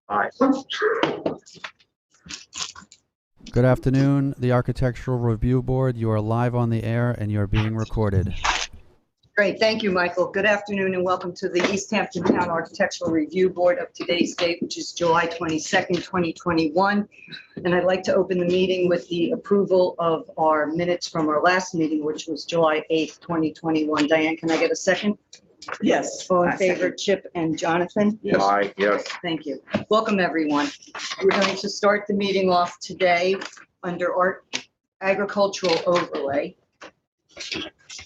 Aye. Good afternoon, the Architectural Review Board. You are live on the air and you're being recorded. Great, thank you, Michael. Good afternoon and welcome to the East Hampton Town Architectural Review Board of today's date, which is July 22nd, 2021. And I'd like to open the meeting with the approval of our minutes from our last meeting, which was July 8th, 2021. Diane, can I get a second? Yes. All in favor, Chip and Jonathan? Yes. Aye, yes. Thank you. Welcome, everyone. We're going to start the meeting off today under agricultural overlay.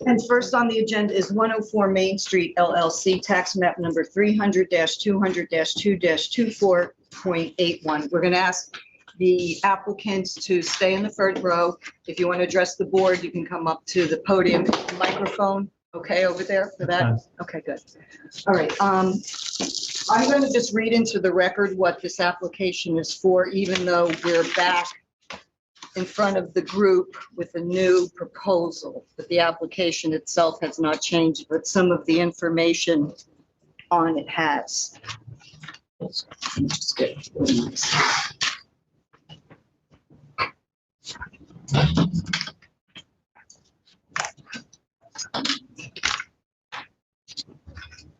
And first on the agenda is 104 Main Street LLC, tax map number 300-200-2-24.81. We're going to ask the applicants to stay in the front row. If you want to address the board, you can come up to the podium. Microphone, okay, over there for that? Okay, good. All right. I'm going to just read into the record what this application is for, even though we're back in front of the group with a new proposal, but the application itself has not changed, but some of the information on it has. Just get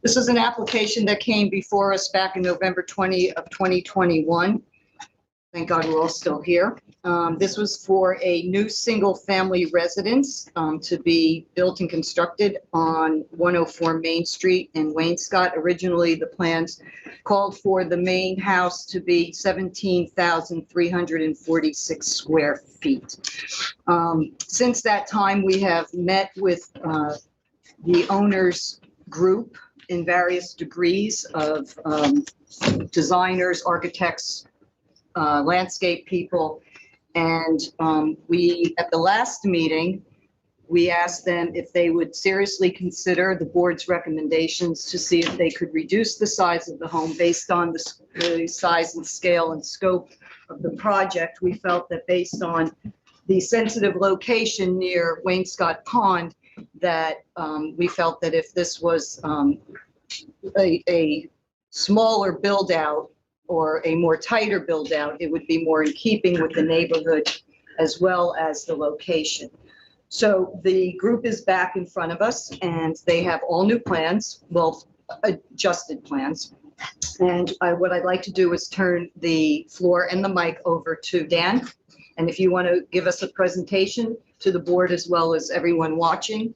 This is an application that came before us back in November 20 of 2021. Thank God we're all still here. This was for a new single-family residence to be built and constructed on 104 Main Street in Wainscott. Originally, the plans called for the main house to be 17,346 square feet. Since that time, we have met with the owner's group in various degrees of designers, architects, landscape people. And we, at the last meeting, we asked them if they would seriously consider the board's recommendations to see if they could reduce the size of the home based on the size and scale and scope of the project. We felt that based on the sensitive location near Wainscott Pond, that we felt that if this was a smaller build out or a more tighter build out, it would be more in keeping with the neighborhood as well as the location. So the group is back in front of us and they have all new plans, well, adjusted plans. And what I'd like to do is turn the floor and the mic over to Dan. And if you want to give us a presentation to the board as well as everyone watching,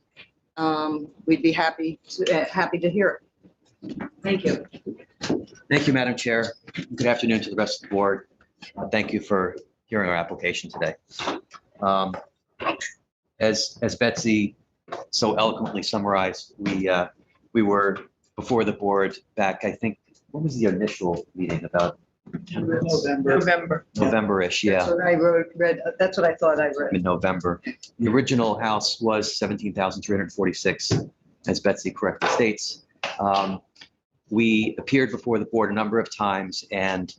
we'd be happy to hear it. Thank you. Thank you, Madam Chair. Good afternoon to the rest of the board. Thank you for hearing our application today. As Betsy so eloquently summarized, we were before the board back, I think, what was the initial meeting about? November-ish, yeah. That's what I read. That's what I thought I read. In November. The original house was 17,346, as Betsy correctly states. We appeared before the board a number of times and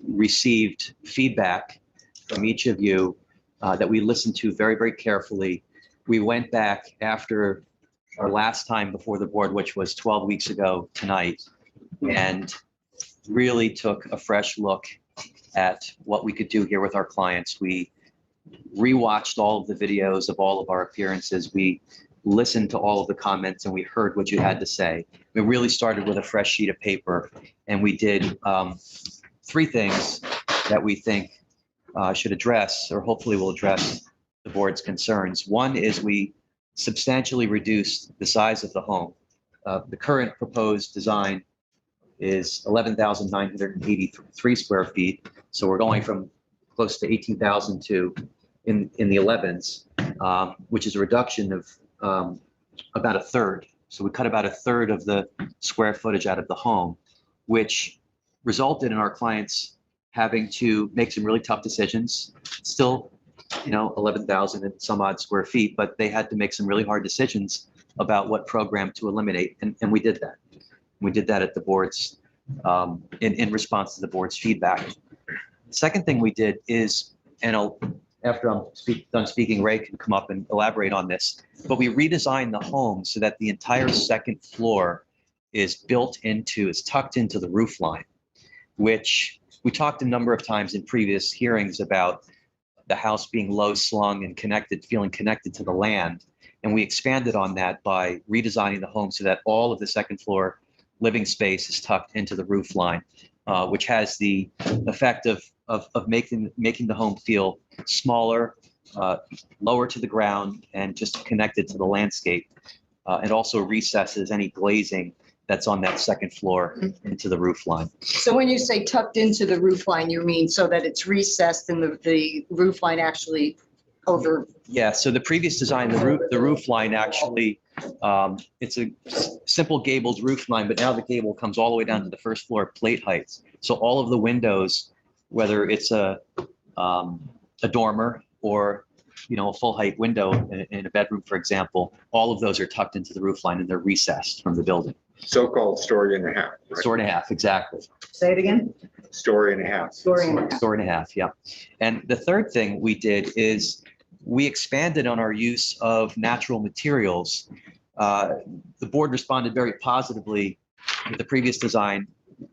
received feedback from each of you that we listened to very, very carefully. We went back after our last time before the board, which was 12 weeks ago tonight, and really took a fresh look at what we could do here with our clients. We rewatched all of the videos of all of our appearances. We listened to all of the comments and we heard what you had to say. We really started with a fresh sheet of paper and we did three things that we think should address, or hopefully will address, the board's concerns. One is we substantially reduced the size of the home. The current proposed design is 11,983 square feet. So we're going from close to 18,000 to in the 11s, which is a reduction of about a third. So we cut about a third of the square footage out of the home, which resulted in our clients having to make some really tough decisions. Still, 11,000 and some odd square feet, but they had to make some really hard decisions about what program to eliminate. And we did that. We did that at the board's, in response to the board's feedback. The second thing we did is, and after I'm done speaking, Ray can come up and elaborate on this, but we redesigned the home so that the entire second floor is tucked into the roof line, which we talked a number of times in previous hearings about the house being low slung and connected, feeling connected to the land. And we expanded on that by redesigning the home so that all of the second floor living space is tucked into the roof line, which has the effect of making the home feel smaller, lower to the ground, and just connected to the landscape. And also recesses any glazing that's on that second floor into the roof line. So when you say tucked into the roof line, you mean so that it's recessed and the roof line actually over? Yeah, so the previous design, the roof line actually, it's a simple gabled roof line, but now the gable comes all the way down to the first floor plate heights. So all of the windows, whether it's a dormer or a full height window in a bedroom, for example, all of those are tucked into the roof line and they're recessed from the building. So-called story and a half. Right? Story and a half, exactly. Say it again? Story and a half. Story and a half. Story and a half, yeah. And the third thing we did is we expanded on our use of natural materials. The board responded very positively with the previous design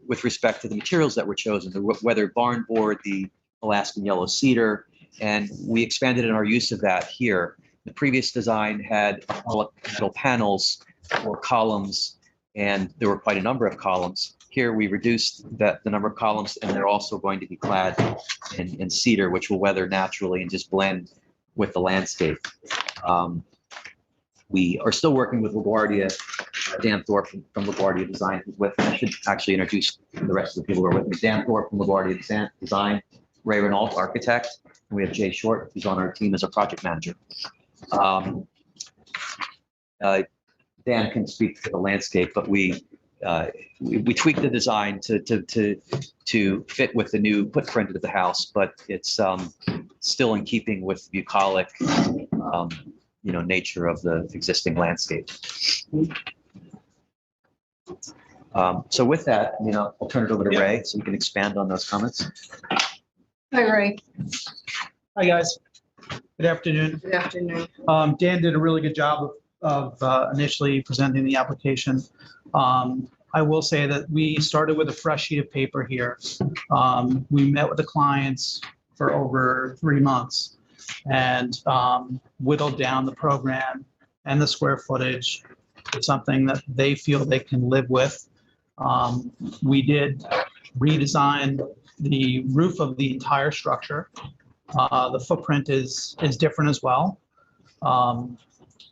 with respect to the materials that were chosen, the weathered barn board, the Alaskan yellow cedar, and we expanded in our use of that here. The previous design had metal panels or columns, and there were quite a number of columns. Here we reduced the number of columns, and they're also going to be clad in cedar, which will weather naturally and just blend with the landscape. We are still working with LaGuardia, Dan Thorpe from LaGuardia Design, who's with me. I should actually introduce the rest of the people who are with me. Dan Thorpe from LaGuardia Design, Ray Renault, architect, and we have Jay Short, who's on our team as a project manager. Dan can speak to the landscape, but we tweaked the design to fit with the new footprint of the house, but it's still in keeping with the bucolic, nature of the existing landscape. So with that, I'll turn it over to Ray so we can expand on those comments. Hi, Ray. Hi, guys. Good afternoon. Good afternoon. Dan did a really good job of initially presenting the application. I will say that we started with a fresh sheet of paper here. We met with the clients for over 3 months and whittled down the program and the square footage to something that they feel they can live with. We did redesign the roof of the entire structure. The footprint is different as well.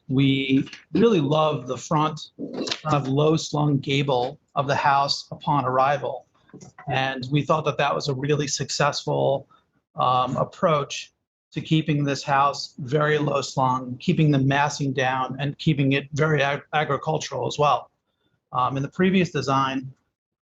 We really love the front of low slung gable of the house upon arrival. And we thought that that was a really successful approach to keeping this house very low slung, keeping the massing down and keeping it very agricultural as well. In the previous design,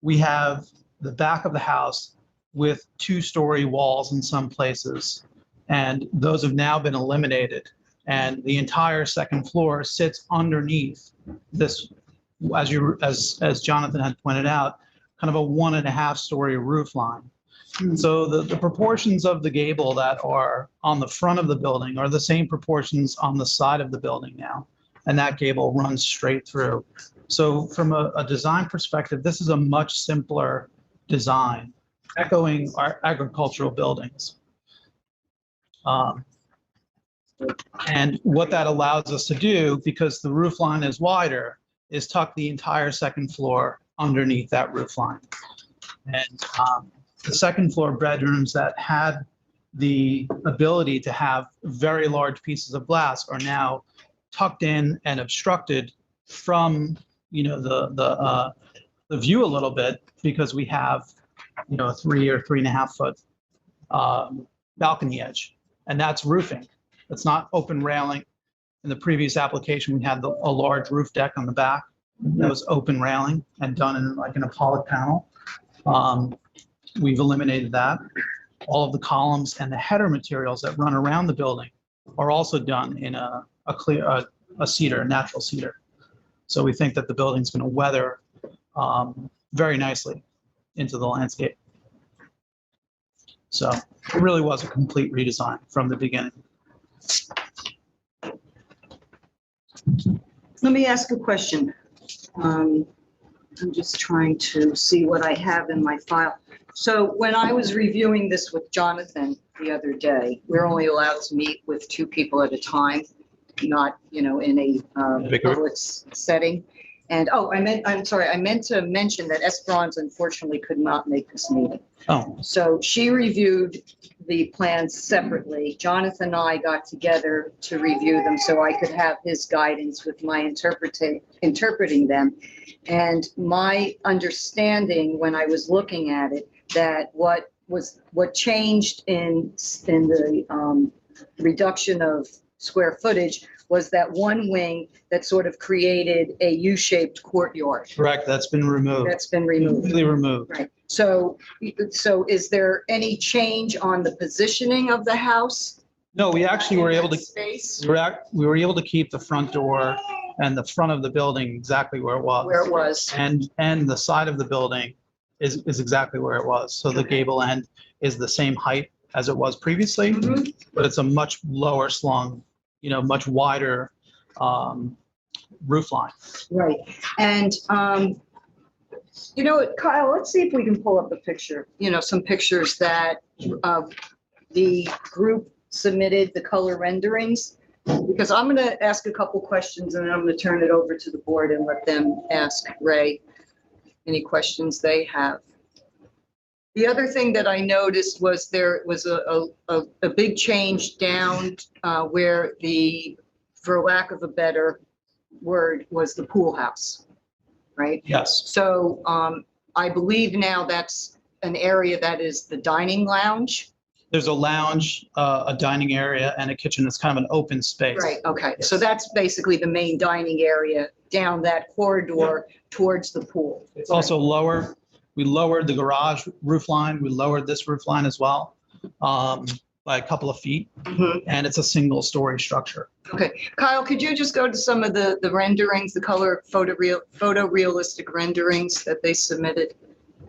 we have the back of the house with 2-story walls in some places, and those have now been eliminated. And the entire second floor sits underneath this, as Jonathan had pointed out, kind of a 1.5-story roof line. So the proportions of the gable that are on the front of the building are the same proportions on the side of the building now, and that gable runs straight through. So from a design perspective, this is a much simpler design, echoing our agricultural buildings. And what that allows us to do, because the roof line is wider, is tuck the entire second floor underneath that roof line. And the second floor bedrooms that had the ability to have very large pieces of glass are now tucked in and obstructed from the view a little bit, because we have a 3 or 3.5 foot balcony edge, and that's roofing. It's not open railing. In the previous application, we had a large roof deck on the back that was open railing and done in like an Apollo panel. We've eliminated that. All of the columns and the header materials that run around the building are also done in a cedar, a natural cedar. So we think that the building's going to weather very nicely into the landscape. So it really was a complete redesign from the beginning. Let me ask a question. I'm just trying to see what I have in my file. So when I was reviewing this with Jonathan the other day, we're only allowed to meet with 2 people at a time, not, in a Big group. public setting. And, I'm sorry, I meant to mention that Esperanza unfortunately could not make this meeting. Oh, So she reviewed the plans separately. Jonathan and I got together to review them so I could have his guidance with my interpreting them. And my understanding when I was looking at it, that what changed in the reduction of square footage was that one wing that sort of created a U-shaped courtyard. correct. That's been removed. That's been removed. Completely removed. Right. So is there any change on the positioning of the house? No, we actually were able to, Space we were able to keep the front door and the front of the building exactly where it was. where it was. And the side of the building is exactly where it was. So the Okay. gable end is the same height as it was previously, Mhm. but it's a much lower slung, much wider roof line. Right. And, Kyle, let's see if we can pull up a picture, some pictures that the group submitted, the color renderings. Because I'm going to ask a couple questions and then I'm going to turn it over to the board and let them ask Ray any questions they have. The other thing that I noticed was there was a big change down where for lack of a better word, was the pool house, right? Yes, So I believe now that's an area that is the dining lounge. there's a lounge, a dining area, and a kitchen. It's kind of an open space. Right, okay. So that's basically the main dining area down that corridor towards the pool. It's also lower. We lowered the garage roof line. We lowered this roof line as well by a couple of feet, Mhm. and it's a single story structure. Okay, Kyle, could you just go to some of the renderings, the color photorealistic renderings that they submitted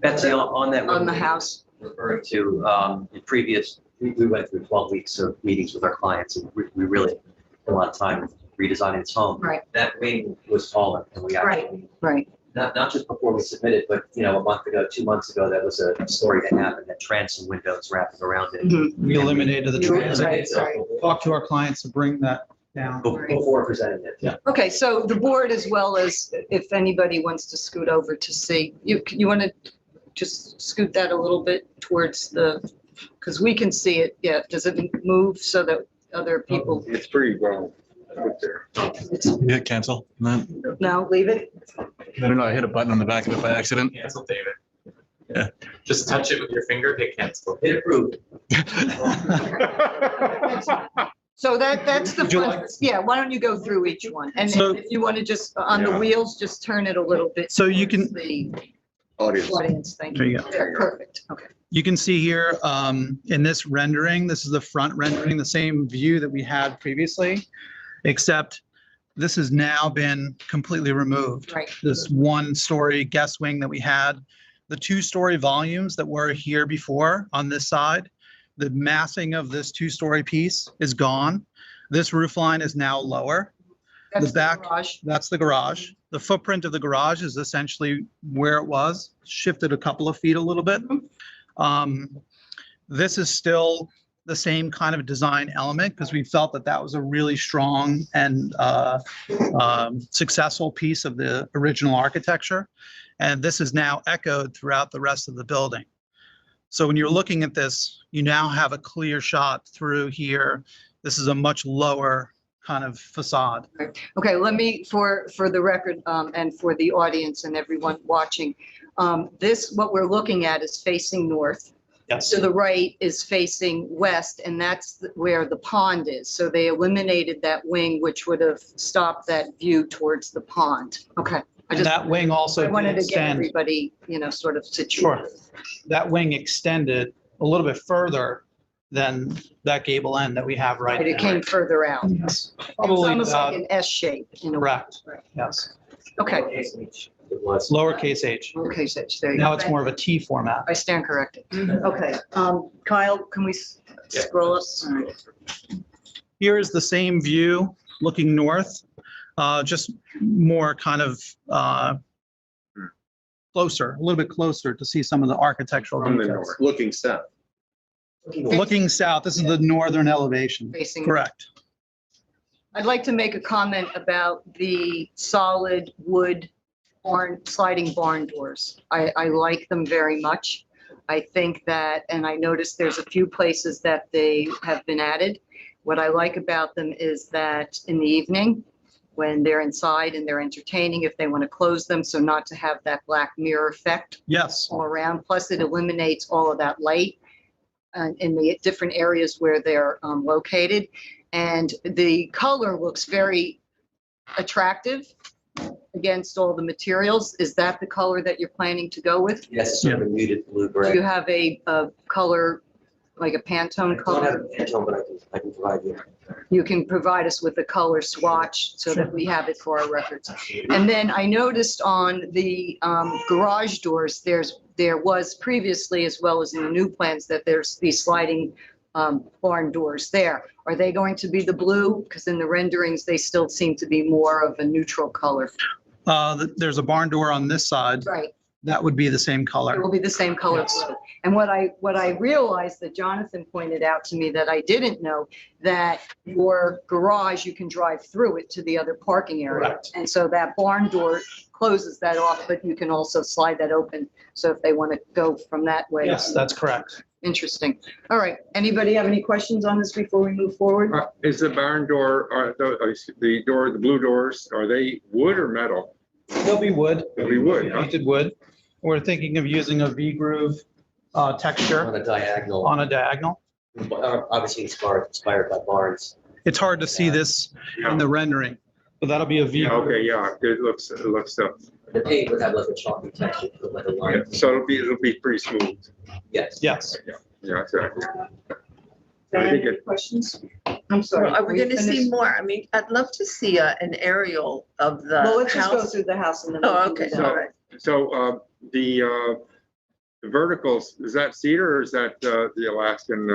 Betsy, on that. on the house? Referring to in previous, we went through 12 weeks of meetings with our clients, and we really spent a lot of time redesigning this home. Right. That wing was taller, and we actually, Right, not just before we submitted, but, a month ago, 2 months ago, that was a story that happened, that transom windows wrapping around it. Mhm. We eliminated the You- transit. right, right. Talk to our clients to bring that down. Before presenting it. Yeah. Okay, so the board, as well as if anybody wants to scoot over to see, you want to just scoot that a little bit towards because we can see it, yeah. Does it move so that other people, It's pretty well put there. Yeah, cancel. No, no, leave it? I don't know. I hit a button on the back of it by accident. Cancel, David. Yeah. Just touch it with your finger, hit cancel. It approved. So that's the Would you front, yeah, why don't you go through each one? And So- if you want to just, on the Yeah. wheels, just turn it a little bit. So you can- towards the Audience. audience, thank There you. you go. There, perfect, okay. You can see here in this rendering, this is the front rendering, the same view that we had previously, except this has now been completely removed. Right. This one-story guest wing that we had, the two-story volumes that were here before on this side, the massing of this two-story piece is gone. This roof line is now lower. That's the back- garage. That's the garage. The footprint of the garage is essentially where it was, shifted a couple of feet a little bit. This is still the same kind of design element because we felt that that was a really strong and successful piece of the original architecture. And this is now echoed throughout the rest of the building. So when you're looking at this, you now have a clear shot through here. This is a much lower kind of facade. Okay, let me, for the record, and for the audience and everyone watching, what we're looking at is facing north. Yes. To the right is facing west, and that's where the pond is. So they eliminated that wing, which would have stopped that view towards the pond. Okay. And that wing also I wanted to get extend. everybody, sort of Sure. situated. That wing extended a little bit further than that gable end that we have right Right, it now. came further out. Yes, It's probably almost like about an S shape. correct. Right. Yes, Okay, It was. lowercase h. okay, so there you go. Now it's more of a T format. I stand corrected. Okay, Kyle, can we scroll up? All right. Here is the same view looking north, just more kind of closer, a little bit closer to see some of the architectural From the details. north, looking south. Looking south, this is the northern elevation. Facing. Correct. I'd like to make a comment about the solid wood sliding barn doors. I like them very much. I think that, and I noticed there's a few places that they have been added. What I like about them is that in the evening, when they're inside and they're entertaining, if they want to close them, so not to have that black mirror effect Yes. all around. Plus, it eliminates all of that light in the different areas where they're located. And the color looks very attractive against all the materials. Is that the color that you're planning to go with? Yes, sort of a muted blue Do you gray. have a color, like a Pantone I don't have color? a Pantone, but I can provide you. You can provide us with a color swatch so that we have it for our records. And then I noticed on the garage doors, there was previously, as well as in the new plans, that there's these sliding barn doors there. Are they going to be the blue? Because in the renderings, they still seem to be more of a neutral color. There's a barn door on this side. Right. That would be the same It color. will be the same color Yes. blue. And what I realized that Jonathan pointed out to me that I didn't know, that your garage, you can drive through it to the other parking area. Correct. And so that barn door closes that off, but you can also slide that open. So if they want to go from that way. Yes, that's correct. Interesting. All right. Anybody have any questions on this before we move forward? Is the barn door, the door, the blue doors, are they wood or metal? They'll be wood. They'll be wood, huh? Painted wood. We're thinking of using a V-groove texture On a diagonal, on a diagonal. obviously inspired by barns. It's hard to see this in the rendering, but that'll be a V. Yeah, okay, yeah, it looks, The paint would have like a chalky texture, like a yeah, line. so it'll be pretty smooth. Yes. Yes. Yeah, exactly. Any questions? I'm sorry. Are we going to see finished? more? I mean, I'd love to see an aerial of the Well, let's just go house. through the house and then. Oh, we'll do okay, that. all right. So, the verticals, is that cedar or is that, the Alaskan,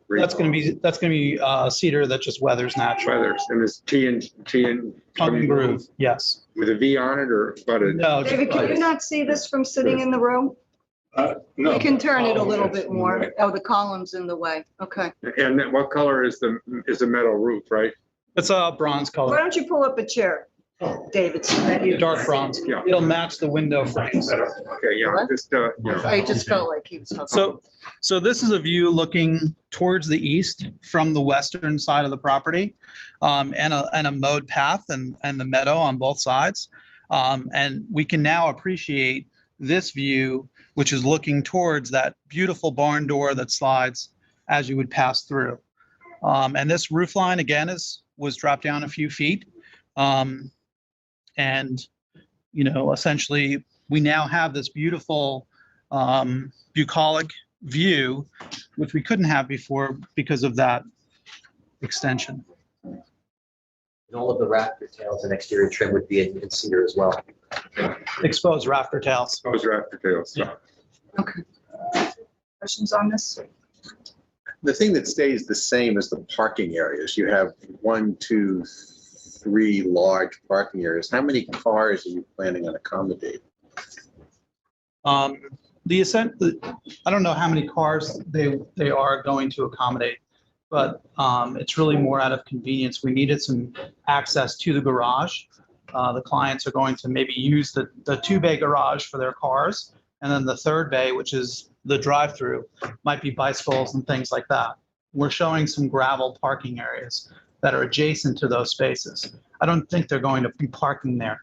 That's going to be cedar that just weathers naturally. feathers, and it's T and Tongue and groove, yes. with a V on it or butted? No, just David, can you buttons. not see this from sitting in the room? No. You can turn it a Oh, little yes. bit more. Oh, the column's in the way. Okay. And then what color is the metal roof, right? It's a bronze Why color, don't you pull up a chair, David? so that you- dark bronze. Yeah. It'll match the window frames. Okay, yeah, What? just, I just felt like he was. So this is a view looking towards the east from the western side of the property, and a mowed path and the meadow on both sides. And we can now appreciate this view, which is looking towards that beautiful barn door that slides as you would pass through. And this roof line again was dropped down a few feet. And, essentially we now have this beautiful bucolic view, which we couldn't have before because of that extension. And all of the rafter tails and exterior trim would be in cedar as well. Exposed rafter tails. those are after tails. Yeah. Questions on this? The thing that stays the same is the parking areas. You have 1, 2, 3 large parking areas. How many cars are you planning on accommodating? I don't know how many cars they are going to accommodate, but it's really more out of convenience. We needed some access to the garage. The clients are going to maybe use the 2-bay garage for their cars. And then the 3rd bay, which is the drive-through, might be bicycles and things like that. We're showing some gravel parking areas that are adjacent to those spaces. I don't think they're going to be parking there.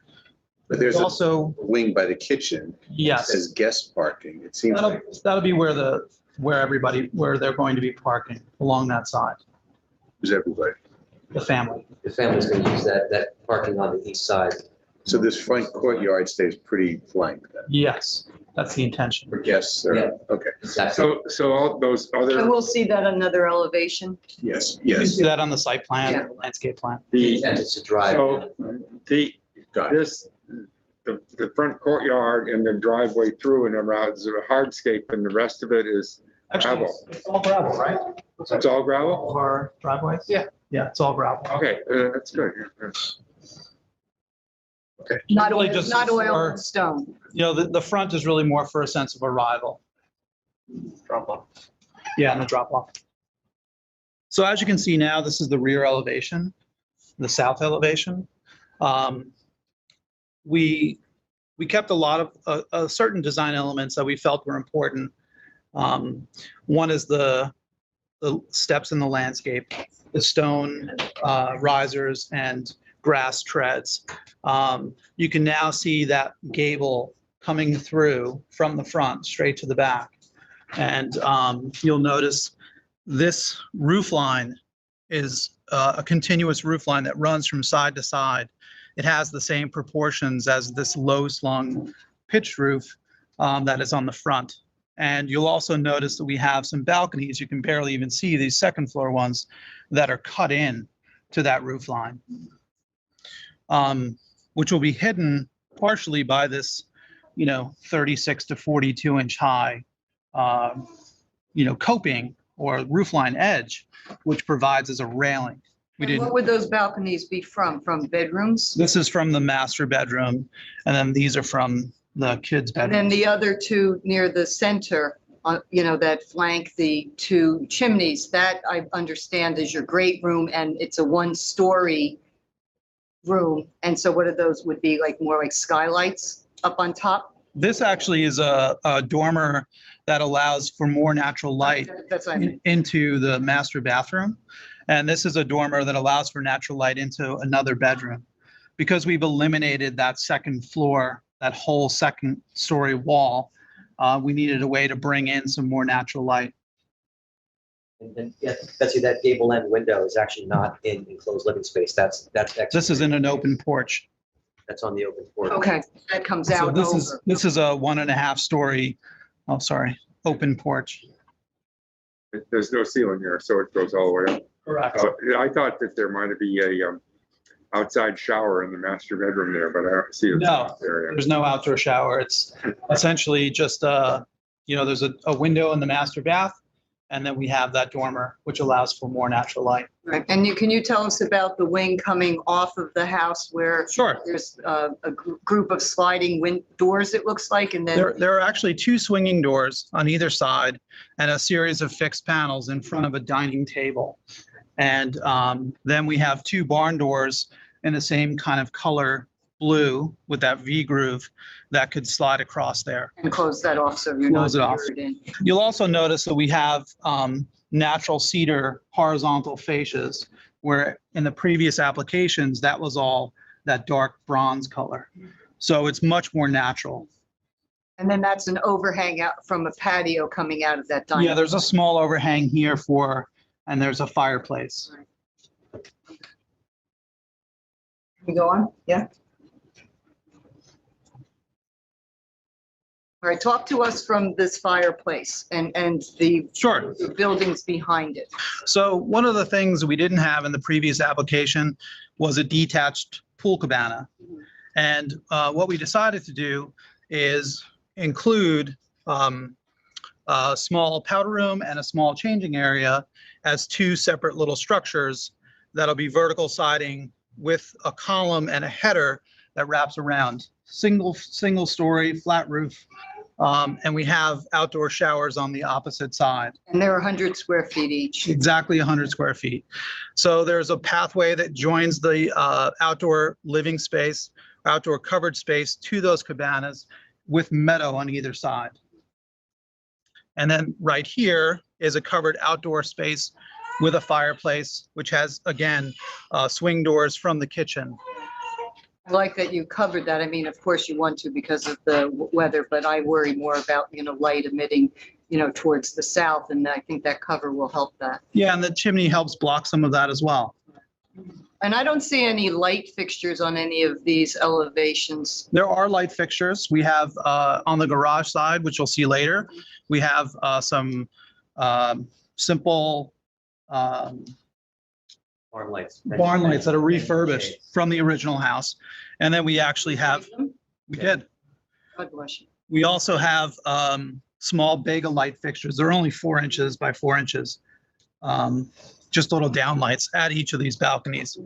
But there's a Also, wing by the kitchen yes, as guest parking. It seems like that'll be where they're going to be parking along that side, there's everybody. the family. The family's going to use that parking on the east side. So this front courtyard stays pretty blank then Yes, that's the intention. for guests or, Yeah. okay, Exactly. So all those And other, we'll see that another elevation. yes, You can yes. see that on the site plan, Yeah. landscape plan. The the, intent is to drive. so the, Got it. the front courtyard and the driveway through and around is a hardscape and the rest of it is, Actually, Gravel. it's all gravel, right? it's all gravel? All of our driveways? Yeah. Yeah, it's all gravel. Okay, that's good. Not Really oil, just not oil for- and stone. You know, the front is really more for a sense of arrival. Drop off. Yeah, and the drop off. So as you can see now, this is the rear elevation, the south elevation. We kept a lot of certain design elements that we felt were important. One is the steps in the landscape, the stone risers and grass treads. You can now see that gable coming through from the front straight to the back. And you'll notice this roof line is a continuous roof line that runs from side to side. It has the same proportions as this low slung pitched roof that is on the front. And you'll also notice that we have some balconies. You can barely even see these second floor ones that are cut in to that roof line, which will be hidden partially by this, 36 to 42 inch high, coping or roofline edge, which provides as a railing. And what would those balconies be from? From bedrooms? This is from the master bedroom, and then these are from the kids' And bedroom. then the other two near the center, that flank the two chimneys, that I understand is your great room, and it's a one-story room. And so what are those, would be like more like skylights up on top? This actually is a dormer that allows for more natural light That's what I mean. into the master bathroom. And this is a dormer that allows for natural light into another bedroom. Because we've eliminated that second floor, that whole second story wall, we needed a way to bring in some more natural light. And yeah, Betsy, that gable end window is actually not in enclosed living space. That's extra. This is in an open porch. That's on the open porch. Okay, that comes So out over. this is a 1.5 story, open porch. There's no ceiling here, so it goes all the way up. Correct. I thought that there might be a outside shower in the master bedroom there, but I don't see it. No, There. there's no outdoor shower. It's essentially just, there's a window in the master bath, and then we have that dormer, which allows for more natural light. Right. And can you tell us about the wing coming off of the house where Sure. there's a group of sliding doors, it looks like, and then, There are actually 2 swinging doors on either side and a series of fixed panels in front of a dining table. And then we have 2 barn doors in the same kind of color blue with that V groove that could slide across there. and close that off so you're not Close it off. mirrored in. You'll also notice that we have natural cedar horizontal fascias, where in the previous applications, that was all that dark bronze color. So it's much more natural. And then that's an overhang out from a patio coming out of that dining. Yeah, there's a small overhang here and there's a fireplace. Can we go on? Yeah. All right, talk to us from this fireplace and the Sure. the buildings behind it. So one of the things we didn't have in the previous application was a detached pool cabana. And what we decided to do is include a small powder room and a small changing area as 2 separate little structures that'll be vertical siding with a column and a header that wraps around. Single story, flat roof. And we have outdoor showers on the opposite side. And they're 100 square feet each. Exactly 100 square feet. So there's a pathway that joins the outdoor living space, outdoor covered space to those cabanas with meadow on either side. And then right here is a covered outdoor space with a fireplace, which has, again, swing doors from the kitchen. I like that you covered that. I mean, of course you want to because of the weather, but I worry more about, light emitting, towards the south. And I think that cover will help that. Yeah, and the chimney helps block some of that as well. And I don't see any light fixtures on any of these elevations. There are light fixtures. We have on the garage side, which you'll see later, we have some simple Barn lights. that are refurbished from the original house. And then we actually have, we did. God bless you. We also have small Bega light fixtures. They're only 4 inches by 4 inches. Just little down lights at each of these balconies.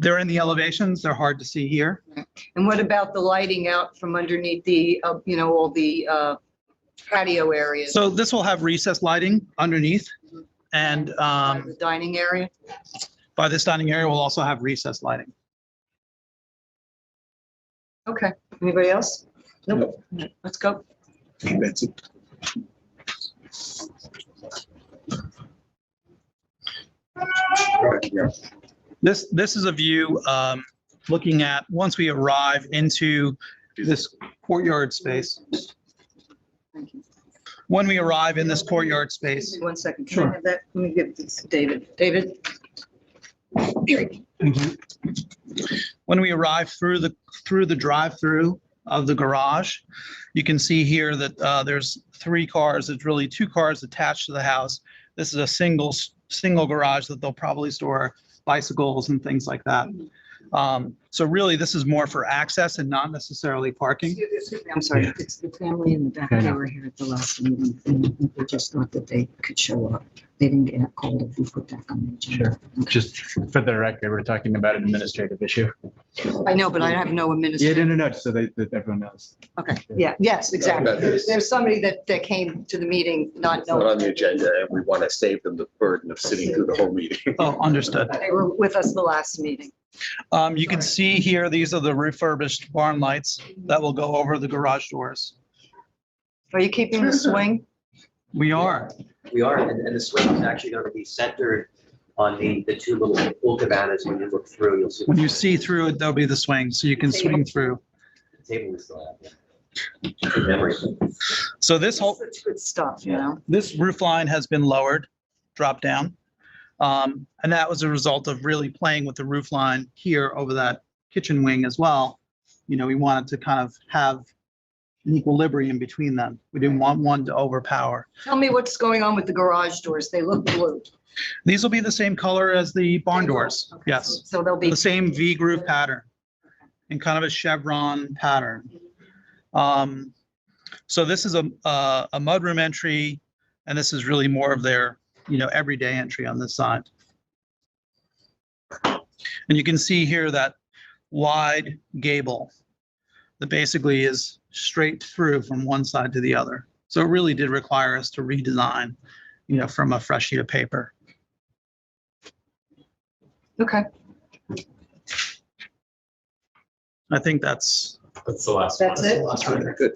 They're in the elevations. They're hard to see here. And what about the lighting out from underneath the, all the patio areas? So this will have recessed lighting underneath. And The dining area? by this dining area, we'll also have recessed lighting. Okay. Anybody else? Nope. Let's go. Betsy. Right, yeah. This is a view looking at once we arrive into this courtyard space. Thank you. When we arrive in this courtyard space, 1 second. Can Sure. I have that? Let me give this to David. David? Here. when we arrive through the drive-through of the garage, you can see here that there's 3 cars. It's really 2 cars attached to the house. This is a single garage that they'll probably store bicycles and things like that. So really, this is more for access and not necessarily parking. Excuse me, I'm sorry. It's the family in the back. They were here at the last meeting, and they just thought that they could show up. They didn't get called if we put that on the agenda. Sure. Just for the record, we're talking about an administrative issue. I know, but I have no Yeah, administrative. no, so that everyone knows. Okay, yeah, yes, exactly. There's somebody that came to the meeting not It's not on knowing. the agenda, and we want to save them the burden of sitting through the whole meeting. Oh, understood. They were with us the last meeting. You can see here, these are the refurbished barn lights that will go over the garage doors. Are you keeping the swing? We are. We are, and the swing is actually going to be centered on the 2 little pool cabanas. When you look through, you'll see. When you see through it, there'll be the swing, so you can swing through. The table we still have. Yeah. Good memory. So this whole, Such good stuff, you know? this roof line has been lowered, dropped down. And that was a result of really playing with the roof line here over that kitchen wing as well. You know, we wanted to kind of have an equilibrium between them. We didn't want one to overpower. Tell me what's going on with the garage doors. They look blue. These will be the same color as the barn doors. Okay, Yes, So they'll be, the same V groove pattern and kind of a chevron pattern. So this is a mudroom entry, and this is really more of their, everyday entry on this side. And you can see here that wide gable that basically is straight through from one side to the other. So it really did require us to redesign, from a fresh sheet of paper. okay. I think that's the last one. That's it? Good.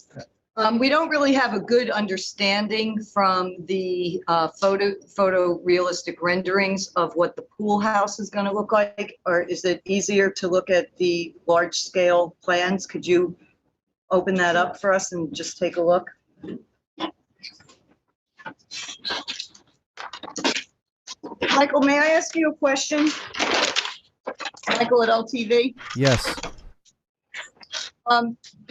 We don't really have a good understanding from the photo realistic renderings of what the pool house is going to look like, or is it easier to look at the large scale plans? Could you open that up for us and just take a look? Michael, may I ask you a question? Michael at LTV? Yes.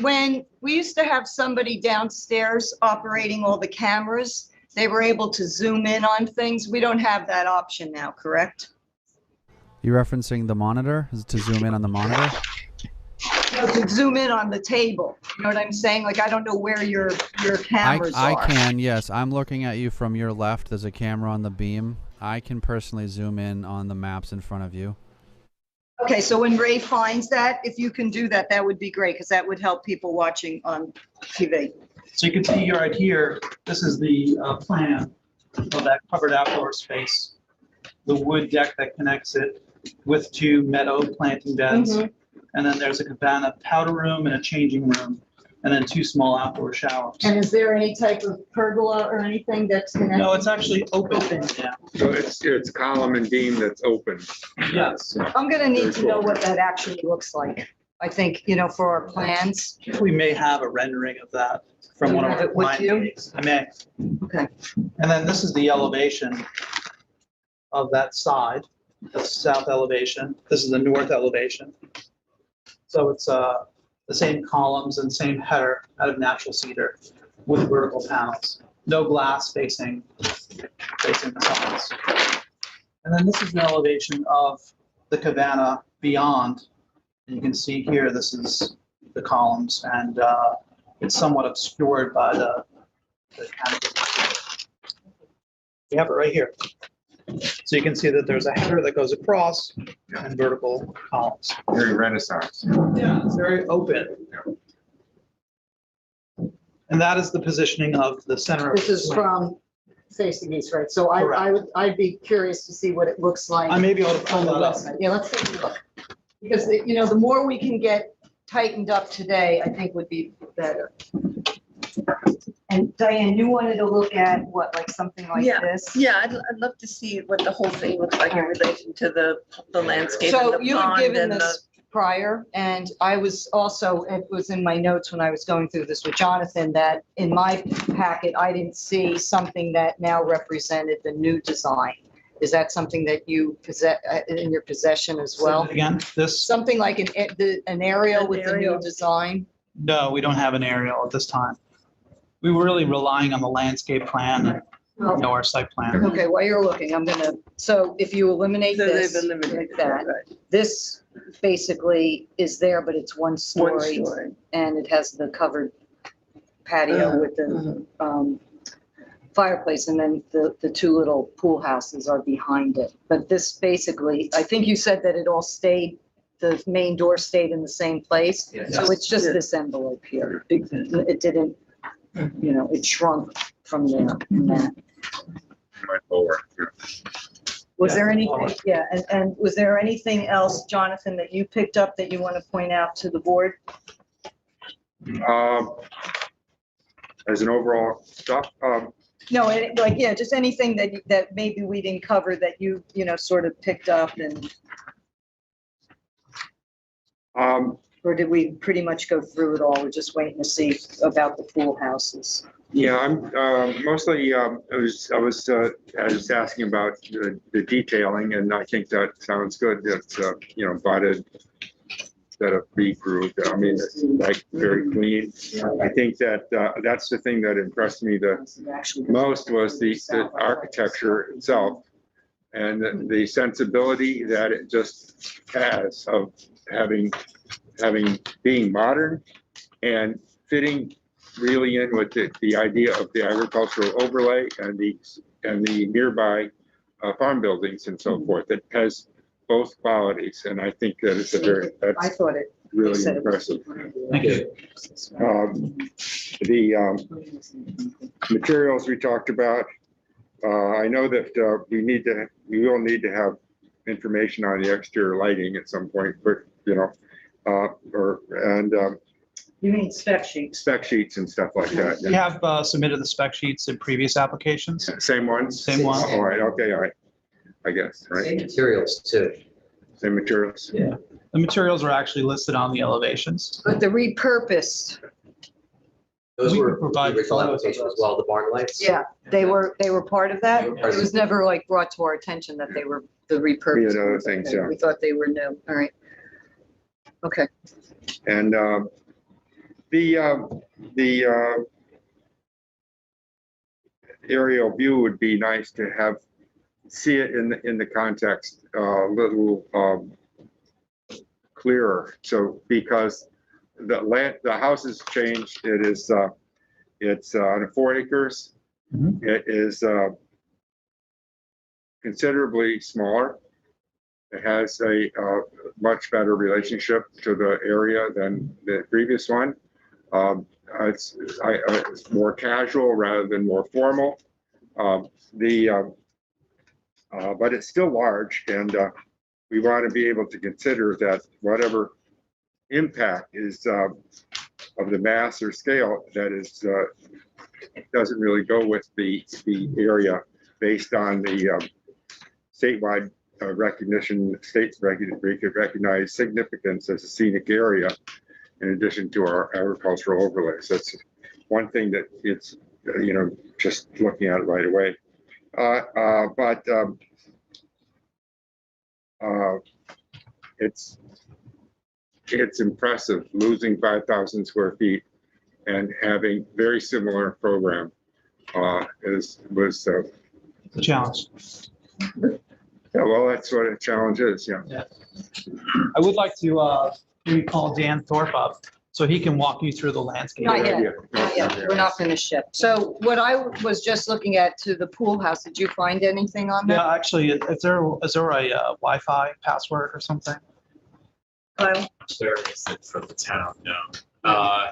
When we used to have somebody downstairs operating all the cameras, they were able to zoom in on things. We don't have that option now, correct? You referencing the monitor? Is it to zoom in on the monitor? No, to zoom in on the table. You know what I'm saying? Like, I don't know where your cameras I are. can, yes. I'm looking at you from your left. There's a camera on the beam. I can personally zoom in on the maps in front of you. Okay, so when Ray finds that, if you can do that, that would be great, because that would help people watching on TV. So you can see right here, this is the plan of that covered outdoor space. The wood deck that connects it with 2 meadow planting beds. Mhm. And then there's a cabana powder room and a changing room, and then 2 small outdoor showers. And is there any type of pergola or anything that's connected? No, it's actually open. Yeah. So it's column and beam that's open. Yes. I'm gonna need to know what that actually looks like. I think, for our plans. We may have a rendering of that from one of You have our it with client you? meetings. I may. Okay. And then this is the elevation of that side, the south elevation. This is the north elevation. So it's the same columns and same header out of natural cedar with vertical panels. No glass facing the sides. And then this is the elevation of the cabana beyond. And you can see here, this is the columns, and it's somewhat obscured by the canopy. We have it right here. So you can see that there's a header that goes across and vertical columns. Very Renaissance. Yeah, it's very open. And that is the positioning of the center. of This the is swing. from facing east, right? So Correct. I'd be curious to see what it looks like. I may be able to on pull the that up. website. Yeah, let's take a look. Because, the more we can get tightened up today, I think would be better. And Diane, you wanted to look at what, like something like Yeah. this? Yeah, I'd love to see what the whole thing looks like in relation to the landscape and So the you had pond given and the. this prior, and I was also, it was in my notes when I was going through this with Jonathan, that in my packet, I didn't see something that now represented the new design. Is that something that you possess, in your possession as well? Again, this, Something like an aerial An with the new aerial. design? no, we don't have an aerial at this time. We were really relying on the landscape plan and, our site plan. Okay, while you're looking, so if you eliminate So this, they've eliminated like that, right. this basically is there, but it's one One story. story. And it has the covered patio with the fireplace, and then the two little pool houses are behind it. But this basically, I think you said that it all stayed, the main door stayed in the same place. Yes. So it's just Yes. this envelope here. It didn't, it shrunk from there. from that. Went lower. Was Yeah. there anything, yeah, and was there anything else, Jonathan, that you picked up that you want to point out to the board? As an overall stuff, No, just anything that maybe we didn't cover that you sort of picked up and, or did we pretty much go through it all? We're just waiting to see about the pool houses. yeah, I'm mostly, I was just asking about the detailing, and I think that sounds good. That's, budded, instead of re-grooved. I mean, it's like very clean. I think that that's the thing that impressed me the most was the architecture itself and the sensibility that it just has of being modern and fitting really in with the idea of the agricultural overlay and the nearby farm buildings and so forth. It has both qualities, and I think that it's I that's thought it. really said it was- impressive. Thank you. The materials we talked about, I know that we will need to have information on the exterior lighting at some point, but, You mean spec sheets? spec sheets and stuff like that. We have submitted the spec sheets in previous applications. Same ones? Same ones. All right, okay, all right. I guess, right? Same materials too. Same materials? Yeah. The materials are actually listed on the elevations. But the repurposed, Those We were can provide the original photos of application as those. well, the barn lights. yeah, they were part of that? They were It part of was never like brought to our attention that they were the repurposed. Yeah, other ones. things, Okay, yeah. We thought they were new, all right. Okay, And the aerial view would be nice to see it in the context a little clearer. So because the house has changed, it's on 4 acres. Mhm. It is considerably smaller. It has a much better relationship to the area than the previous one. It's more casual rather than more formal. But it's still large, and we want to be able to consider that whatever impact is of the mass or scale that is doesn't really go with the area based on the statewide recognition, states recognize significance as a scenic area in addition to our agricultural overlays. That's one thing that it's, just looking at it right away. But it's impressive losing 5,000 square feet and having very similar program was It's a challenge. yeah, well, that's what a challenge is, yeah. I would like to recall Dan Thorpe up. so he can walk you through the landscape. Not yet. idea. Not yet. We're not finished yet. So what I was just looking at to the pool house, did you find anything on that? Yeah, actually, is there a Wi-Fi password or something? Kyle? There is from the town, no.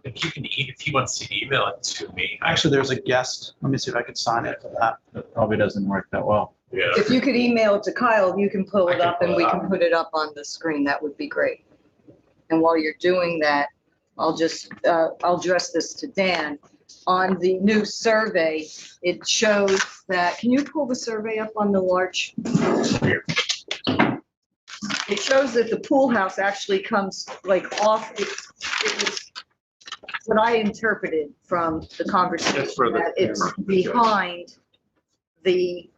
If you can, if he wants to email it to me. Actually, there's a guest. Let me see if I can sign it for that. That probably doesn't work that well. Yeah. If you could email it to Kyle, you can pull I it can up and pull we it can up. put it up on the screen. That would be great. And while you're doing that, I'll just, I'll address this to Dan. On the new survey, it shows that, can you pull the survey up on the large? It shows that the pool house actually comes like off, it was what I interpreted from the conversation, It's for the that it's camera. behind the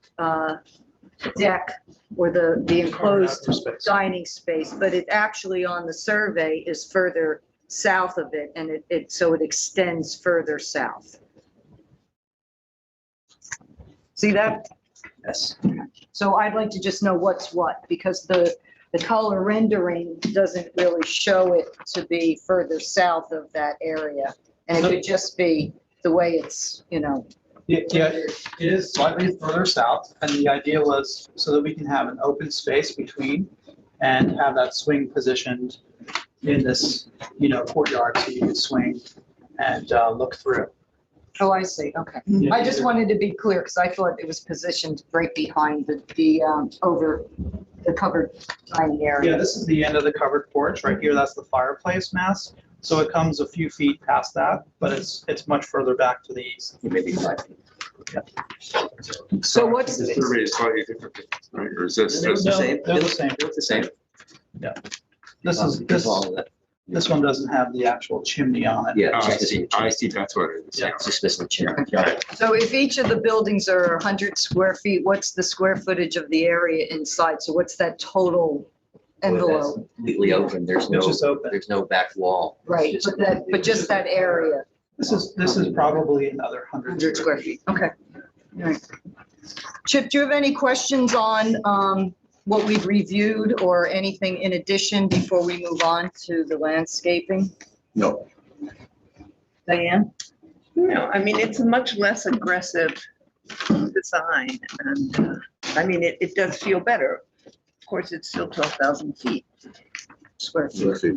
deck or the enclosed Outdoor space. dining space, but it actually on the survey is further south of it, and so it extends further south. See that? Yes. So I'd like to just know what's what, because the color rendering doesn't really show it to be further south of that area. And it could just be the way it's, you know. Yeah, it is slightly further south, and the idea was so that we can have an open space between and have that swing positioned in this, courtyard, so you can swing and look through. Oh, I see, okay. Yeah. I just wanted to be clear, because I thought it was positioned right behind the over the covered dining Yeah, area. this is the end of the covered porch right here. That's the fireplace mass. So it comes a few feet past that, but it's much further back to the east. Maybe 5 feet. So what's, The survey is slightly different, right? Or is this? They're the same. They're the same. It's the same. This one doesn't have the actual chimney on it. Yeah. Oh, it's just missing a I chimney. see, that's what it is. Yeah. It's just missing a chimney. so if each of the buildings are 100 square feet, what's the square footage of the area inside? So what's that total envelope? Completely open. There's It's just open. no back wall. It's Right, just- but just that area, This is probably another 100 square feet, okay. All right. Chip, do you have any questions on what we've reviewed or anything in addition before we move on to the landscaping? No. Diane? No, I mean, it's a much less aggressive design, and, I mean, it does feel better. Of course, it's still 12,000 feet, Square feet.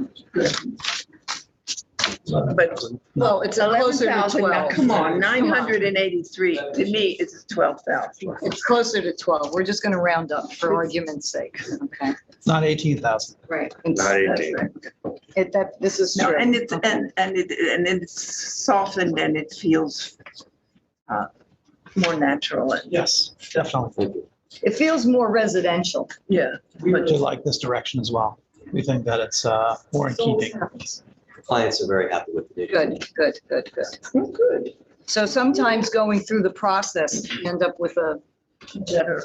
but Well, it's closer to 11,000, now, 12. come on, 983, to me, is 12,000. It's closer to 12. We're just going to round up for argument's sake, okay? It's not 18,000. Right. Not 18. This is No, true. and it's softened and it feels more natural, and, Yes, definitely. It feels more residential. yeah. We really like this direction as well. We think that it's more in keeping. Clients are very happy with the. Good. Oh, good. So sometimes going through the process, you end up with a better,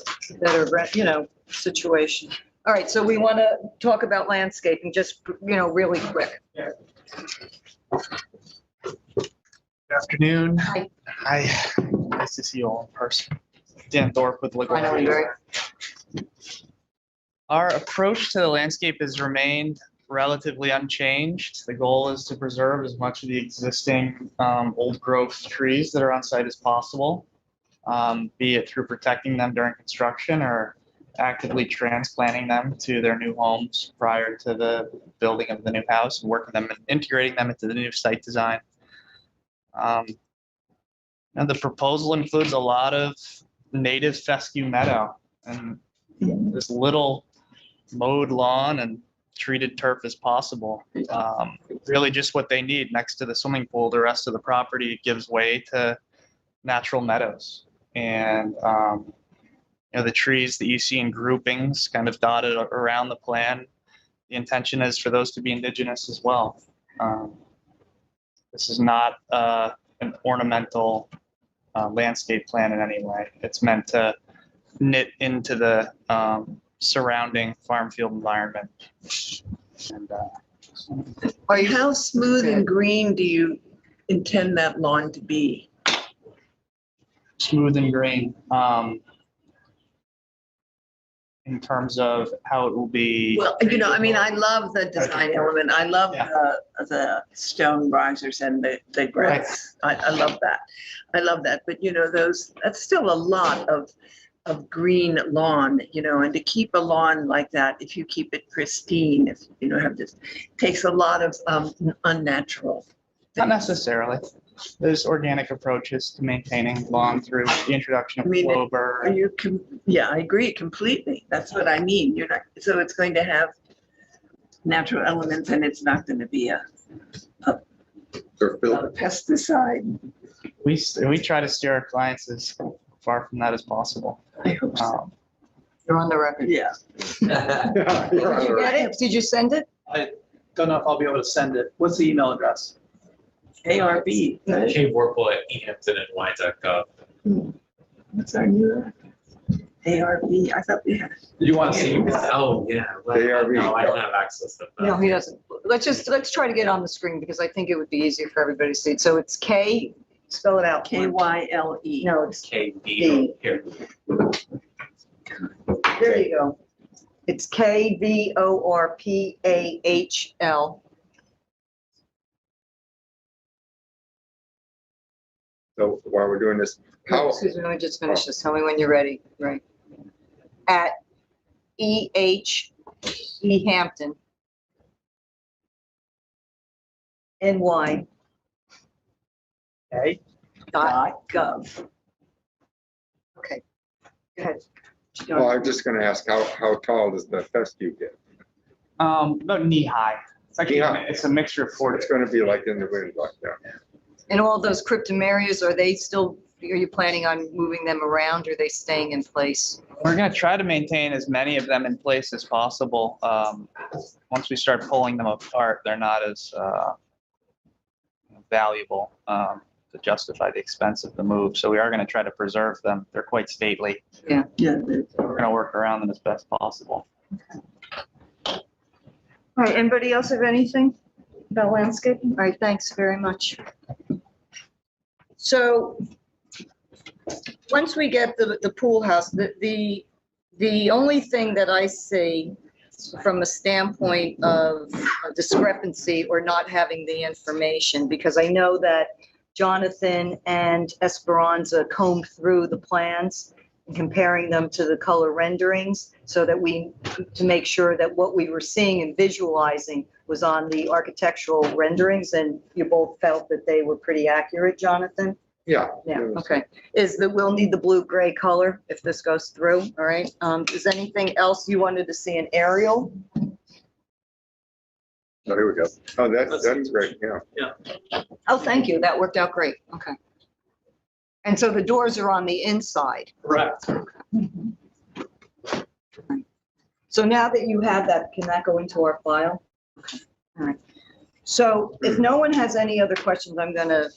situation. All right, so we want to talk about landscaping, just, really quick. Good afternoon. Hi. Hi. Nice to see you all in person. Dan Thorpe with Liquid Finally, Trees. right? Our approach to the landscape has remained relatively unchanged. The goal is to preserve as much of the existing old growth trees that are on site as possible, be it through protecting them during construction or actively transplanting them to their new homes prior to the building of the new house and working them and integrating them into the new site design. And the proposal includes a lot of native fescue meadow and as little mowed lawn and treated turf as possible. Really just what they need next to the swimming pool. The rest of the property gives way to natural meadows. And the trees that you see in groupings kind of dotted around the plan, the intention is for those to be indigenous as well. This is not an ornamental landscape plan in any way. It's meant to knit into the surrounding farm field environment. And, How smooth and green do you intend that lawn to be? smooth and green. in terms of how it will be. Well, you know, I mean, I love the design element. I love Yeah. the stone risers and the grass. I love that. I love that. But, you know, that's still a lot of green lawn, you know, and to keep a lawn like that, if you keep it pristine, if you don't have this, takes a lot of unnatural. Not necessarily. There's organic approaches to maintaining lawn through the introduction of I mean, clover. Yeah, I agree completely. That's what I mean. You're not, so it's going to have natural elements and it's not going to be a pesticide. We try to steer our clients as far from that as possible. I hope so. You're on the record. Yeah. Did you get it? Did you send it? I don't know if I'll be able to send it. What's the email address? ARB. cavewarple@enhamptonandwine.gov. What's our new ARB? I thought we had. Did you want to see? Oh, yeah. Well, ARB. no, I don't have access to that. No, he doesn't. Let's try to get it on the screen because I think it would be easier for everybody to see it. So it's K, spell it out. KYLE. No, it's, KB here. there you go. It's KVORPAHL. So while we're doing this, how, Excuse me, let me just finish this. Tell me when you're ready. Right. At Hampton. NY. Okay. .gov. Okay. Go ahead. well, I'm just gonna ask, how tall does the fescue get? About knee high. It's actually, Knee-high. it's a mixture of four. It's gonna be like in the wind like that. And all those cryptomerias, are you planning on moving them around? Or are they staying in place? We're going to try to maintain as many of them in place as possible. Once we start pulling them apart, they're not as valuable to justify the expense of the move. So we are going to try to preserve them. They're quite stately. Yeah. We're going to work around them as best possible. All right, anybody else have anything about landscaping? All right, thanks very much. So once we get the pool house, the only thing that I see from a standpoint of discrepancy or not having the information, because I know that Jonathan and Esperanza combed through the plans and comparing them to the color renderings so that to make sure that what we were seeing and visualizing was on the architectural renderings, and you both felt that they were pretty accurate, Jonathan? Yeah. Yeah, okay. We'll need the blue-gray color if this goes through, all right? Is anything else you wanted to see an aerial? Oh, here we go. Oh, that's great, yeah. Oh, thank you, that worked out great, okay. And so the doors are on the inside. Correct. So now that you have that, can that go into our file? Okay. All right. So if no one has any other questions, I'm gonna,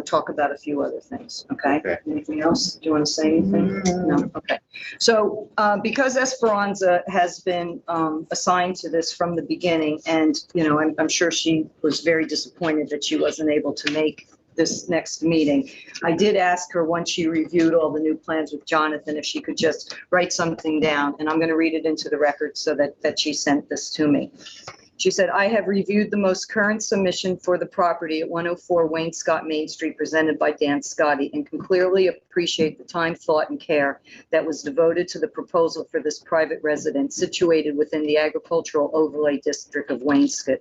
talk about a few other things, okay? Okay. Anything else? Do you want to say anything? No, okay. So because Esperanza has been assigned to this from the beginning, and, I'm sure she was very disappointed that she wasn't able to make this next meeting. I did ask her once she reviewed all the new plans with Jonathan, if she could just write something down, and I'm going to read it into the record so that she sent this to me. She said, I have reviewed the most current submission for the property at 104 Wayne Scott Main Street presented by Dan Scotti and can clearly appreciate the time, thought, and care that was devoted to the proposal for this private residence situated within the agricultural overlay district of Wainscott.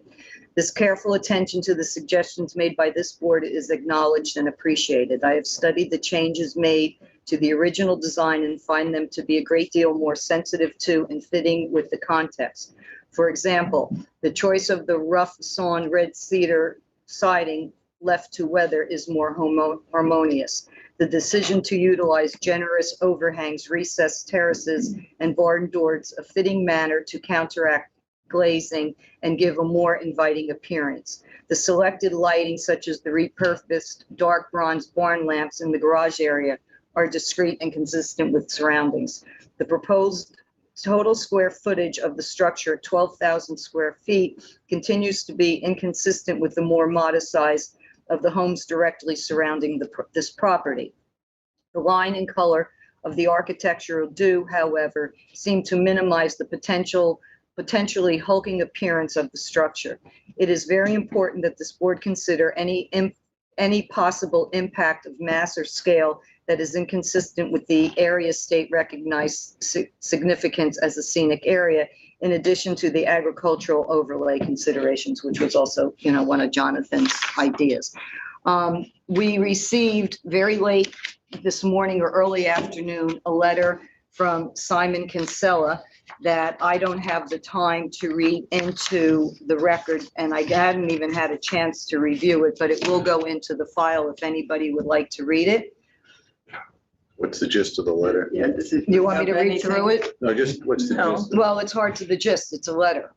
This careful attention to the suggestions made by this board is acknowledged and appreciated. I have studied the changes made to the original design and find them to be a great deal more sensitive to and fitting with the context. For example, the choice of the rough sawn red cedar siding left to weather is more harmonious. The decision to utilize generous overhangs, recessed terraces, and barn doors a fitting manner to counteract glazing and give a more inviting appearance. The selected lighting, such as the repurposed dark bronze barn lamps in the garage area, are discreet and consistent with surroundings. The proposed total square footage of the structure, 12,000 square feet, continues to be inconsistent with the more modest size of the homes directly surrounding this property. The line and color of the architecture do, however, seem to minimize the potentially hulking appearance of the structure. It is very important that this board consider any possible impact of mass or scale that is inconsistent with the area's state recognized significance as a scenic area, in addition to the agricultural overlay considerations, which was also, one of Jonathan's ideas. We received very late this morning or early afternoon, a letter from Simon Kinsella that I don't have the time to read into the record, and I hadn't even had a chance to review it, but it will go into the file if anybody would like to read it. What's the gist of the letter? Yeah, this is. You want me to read through it? No, just what's the No. gist? Well, it's hard to the gist. It's a letter.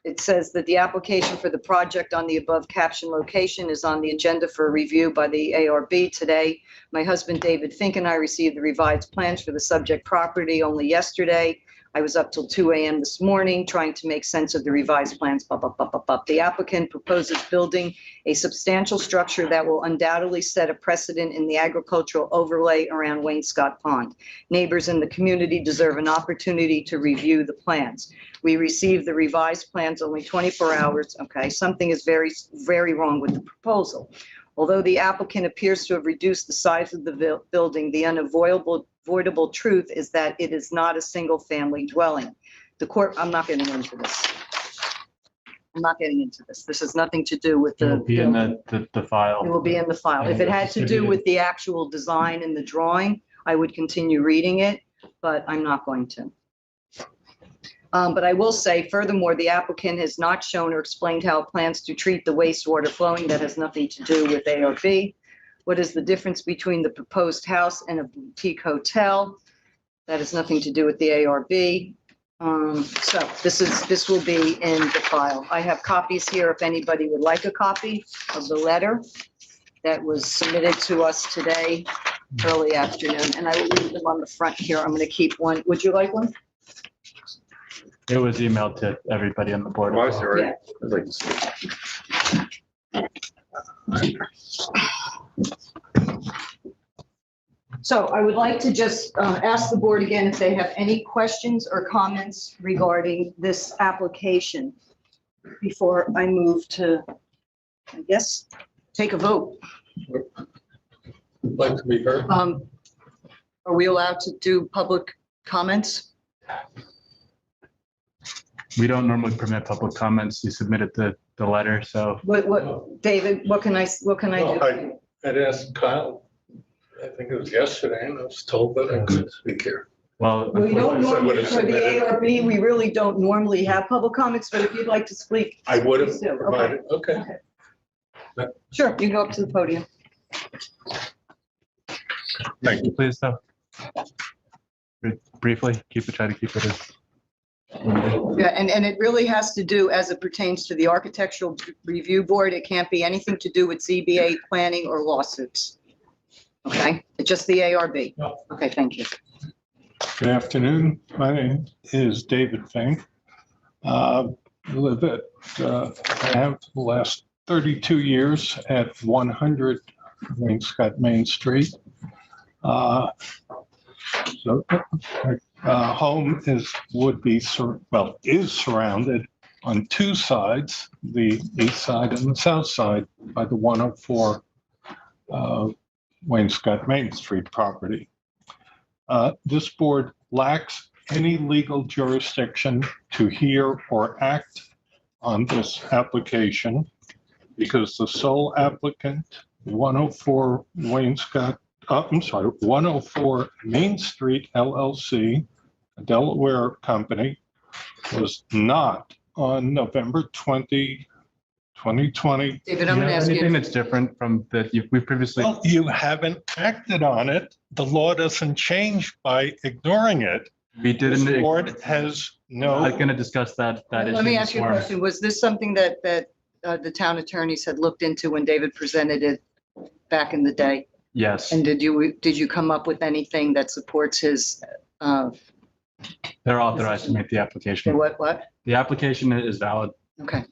It says that the application for the project on the above caption location is on the agenda for review by the ARB today. My husband, David Fink, and I received the revised plans for the subject property only yesterday. I was up till 2 a.m. this morning trying to make sense of the revised plans. The applicant proposes building a substantial structure that will undoubtedly set a precedent in the agricultural overlay around Wainscott Pond. Neighbors in the community deserve an opportunity to review the plans. We received the revised plans only 24 hours. Okay, something is very, very wrong with the proposal. Although the applicant appears to have reduced the size of the building, the unavoidable truth is that it is not a single-family dwelling. I'm not getting into this. I'm not getting into this. This has nothing to do with It the. will be in the file. It will be in the file. If it had to do with the actual design and the drawing, I would continue reading it, but I'm not going to. But I will say, furthermore, the applicant has not shown or explained how it plans to treat the wastewater flowing. That has nothing to do with ARB. What is the difference between the proposed house and a boutique hotel? That has nothing to do with the ARB. So this will be in the file. I have copies here if anybody would like a copy of the letter that was submitted to us today, early afternoon, and I will leave them on the front here. I'm going to keep one. Would you like one? It was emailed to everybody on the board. Was there? Yeah. I'd like to see. So I would like to just ask the board again if they have any questions or comments regarding this application before I move to, I guess, take a vote. Like to be heard. Are we allowed to do public comments? We don't normally permit public comments. You submitted the letter, so What, David, what can I do? I'd asked Kyle, I think it was yesterday, and I was told that I couldn't speak here. well, We don't I would normally, have for the submitted. ARB, we really don't normally have public comments, but if you'd like to speak. I would have please do. Okay. provided, okay. Sure, you can go up to the podium. Thank you. please though. Briefly, try to keep it as. Yeah, and it really has to do, as it pertains to the Architectural Review Board, it can't be anything to do with ZBA, planning, or lawsuits. Okay, it's just the ARB. Okay, thank you. Good afternoon. My name is David Fink. I have the last 32 years at 100 Wainscott Main Street. Home is surrounded on two sides, the east side and the south side, by the 104 Wainscott Main Street property. This board lacks any legal jurisdiction to hear or act on this application because the sole applicant, 104 104 Main Street LLC, a Delaware company, was not on November 20, 2020. David, I'm going to ask Anything you. that's different from that we previously. Well, you haven't acted on it. The law doesn't change by ignoring it. We This didn't. board has I'm no, not going to discuss that issue. Let me ask you a before. question. Was this something that the town attorneys had looked into when David presented it back in the day? Yes, And did you come up with anything that supports his, they're authorized to make the application. what? The application is valid. Okay.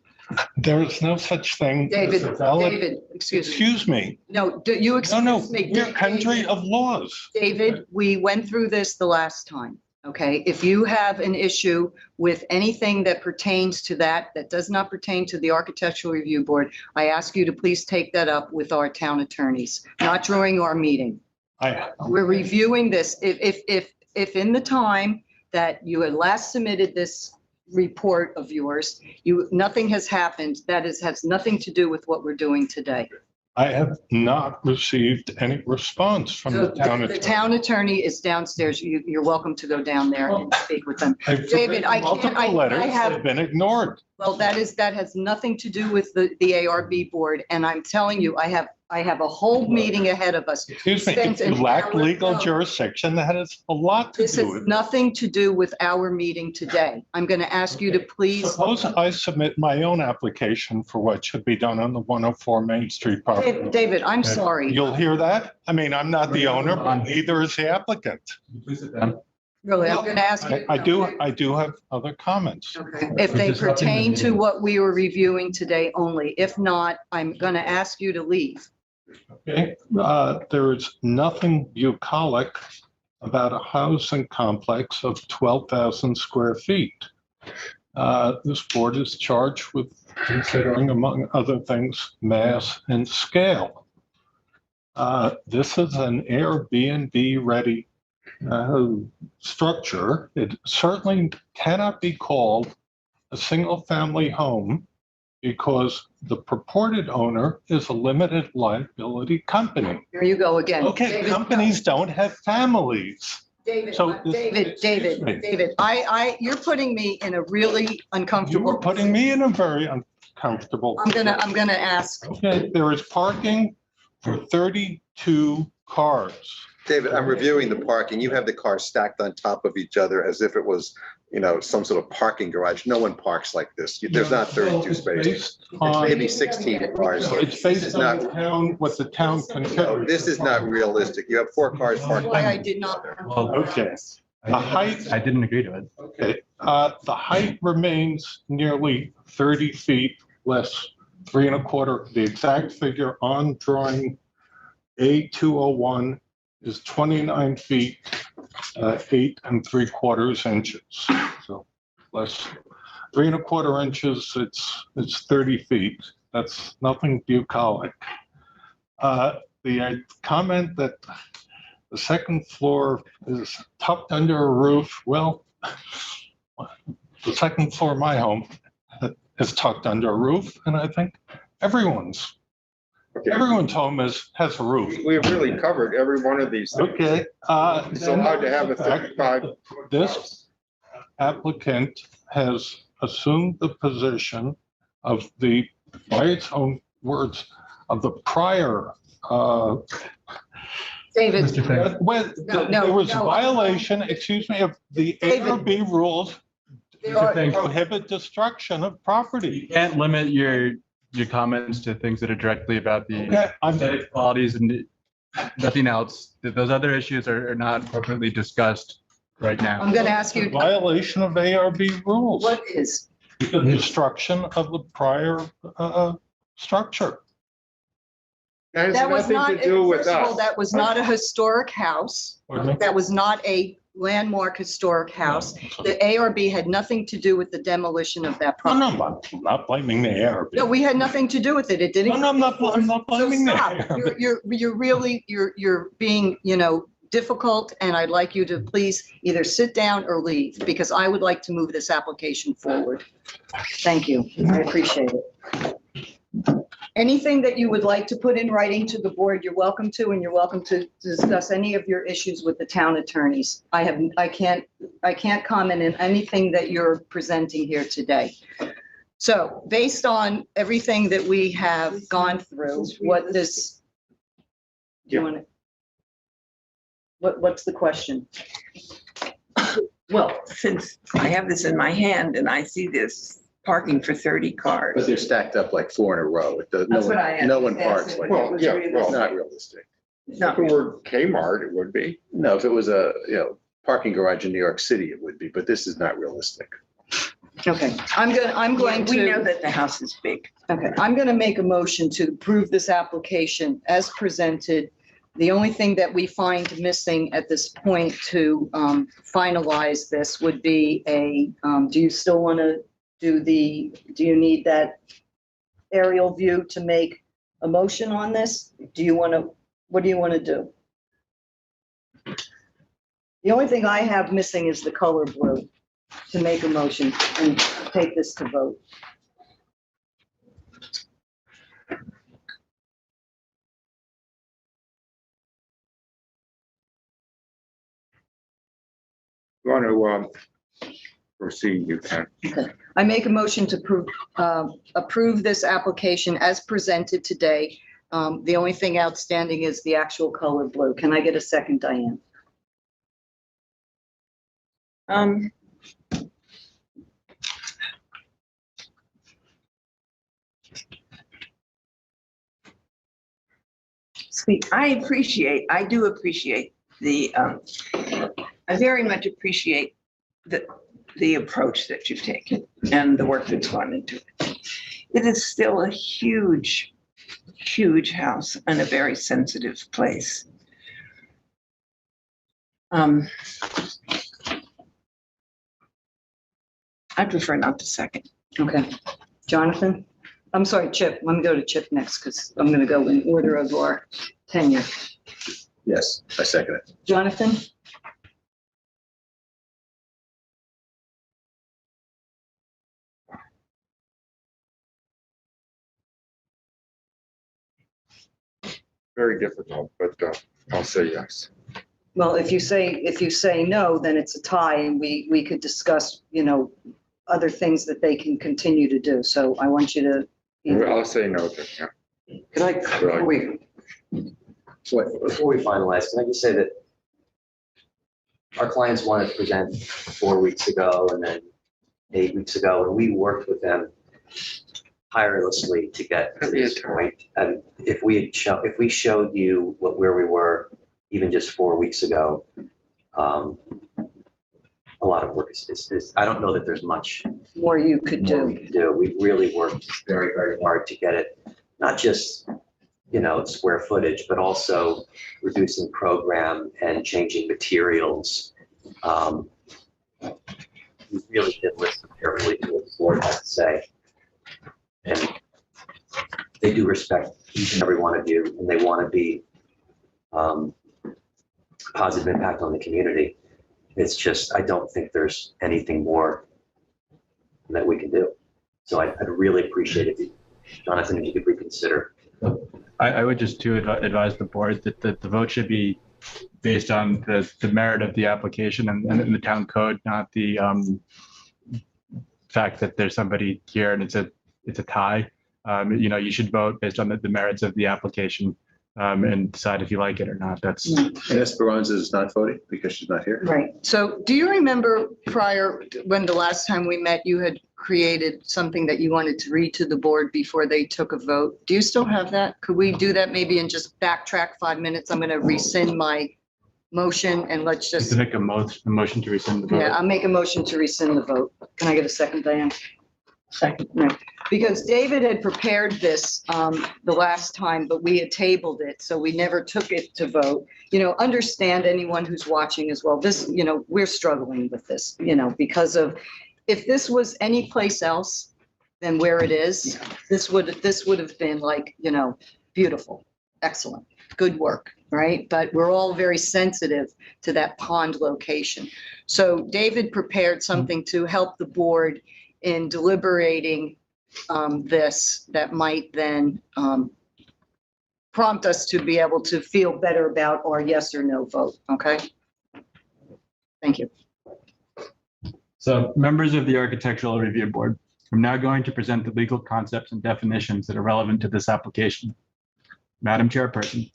There is no such thing. as David, a valid- David, excuse me. Excuse me. No, you No, excuse no, me. we're a country of laws. David, we went through this the last time, okay? If you have an issue with anything that pertains to that does not pertain to the Architectural Review Board, I ask you to please take that up with our town attorneys, not during our meeting. We're reviewing this. If in the time that you had last submitted this report of yours, nothing has happened, has nothing to do with what we're doing today. I have not received any response from the town The attorney. town attorney is downstairs. You're welcome to go down there and speak with them. I've David, I written can't, multiple letters I that have, have been ignored. well, that has nothing to do with the ARB board. And I'm telling you, I have a whole meeting ahead of us. Excuse me, Spent if you an lack hour- legal no. jurisdiction, that has a lot to This do has with it. nothing to do with our meeting today. I'm going to ask you to please. Suppose I submit my own application for what should be done on the 104 Main Street property. David, I'm sorry. You'll hear that? I mean, I'm not the owner, but neither is the applicant. Please sit down. Really, I'm going to ask you. I do have other comments. Okay. If they pertain to what we were reviewing today only. If not, I'm going to ask you to leave. Okay, there is nothing bucolic about a housing complex of 12,000 square feet. This board is charged with considering, among other things, mass and scale. This is an Airbnb-ready structure. It certainly cannot be called a single-family home because the purported owner is a limited liability company. Here you go again. Okay, David, companies don't have families. David, So this- David, excuse me. David, you're putting me in a really You uncomfortable. were putting me in a very uncomfortable. I'm gonna ask. Okay, there is parking for 32 cars. David, I'm reviewing the parking. You have the cars stacked on top of each other as if it was, some sort of parking garage. No one parks like this. There's not 32 spaces. Based It's on- maybe 16 cars. It's This is based on not, the town, what the town no, considers. this is not realistic. You have 4 cars parked. Why I did not. Okay, the height, I didn't agree to it. okay, the height remains nearly 30 feet less, 3 1/4. The exact figure on drawing A201 is 29 feet, 8 3/4 inches. So less, 3 1/4 inches, it's 30 feet. That's nothing bucolic. The comment that the second floor is tucked under a roof, well, the second floor of my home is tucked under a roof, and I think everyone's home has a roof. We have really covered every one of these things. Okay. It's allowed to have a 35. This applicant has assumed the position of by its own words, of the prior, David, when No, there was a no. violation, excuse me, of the David. ARB rules there are- prohibit destruction of property. You can't limit your comments to things that are directly about the Okay, aesthetic qualities and nothing else. Those other issues are not appropriately discussed right now. I'm gonna ask you, Violation of ARB rules, what is? the destruction of the prior structure. That has That was nothing not, to do with first of all, us. that was not a historic house. Pardon me? That was not a landmark historic house. The ARB had nothing to do with the demolition of that No, property. no, I'm not blaming the ARB. No, we had nothing to do with it. It didn't. No, no, I'm not So blaming the stop. ARB. You're really, you're being, difficult, and I'd like you to please either sit down or leave, because I would like to move this application forward. Thank you. I appreciate it. Anything that you would like to put in writing to the board, you're welcome to, and you're welcome to discuss any of your issues with the town attorneys. I can't comment on anything that you're presenting here today. So based on everything that we have gone through, what this, do you want to? What's the question? Well, since I have this in my hand and I see this parking for 30 But cars. they're stacked up like 4 in a row. That's what I No one asked. parks like Well, that. yeah, It's not realistic. No, If it were Kmart, it would be. No, if it was a, parking garage in New York City, it would be, but this is not realistic. Okay, I'm going We know to, that the house is big. okay, I'm going to make a motion to approve this application as presented. The only thing that we find missing at this point to finalize this would be do you still want to do you need that aerial view to make a motion on this? What do you want to do? The only thing I have missing is the color blue to make a motion and take this to vote. You want to proceed, you can. Okay. I make a motion to approve this application as presented today. The only thing outstanding is the actual color blue. Can I get a second, Diane? I do appreciate I very much appreciate the approach that you've taken and the work that's gone into it. It is still a huge, huge house and a very sensitive place. I prefer not to second. Okay. Jonathan? I'm sorry, Chip. Let me go to Chip next because I'm going to go in order of our tenure. Yes, I second it. Jonathan? Very difficult, but I'll say yes. Well, if you say no, then it's a tie and we could discuss, other things that they can continue to do. So I want you to. I'll say no then, yeah. Can I, before we finalize, can I just say that our clients wanted to present 4 weeks ago and then 8 weeks ago, and we worked with them tirelessly to get to this point. And if we showed you where we were even just 4 weeks ago, a lot of work is I don't know that there's much more you could more we could do. We really worked very, very hard to get it, not just, square footage, but also reducing program and changing materials. We really did listen carefully to what the board has to say. And they do respect each and every one of you, and they want to be positive impact on the community. It's just, I don't think there's anything more that we can do. So I'd really appreciate it, Jonathan, if you could reconsider. I would just advise the board that the vote should be based on the merit of the application and the town code, not the fact that there's somebody here and it's a tie. You should vote based on the merits of the application and decide if you like it or not. That's. And Esperanza is not voting because she's not here? Right. So do you remember when the last time we met, you had created something that you wanted to read to the board before they took a vote? Do you still have that? Could we do that maybe and just backtrack 5 minutes? I'm going to rescind my motion and let's just. To make a motion to rescind the vote. Yeah, I'll make a motion to rescind the vote. Can I get a second, Diane? Second, no. Because David had prepared this the last time, but we had tabled it, so we never took it to vote. Understand anyone who's watching as well. This, we're struggling with this, because of, if this was any place else than where it is, this would have been like, beautiful, excellent, good work, right? But we're all very sensitive to that pond location. So David prepared something to help the board in deliberating this that might then prompt us to be able to feel better about our yes or no vote. Okay. Thank you. So members of the Architectural Review Board, I'm now going to present the legal concepts and definitions that are relevant to this application. Madam Chairperson,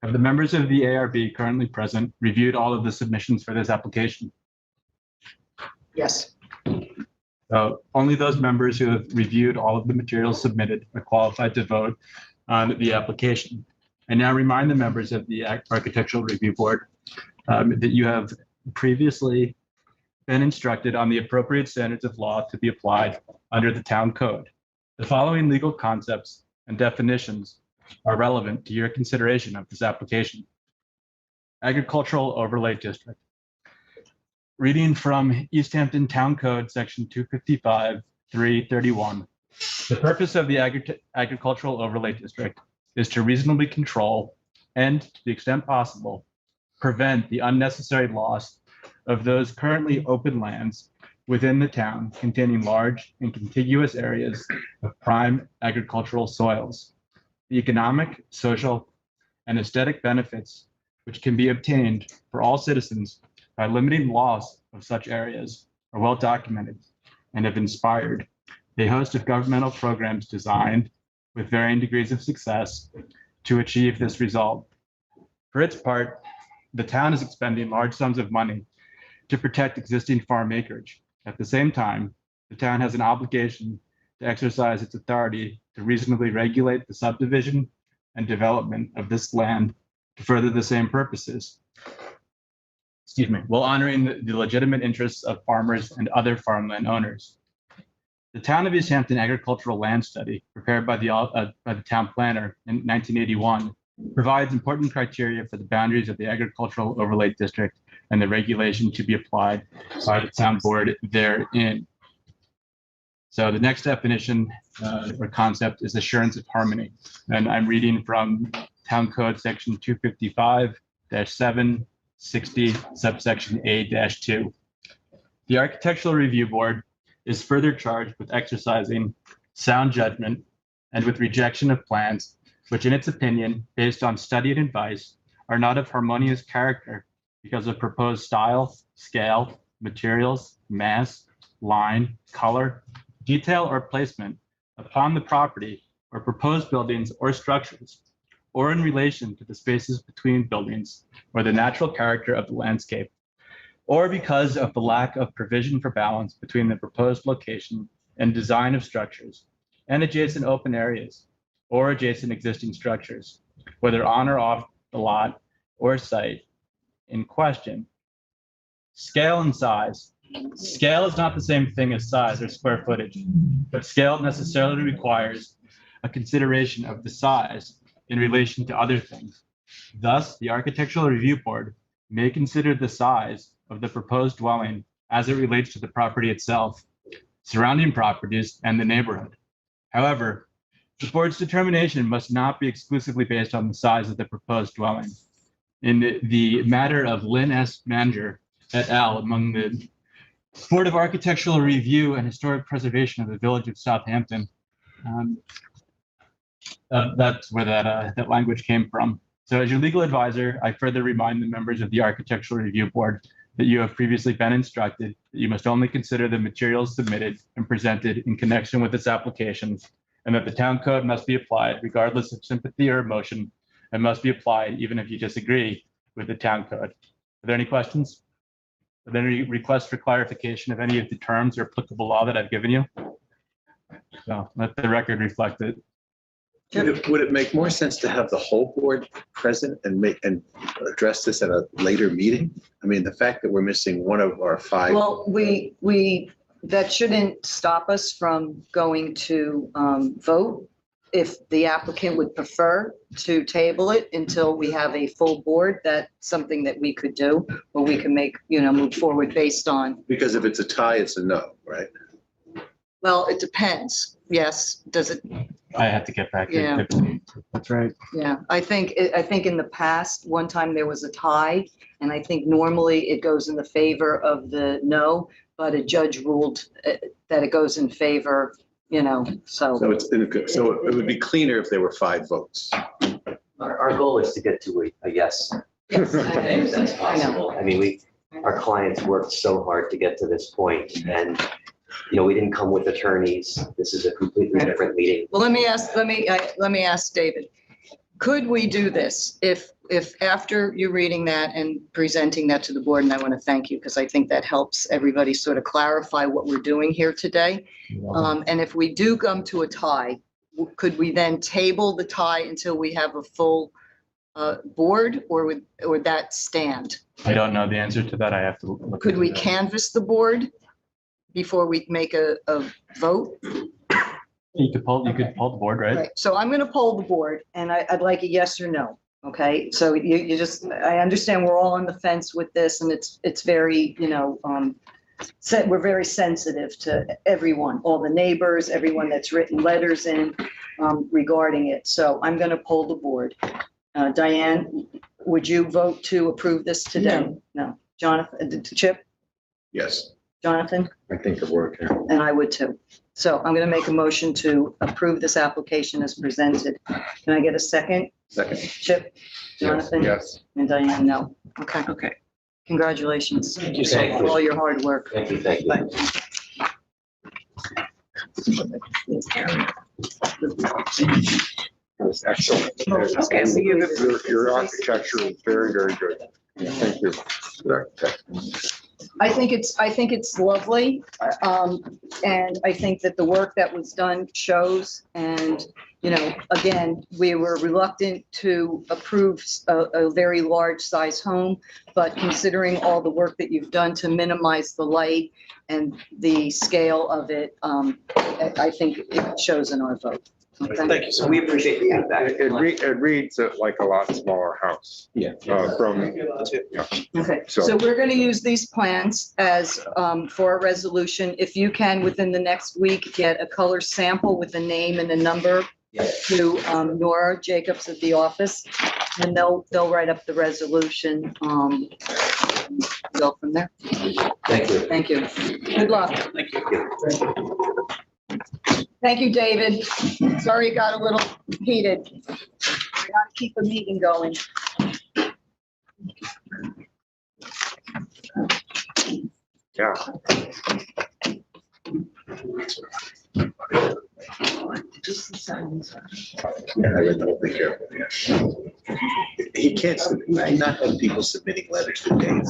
have the members of the ARB currently present reviewed all of the submissions for this application? Yes. Only those members who have reviewed all of the materials submitted are qualified to vote on the application. I now remind the members of the Architectural Review Board that you have previously been instructed on the appropriate standards of law to be applied under the town code. The following legal concepts and definitions are relevant to your consideration of this application. Agricultural Overlay District. Reading from East Hampton Town Code, Section 255-331. The purpose of the Agricultural Overlay District is to reasonably control and, to the extent possible, prevent the unnecessary loss of those currently open lands within the town containing large and contiguous areas of prime agricultural soils. The economic, social, and aesthetic benefits which can be obtained for all citizens by limiting loss of such areas are well documented and have inspired a host of governmental programs designed with varying degrees of success to achieve this result. For its part, the town is expending large sums of money to protect existing farm acreage. At the same time, the town has an obligation to exercise its authority to reasonably regulate the subdivision and development of this land to further the same purposes. While honoring the legitimate interests of farmers and other farmland owners. The Town of East Hampton Agricultural Land Study, prepared by the town planner in 1981, provides important criteria for the boundaries of the Agricultural Overlay District and the regulation to be applied by the town board therein. So the next definition or concept is assurance of harmony. And I'm reading from Town Code Section 255-760, subsection A-2. The Architectural Review Board is further charged with exercising sound judgment and with rejection of plans which, in its opinion, based on studied advice, are not of harmonious character because of proposed style, scale, materials, mass, line, color, detail, or placement upon the property or proposed buildings or structures, or in relation to the spaces between buildings or the natural character of the landscape, or because of the lack of provision for balance between the proposed location and design of structures and adjacent open areas or adjacent existing structures, whether on or off the lot or site in question. Scale and size. Scale is not the same thing as size or square footage, but scale necessarily requires a consideration of the size in relation to other things. Thus, the Architectural Review Board may consider the size of the proposed dwelling as it relates to the property itself, surrounding properties, and the neighborhood. However, the board's determination must not be exclusively based on the size of the proposed dwelling. In the matter of Lynn S. Manger et al. Among the Board of Architectural Review and Historic Preservation of the Village of Southampton, that's where that language came from. So as your legal advisor, I further remind the members of the Architectural Review Board that you have previously been instructed that you must only consider the materials submitted and presented in connection with this application, and that the town code must be applied regardless of sympathy or emotion, and must be applied even if you disagree with the town code. Are there any questions? Are there any requests for clarification of any of the terms or applicable law that I've given you? So let the record reflect it. Would it make more sense to have the whole board present and address this at a later meeting? I mean, the fact that we're missing one of our five. Well, that shouldn't stop us from going to vote. If the applicant would prefer to table it until we have a full board, that's something that we could do, or we can make, move forward based on. Because if it's a tie, it's a no, right? Well, it depends. Yes. Does it? I have to get back. Yeah. That's right. Yeah, I think in the past, one time there was a tie, and I think normally it goes in the favor of the no, but a judge ruled that it goes in favor, so. So it would be cleaner if there were 5 votes. Our goal is to get to a yes. Yes, If that's possible. I mean, our clients worked so hard to get to this point, and we didn't come with attorneys. This is a completely different meeting. Well, let me ask David, could we do this if after you're reading that and presenting that to the board, and I want to thank you because I think that helps everybody sort of clarify what we're doing here today. And if we do come to a tie, could we then table the tie until we have a full board, or would that stand? I don't know the answer to that. I have to look. Could into we that. canvass the board before we make a vote? You could pull the board, right? Right, so I'm gonna poll the board, and I'd like a yes or no, okay? So you just, I understand we're all on the fence with this, and it's very, we're very sensitive to everyone, all the neighbors, everyone that's written letters in regarding it. So I'm gonna poll the board. Diane, would you vote to approve this today? No. Jonathan, Chip, Yes, Jonathan, I think it worked. and I would too. So I'm going to make a motion to approve this application as presented. Can I get a second? Second. Chip, Jonathan, Yes. and Diane, no. Okay, Okay. congratulations. Thank you. Thank For you. all your hard work. Thank you, thank you. It was excellent. Okay, so you have Your architecture is very, very good. Thank you. I think it's lovely. And I think that the work that was done shows, and, again, we were reluctant to approve a very large size home, but considering all the work that you've done to minimize the light and the scale of it, I think it shows in our vote. Okay. Thank you. So we appreciate the feedback. It reads like a lot smaller house. Yeah. Okay, so we're going to use these plans as, for a resolution. If you can, within the next week, get a color sample with a name and a number to Nora Jacobs at the office, and they'll write up the resolution. Go from there. Thank you. Thank you. Good luck. Thank you. Thank you, David. Sorry it got a little heated. We got to keep the meeting going. Yeah. Yeah, I read the whole thing carefully, yeah. He can't, he's not having people submitting letters to Dave.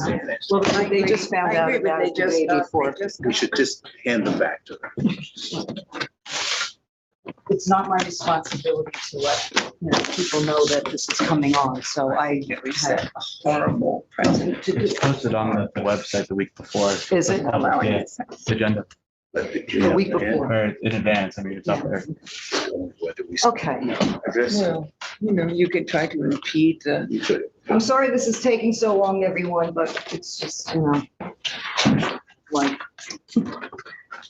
Well, they just found out about it the day before. We should just hand them back to them. It's not my responsibility to let people know that this is coming on, so I had a horrible present to do. It's posted on the website the week before. Is it? Yeah, agenda, The week before. or in advance. I mean, it's up there. Whether we. Okay. You could try to impede the. You could. I'm sorry this is taking so long, everyone, but it's just, like,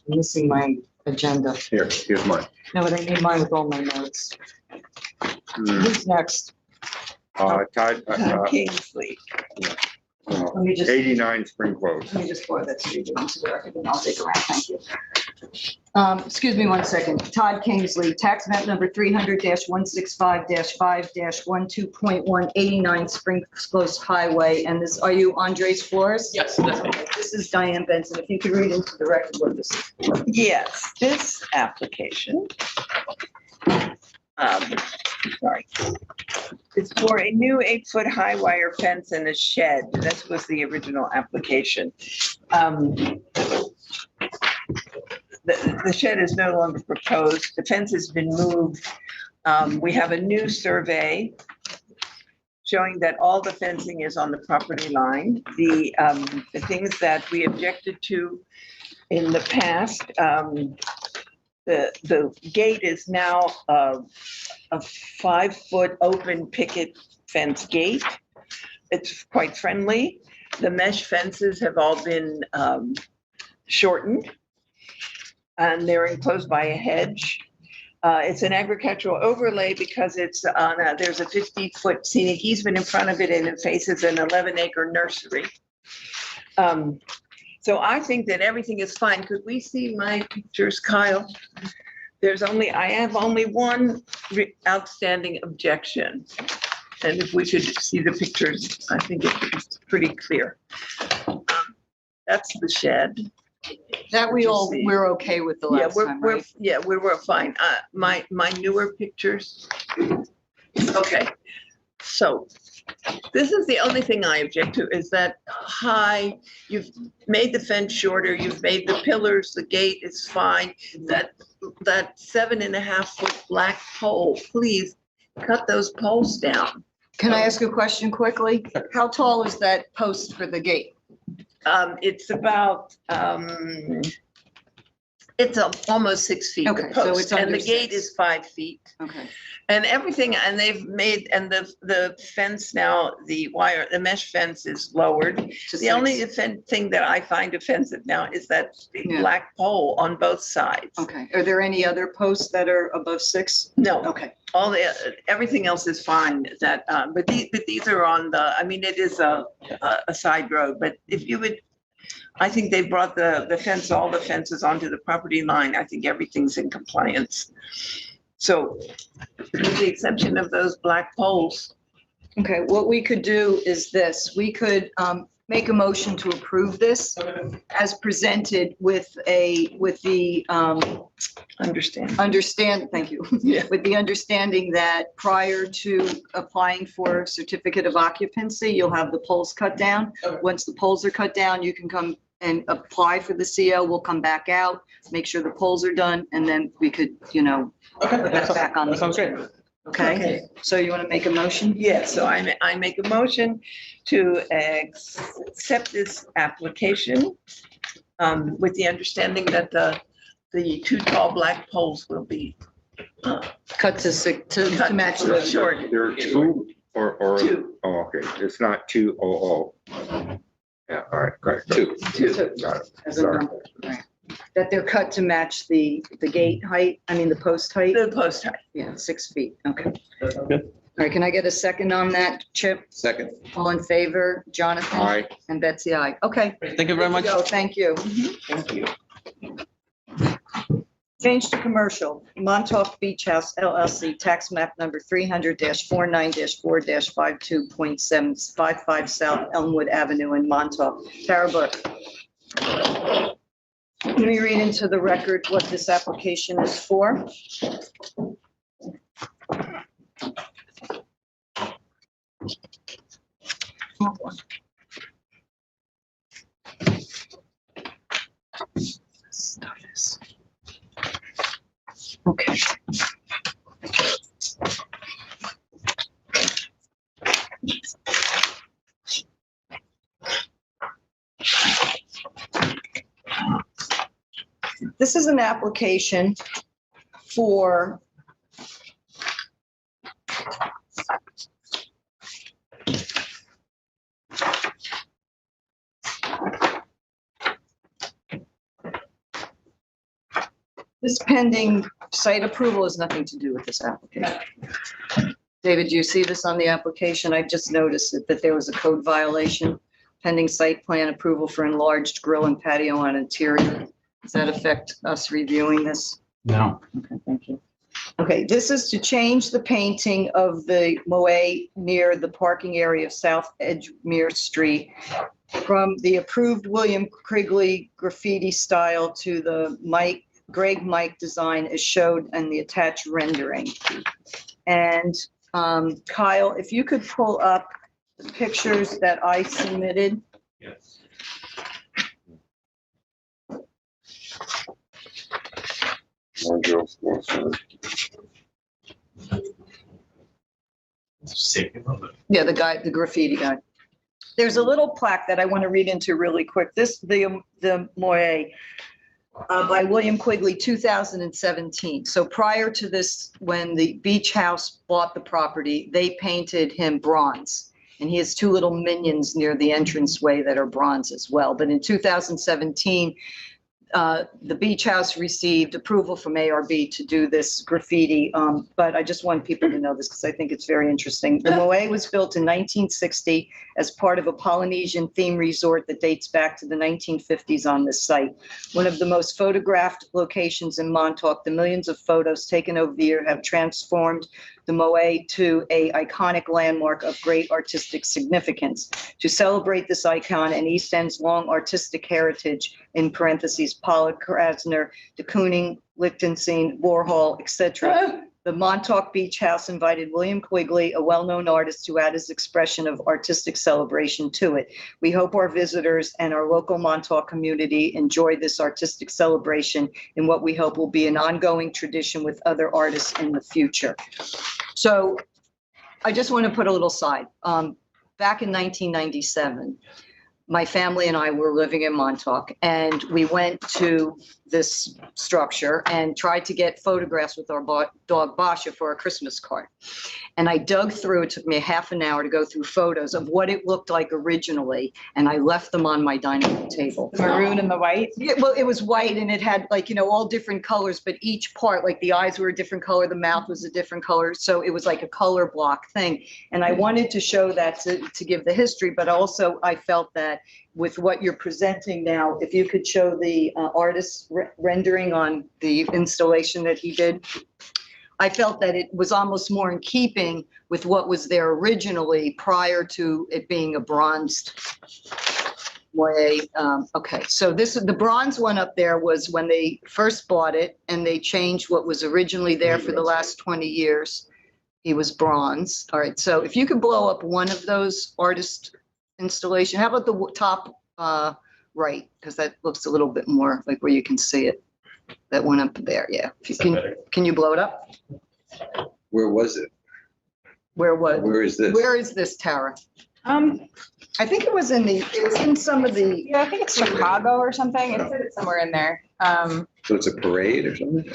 missing my agenda. Here's mine. No, but I need mine with all my notes. Who's next? Todd, Kingsley. Let me just. 89 Spring Close. Let me just forward that to you, into the record, and I'll take around, thank you. Excuse me 1 second. Todd Kingsley, tax map number 300-165-5-12.1, 89 Spring Close Highway, and this, are you Andres Flores? Yes, that's me. This is Diane Benson, if you could read into the record what this is. Yes, this application. Sorry. It's for a new 8-foot high wire fence and a shed. That was the original application. The shed is no longer proposed. The fence has been moved. We have a new survey showing that all the fencing is on the property line. The things that we objected to in the past, the gate is now a 5-foot open picket fence gate. It's quite friendly. The mesh fences have all been shortened, and they're enclosed by a hedge. It's an agricultural overlay because it's on there's a 50-foot scenic easement in front of it, and it faces an 11-acre nursery. So I think that everything is fine. Could we see my pictures, Kyle? I have only one outstanding objection. And if we could see the pictures, I think it's pretty clear. That's the shed. That we're okay with the last time, right? Yeah, we were fine. My newer pictures. Okay, so this is the only thing I object to, is that high, you've made the fence shorter, you've made the pillars, the gate is fine. That 7.5-foot black pole, please cut those poles down. Can I ask a question quickly? How tall is that post for the gate? It's about, it's almost 6 feet, the Okay, so post, it's and under the gate 6. is 5 feet. Okay. And everything, and they've made, and the fence now, the wire, the mesh fence is lowered. To The only 6. thing that I find offensive now is that big Yeah. black pole on both sides. Okay. Are there any other posts that are above 6? No, Okay. all everything else is fine, that, but these are on the, I mean, it is a side road, but if you would, I think they brought the fence, all the fences onto the property line. I think everything's in compliance. So with the exception of those black poles. Okay, what we could do is this, we could make a motion to approve this as presented with the thank you. Yeah. With the understanding that prior to applying for certificate of occupancy, you'll have the poles cut down. Once the poles are cut down, you can come and apply for the CO. We'll come back out, make sure the poles are done, and then we could, put that back on. That sounds great. Okay, so you want to make a motion? Yeah, so I make a motion to accept this application with the understanding that the 2 tall black poles will be Cut to match to the short. There are 2 or, 2. oh, okay, it's not 200. Yeah, all right, got it. 2. 2. Got it. as a Sorry. number. Right. That they're cut to match the gate height, the post height? The post height. Yeah, 6 feet, okay. Good. All right, can I get a second on that, Chip? Second. All in favor? Jonathan? Aye. And Betsy, aye. Okay. Thank you very much. Go, thank you. Thank you. Change to commercial, Montauk Beach House LLC, tax map number 300-49-4-52.755 South Elmwood Avenue in Montauk. Tara Burke. Let me read into the record what this application is for. Okay. This is an application for this pending site approval has nothing to do with this application. David, do you see this on the application? I just noticed that there was a code violation. Pending site plan approval for enlarged grill and patio on interior. Does that affect us reviewing this? No. Okay, thank you. Okay, this is to change the painting of the moai near the parking area of South Edgemere Street from the approved William Krigley graffiti style to the Greg Mike design as showed in the attached rendering. And Kyle, if you could pull up the pictures that I submitted. Yes. Yeah, the graffiti guy. There's a little plaque that I want to read into really quick. The moai by William Quigley, 2017. So prior to this, when the beach house bought the property, they painted him bronze. And he has 2 little minions near the entranceway that are bronze as well. But in 2017, the beach house received approval from ARB to do this graffiti. But I just want people to know this because I think it's very interesting. The moai was built in 1960 as part of a Polynesian theme resort that dates back to the 1950s on this site. One of the most photographed locations in Montauk, the millions of photos taken over the year have transformed the moai to an iconic landmark of great artistic significance. To celebrate this icon and East End's long artistic heritage, in parentheses, Pollock, Krasner, de Kooning, Lichtenstein, Warhol, etc., the Montauk Beach House invited William Quigley, a well-known artist, to add his expression of artistic celebration to it. We hope our visitors and our local Montauk community enjoy this artistic celebration in what we hope will be an ongoing tradition with other artists in the future. So I just want to put a little side. Back in 1997, my family and I were living in Montauk, and we went to this structure and tried to get photographs with our dog Basha for a Christmas card. And I dug through, it took me half an hour to go through photos of what it looked like originally, and I left them on my dining room table. The maroon and the white? Yeah, well, it was white and it had like, you know, all different colors, but each part, like the eyes were a different color, the mouth was a different color. So it was like a color block thing. And I wanted to show that to give the history, but also I felt that with what you're presenting now, if you could show the artist's rendering on the installation that he did, I felt that it was almost more in keeping with what was there originally prior to it being a bronzed way. Okay, so this is the bronze one up there was when they first bought it and they changed what was originally there for the last 20 years. He was bronze. All right, so if you could blow up one of those artist installation, how about the top right? Because that looks a little bit more like where you can see it. That one up there, yeah. If you can you blow it up? Where was it? Where is this? Where is this, Tara? I think it was in some of the. Yeah, I think it's Chicago or something. It said it's somewhere in there. So it's a parade or something?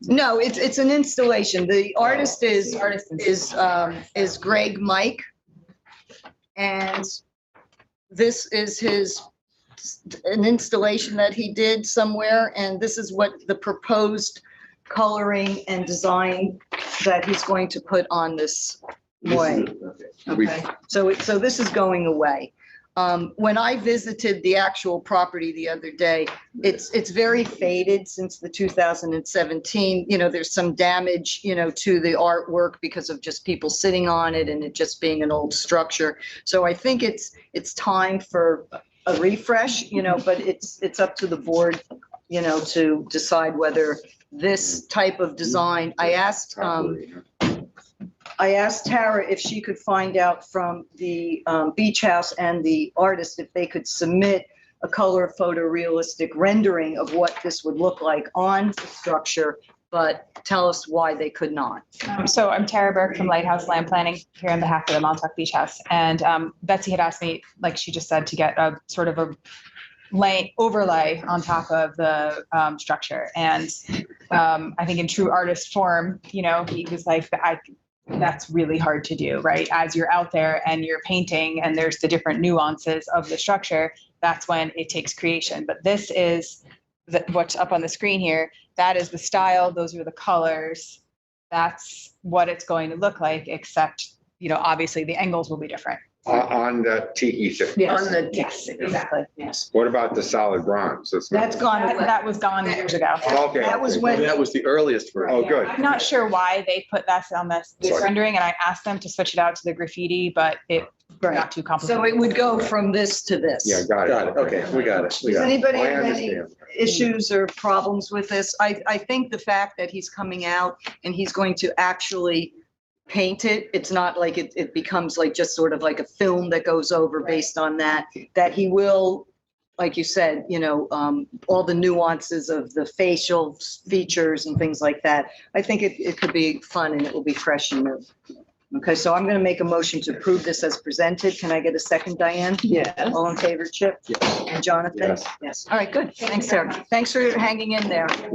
No, it's an installation. The artist is Greg Mike, and this is an installation that he did somewhere, and this is what the proposed coloring and design that he's going to put on this way. Okay, so this is going away. When I visited the actual property the other day, it's very faded since the 2017. You know, there's some damage, you know, to the artwork because of just people sitting on it and it just being an old structure. So I think it's time for a refresh, you know, but it's up to the board, you know, to decide whether this type of design. I asked Tara if she could find out from the beach house and the artist if they could submit a color photorealistic rendering of what this would look like on the structure, but tell us why they could not. So I'm Tara Burke from Lighthouse Land Planning here on behalf of the Montauk Beach House. And Betsy had asked me, like she just said, to get a sort of a overlay on top of the structure. And I think in true artist form, you know, he was like, that's really hard to do, right? As you're out there and you're painting and there's the different nuances of the structure, that's when it takes creation. But this is what's up on the screen here. That is the style. Those are the colors. That's what it's going to look like, except, you know, obviously the angles will be different. On the tiki thing. Yes. On the, yes, exactly. Yes. What about the solid bronze? That's gone. That was gone years ago. Okay. That was when. That was the earliest version. Oh, good. I'm not sure why they put that on this rendering, and I asked them to switch it out to the graffiti, but it got too complicated. So it would go from this to this. Yeah, got it. Okay, we got it. Does anybody I have any understand. issues or problems with this? I think the fact that he's coming out and he's going to actually paint it, it's not like it becomes like just sort of like a film that goes over based on that he will, like you said, you know, all the nuances of the facial features and things like that. I think it could be fun and it will be fresh and new. Okay, so I'm going to make a motion to approve this as presented. Can I get a second, Diane? Yes. All in favor, Chip? Yes. And Jonathan? Yes. Yes. All right, good. Thanks, Sarah. Thanks for hanging in there. I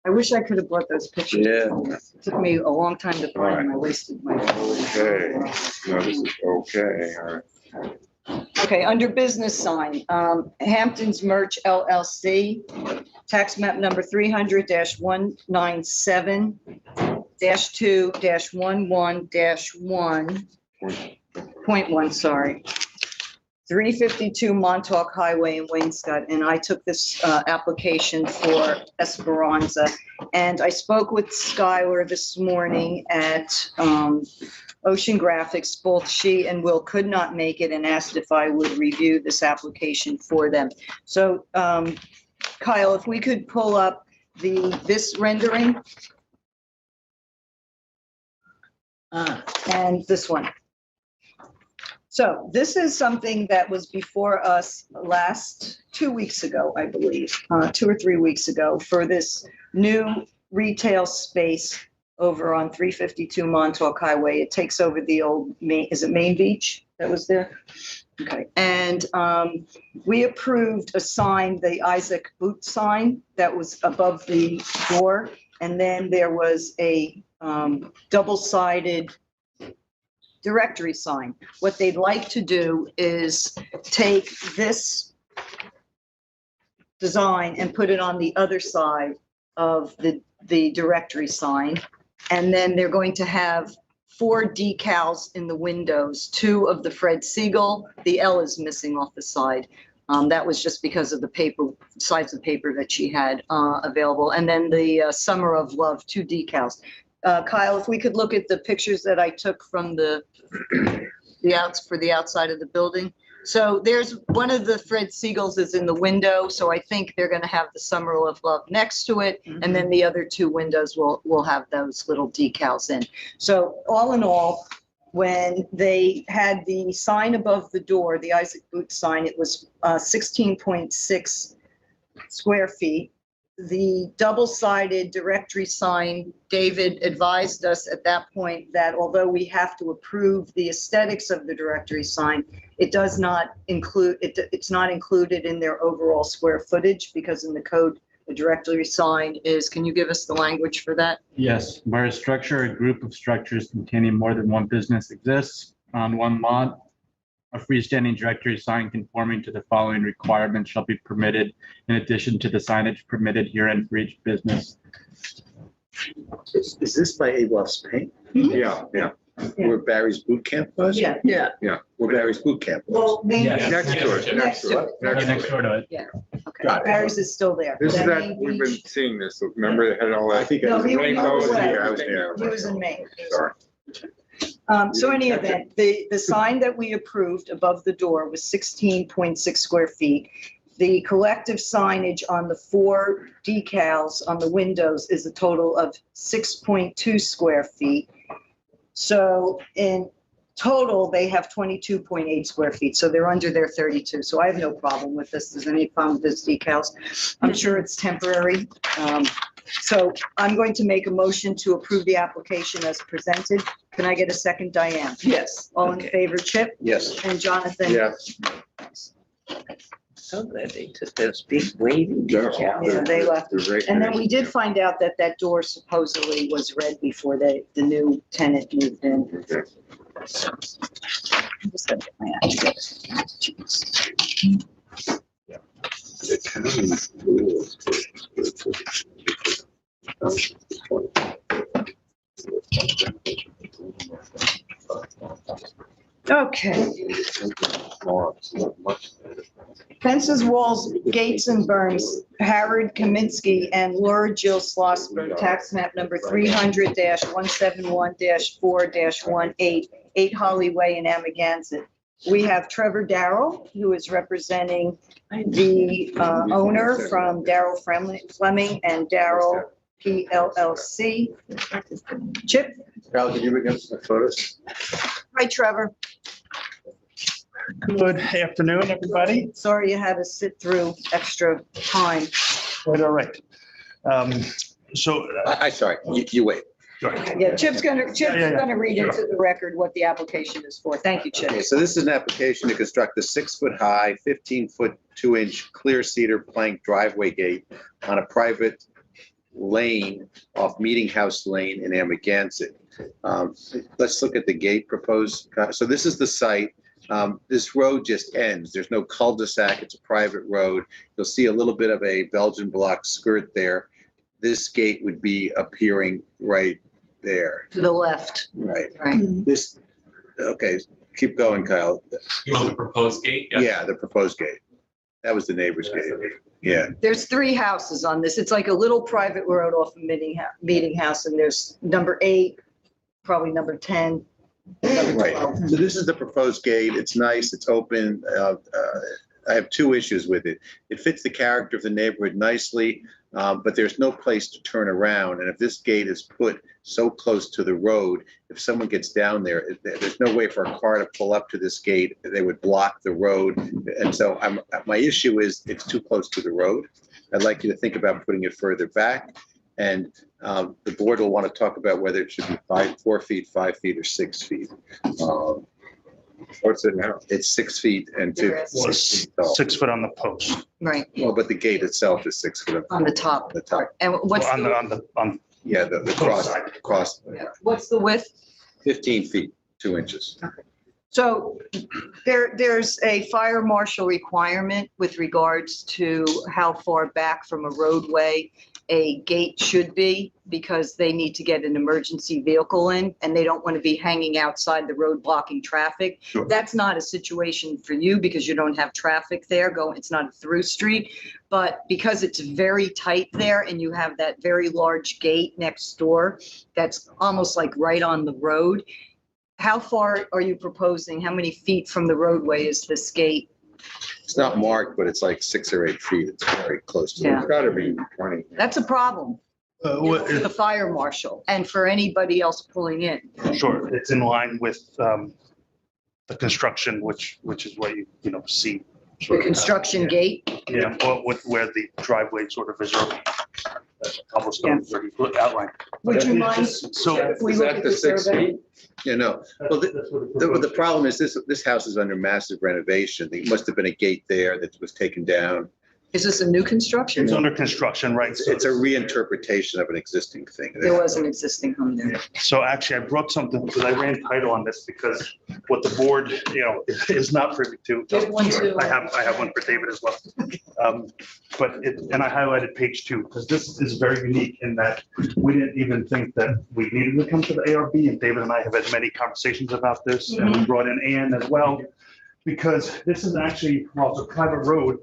wish I could have brought those pictures. Yeah. It took me a long time to find them. I wasted my. Okay, no, this is okay, all right. Okay, under business sign, Hampton's Merch LLC, tax map number 300-197-2-11-1.1, sorry. 352 Montauk Highway in Waynescott, and I took this application for Esperanza. And I spoke with Skylar this morning at Ocean Graphics. Both she and Will could not make it and asked if I would review this application for them. So Kyle, if we could pull up this rendering and this one. So this is something that was before us 2 weeks ago, I believe, 2 or 3 weeks ago, for this new retail space over on 352 Montauk Highway. It takes over the old is it Main Beach that was there? Okay. And we approved a sign, the Isaac Boot sign that was above the door. And then there was a double-sided directory sign. What they'd like to do is take this design and put it on the other side of the directory sign. And then they're going to have 4 decals in the windows, 2 of the Fred Siegel. The L is missing off the side. That was just because of the paper, size of paper that she had available. And then the Summer of Love, 2 decals. Kyle, if we could look at the pictures that I took from the outside of the building. So there's one of the Fred Siegels is in the window. So I think they're going to have the Summer of Love next to it. And then the other 2 windows will have those little decals in. So all in all, when they had the sign above the door, the Isaac Boot sign, it was 16.6 square feet. The double-sided directory sign, David advised us at that point that although we have to approve the aesthetics of the directory sign, it does not include, it's not included in their overall square footage because in the code, the directory sign is, can you give us the language for that? Yes, where a structure or group of structures containing more than one business exists on one lot, a freestanding directory sign conforming to the following requirements shall be permitted in addition to the signage permitted herein for each business. Is this by Abloff's Paint? Yeah. Where Barry's Boot Camp was? Yeah. Where Barry's Boot Camp was? Well, maybe. Yes. Next to it, next to it, Next door to it. Okay, Got it. Barry's is still there. This is That that, Main we've been Beach- seeing this, so remember they had all I that. think I No, was he was rainbows away. here, I was there. He was in Maine. Sorry. So any event, the sign that we approved above the door was 16.6 square feet. The collective signage on the 4 decals on the windows is a total of 6.2 square feet. So in total, they have 22.8 square feet, so they're under their 32. So I have no problem with this. There's any problem with this decals? I'm sure it's temporary. So I'm going to make a motion to approve the application as presented. Can I get a second, Diane? Yes. All in favor, Chip Yes. and Jonathan? Yes. So glad they took those big wavy decals. Yeah, they left. They're right And then there. we did find out that that door supposedly was red before the new tenant moved in. Okay. I'm just gonna get my address. The county rules Okay. Fences, walls, gates, and berms, Howard Kaminsky and Laura Jill Schlossberg, tax map number 300-171-4-18, 8 Holly Way in Amagansett. We have Trevor Darrell, who is representing the owner from Darrell Fleming and Darrell PLLC. Chip? Carol, did you bring up some photos? Hi, Trevor. Good afternoon, everybody. Sorry you had to sit through extra time. Quite all right. So, Sorry, you wait. Yeah, Chip's gonna Yeah. read into the record what the application is for. Thank you, Chip. Okay, so this is an application to construct a 6-foot-high, 15-foot, 2-inch clear cedar plank driveway gate on a private lane off Meeting House Lane in Amagansett. Let's look at the gate proposed. So this is the site. This road just ends. There's no cul-de-sac. It's a private road. You'll see a little bit of a Belgian block skirt there. This gate would be appearing right there. To the left, Right. right? This, okay, keep going, Kyle. You want the proposed gate? Yeah, the proposed gate. That was the neighbor's gate. Yeah. There's 3 houses on this. It's like a little private road off of Meeting House, and there's number 8, probably number 10. number Right. 12. So this is the proposed gate. It's nice. It's open. I have 2 issues with it. It fits the character of the neighborhood nicely, but there's no place to turn around. And if this gate is put so close to the road, if someone gets down there, there's no way for a car to pull up to this gate. They would block the road. And so my issue is it's too close to the road. I'd like you to think about putting it further back. And the board will want to talk about whether it should be 4 feet, 5 feet, or 6 feet. What's it now? It's 6 feet and 6 Well, feet tall. 6 foot on the post. Right, Well, but the gate itself is 6 foot. on the top. The top, And what's On the, the, on the, on, yeah, the cross, what's the width? 15 feet, 2 inches. So there's a fire marshal requirement with regards to how far back from a roadway a gate should be, because they need to get an emergency vehicle in and they don't want to be hanging outside the road blocking traffic. Sure. That's not a situation for you because you don't have traffic there going, it's not a through street. But because it's very tight there and you have that very large gate next door, that's almost like right on the road. How far are you proposing? How many feet from the roadway is this gate? It's not marked, but it's like 6 or 8 feet. It's very close to Yeah. It's gotta be 20. That's a problem for the fire marshal and for anybody else pulling in. sure, it's in line with the construction, which is what you know, see. The sort of, construction gate, Yeah, or with where the driveway sort of is, cobblestone outline. would you mind? So. If we Is look that at the the 6 survey? feet? You know, well, the problem is this house is under massive renovation. There must have been a gate there that was taken down. Is this a new construction? It's under construction, right? It's a reinterpretation of an existing thing. There was an existing home there. So actually, I brought something, because I ran title on this, because what the board, you know, is not privy to. Give one to- I have one for David as well. And I highlighted page 2, because this is very unique in that we didn't even think that we needed to come to the ARB, and David and I have had many conversations about this, and we brought in Ann as well, because this is actually, well, it's a private road.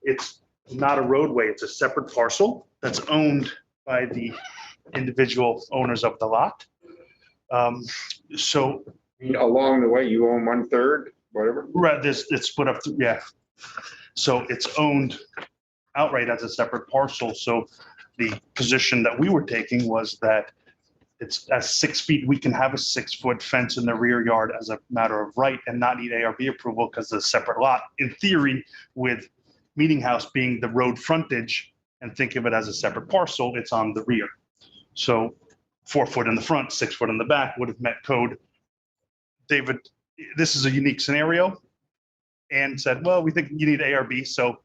It's not a roadway, it's a separate parcel that's owned by the individual owners of the lot. So, Along the way, you own 1/3, whatever? right, it's split up, yeah. So it's owned outright as a separate parcel. So the position that we were taking was that it's at 6 feet, we can have a 6-foot fence in the rear yard as a matter of right and not need ARB approval because it's a separate lot. In theory, with Meeting House being the road frontage and think of it as a separate parcel, it's on the rear. So 4 foot in the front, 6 foot in the back would have met code. David, this is a unique scenario. And said, well, we think you need ARB. So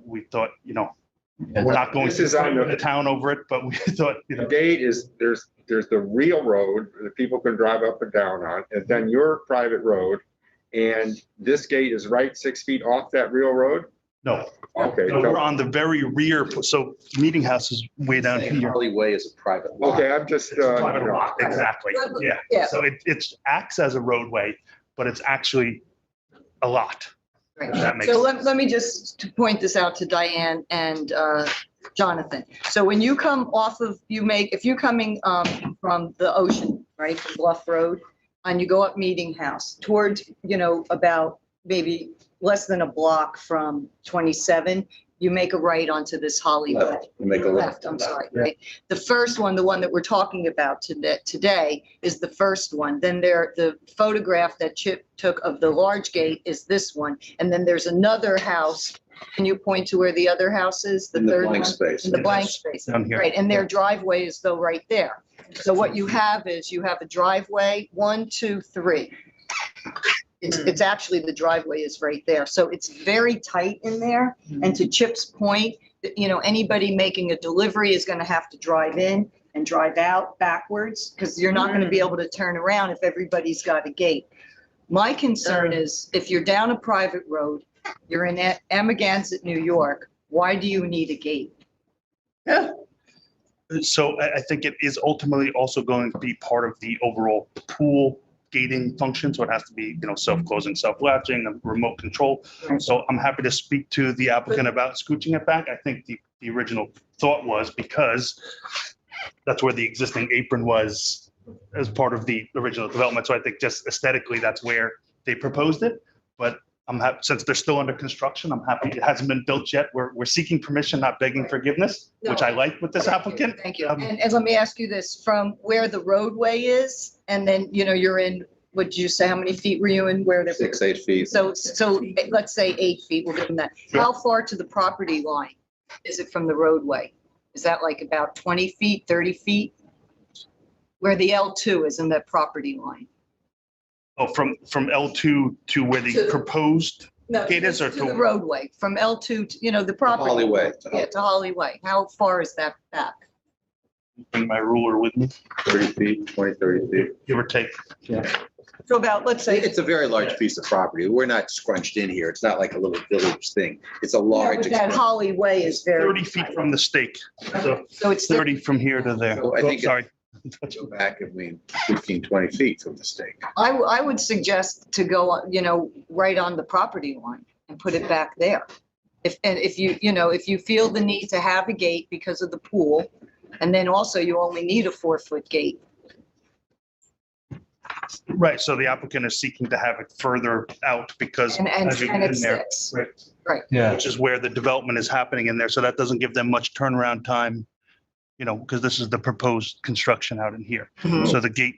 we thought, you know, we're not going This is on to the- the town over it, but we thought, you The know, gate is, there's the real road that people can drive up and down on, and then your private road. And this gate is right 6 feet off that real road? no. Okay, No, we're so, on the very rear. So Meeting House is way down here. Harley Way is a private lot. okay, I'm just, Private lot, exactly. Yeah. Yeah. So it acts as a roadway, but it's actually a lot. Right. That makes So let me just to point this out to Diane and Jonathan. So when you come off of, if you're coming from the ocean, right, from Bluff Road, and you go up Meeting House towards, about maybe less than a block from 27, you make a right onto this Holly Way. Left. You make a left. I'm sorry, right? The first one, the one that we're talking about today is the first one. Then the photograph that Chip took of the large gate is this one. And then there's another house. Can you point to where the other house is? In the third blank one? space. In the blank space, Down here. right? And their driveway is though right there. So what you have is you have a driveway, 1, 2, 3. It's actually, the driveway is right there. So it's very tight in there. And to Chip's point, anybody making a delivery is going to have to drive in and drive out backwards because you're not going to be able to turn around if everybody's got a gate. My concern is if you're down a private road, you're in Amagansett, New York, why do you need a gate? So I think it is ultimately also going to be part of the overall pool gating function. So it has to be, self-closing, self-latching, and remote control. So I'm happy to speak to the applicant about scooching it back. I think the original thought was because that's where the existing apron was as part of the original development. So I think just aesthetically, that's where they proposed it. But I'm happy, since they're still under construction, I'm happy. It hasn't been built yet. We're seeking permission, not begging forgiveness, which I like with this applicant. Thank you. And let me ask you this, from where the roadway is, and then, you're in, would you say, how many feet were you in where the? 6, 8 feet. So let's say 8 feet, we'll give them that. Sure. How far to the property line is it from the roadway? Is that like about 20 feet, 30 feet? Where the L2 is in that property line? Oh, from L2 to where the To- proposed No, gate is, or to the roadway, from L2, to, the property. Holly Way. Yeah, to Holly Way. How far is that back? bring my ruler with me, 30 feet, 20, 30 feet. give or take. So about, let's say. It's a very large piece of property. We're not scrunched in here. It's not like a little village thing. It's a Yeah, large. but that Holly Way is very. 30 feet from the stake, so So it's 30 from here to there. So I Oh, think it- sorry. Go back, I mean, 15, 20 feet from the stake. I would suggest to go, right on the property line and put it back there. If you feel the need to have a gate because of the pool, and then also you only need a 4-foot gate. Right, so the applicant is seeking to have it further out because And as you get it's in there, 6. right, Right. Yeah. which is where the development is happening in there, so that doesn't give them much turnaround time, because this is the proposed construction out in here. Mhm. So the gate,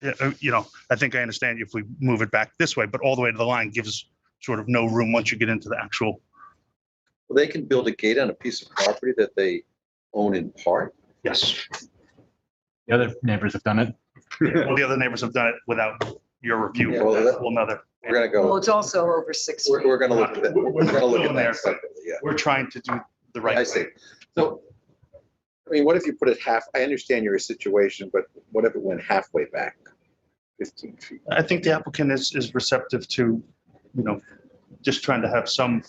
I think I understand if we move it back this way, but all the way to the line gives sort of no room once you get into the actual. Well, they can build a gate on a piece of property that they own in part. Yes. The other neighbors have done it. Well, the other neighbors have done it without your review. Yeah, well, That's a that- whole nother. We're gonna Well, go, it's also over 6 feet. we're gonna look at that. We're gonna look at Going there. that separately, yeah. We're trying to do the right. I see. So, I mean, what if you put it half, I understand your situation, but what if it went halfway back? 15 feet? I think the applicant is receptive to, just trying to have some,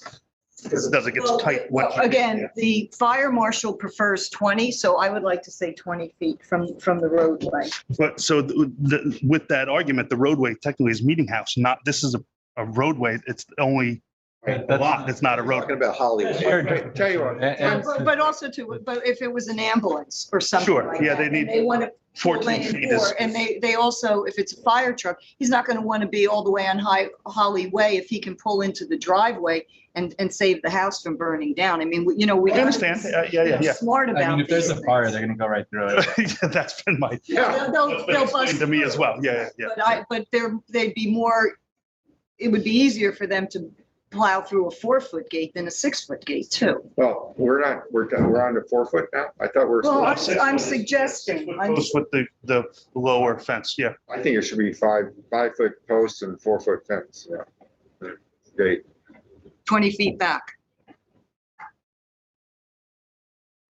because it doesn't get tight. once you get Again, there. the fire marshal prefers 20, so I would like to say 20 feet from the roadway. But so with that argument, the roadway technically is meeting house, this is a roadway. It's only a lot. It's not a Talking road. about Hollywood. Tell you what, But also but if it was an ambulance or something Sure, like yeah, that, they and need they want to 14 feet is. And they also, if it's a fire truck, he's not going to want to be all the way on Holly Way if he can pull into the driveway and save the house from burning down. I mean, we I have to understand. be Yeah. smart about I mean, if there's these a fire, things. they're gonna go right through it. That's been my. yeah, They'll That's been bust. explained to me as well. Yeah. But they'd be more, it would be easier for them to plow through a 4-foot gate than a 6-foot gate too. well, we're on the 4-foot now. I thought we're, Well, I'm Six suggesting, posts with the lower fence, yeah. I think it should be 5-foot posts and 4-foot fence, yeah. Gate. 20 feet back.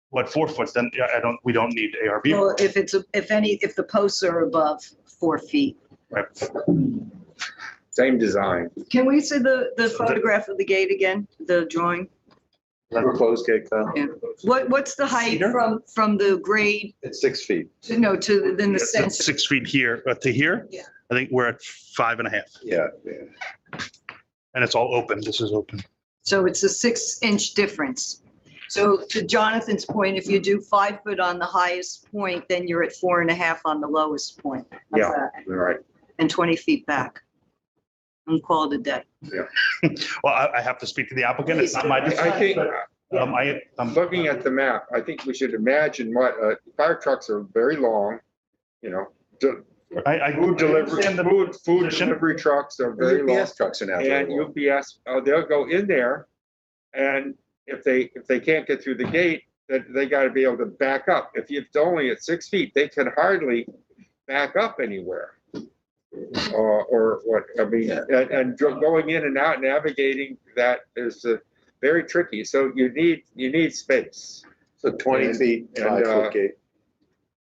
What, 4 foot, then, we don't need ARB. Well, if the posts are above 4 feet. Right. Same design. Can we see the photograph of the gate again, the drawing? Proposed gate, Kyle? Yeah. What's the height Cedar? from the grade, It's 6 feet. then the It's sense? 6 feet here, to here. Yeah. I think we're at 5.5, Yeah. and it's all open. This is open. So it's a 6-inch difference. So to Jonathan's point, if you do 5 foot on the highest point, then you're at 4.5 on the lowest point. How's Yeah. that? All right. And 20 feet back. And call it a day. Well, I have to speak to the applicant. It's not my I decision. think, but, I'm looking at the map. I think we should imagine fire trucks are very long, I food delivery, understand the food position. delivery trucks are very long. UPS trucks are now very And long. UPS, they'll go in there, and if they can't get through the gate, then they gotta be able to back up. If it's only at 6 feet, they can hardly back up anywhere. Or what, I mean, and going in and out, navigating that is very tricky. So you need space. So 20 feet, And, 5-foot gate.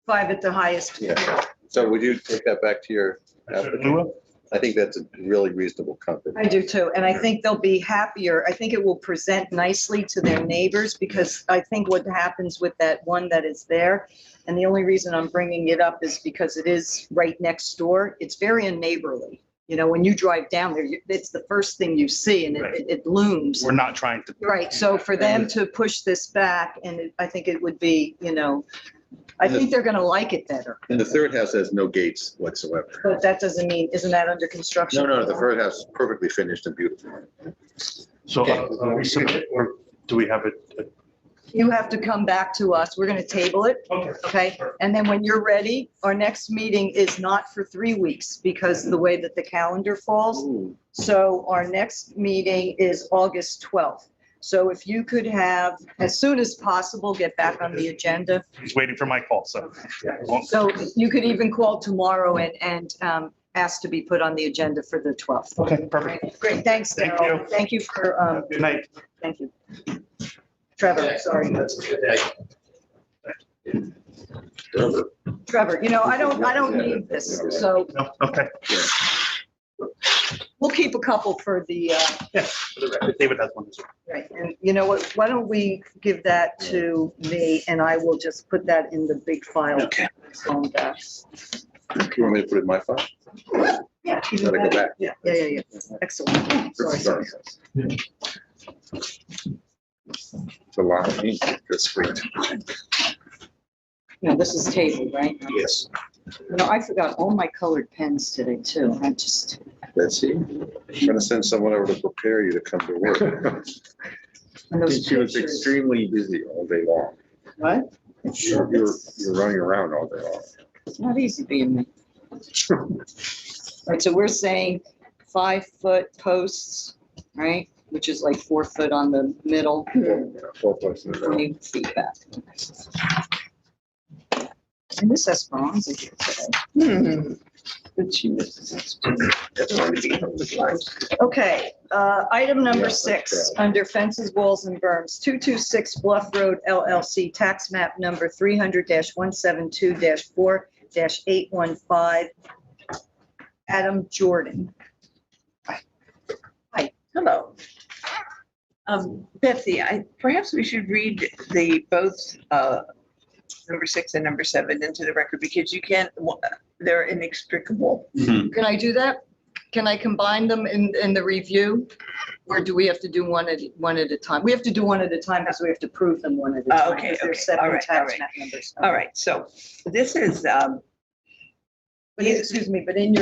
5 at the highest. Yeah. So would you take that back to your applicant? I think that's a really reasonable compromise. I do too. And I think they'll be happier. I think it will present nicely to their neighbors because I think what happens with that one that is there, and the only reason I'm bringing it up is because it is right next door. It's very unneighborly. When you drive down there, it's the first thing you see and it looms. We're not trying to. Right. So for them to push this back, and I think it would be, I think they're going to like it better. And the third house has no gates whatsoever. But that doesn't mean, isn't that under construction? No, the third house is perfectly finished and beautiful. So we submit, or do we have it? You have to come back to us. We're going to table it. Okay. And then when you're ready, our next meeting is not for 3 weeks because the way that the calendar falls. So our next meeting is August 12th. So if you could have, as soon as possible, get back on the agenda. He's waiting for my call, so. So you could even call tomorrow and ask to be put on the agenda for the 12th. Okay, perfect. Great, thanks, Thank Darrell. you. Thank you for, Good night. thank you. Trevor, sorry. Trevor, you know, I don't need this, so No, okay. we'll keep a couple for the, Yeah, for the record, David has one as well. right, and you know what, why don't we give that to me and I will just put that in the big file. Okay. On back. You want me to put it in my file? Yeah. Gotta go back. Yeah, excellent. Sorry. It's a lot of ink. That's great. No, this is table, right? Yes. You know, I forgot all my colored pens today too. I just, Betsy, I'm gonna send someone over to prepare you to come to work. and those She was pictures. extremely busy all day long. What? You're running around all day long. It's not easy being me. All right, so we're saying 5-foot posts, right? Which is like 4 foot on the middle, 4 places in the middle. 20 feet back. And this Esperanza here today. But she misses. Okay, item number 6, under fences, walls and berms, 226 Bluff Road LLC, tax map number 300-172-4-815. Adam Jordan. Hello. Betsy, perhaps we should read the both number 6 and number 7 into the record because you can't, they're inextricable. Can I do that? Can I combine them in the review? Or do we have to do one at a time? We have to do one at a time because we have to prove them one at a time. Okay, because they're okay. separate All right, tax all map numbers. All right, so this is, But excuse me, but in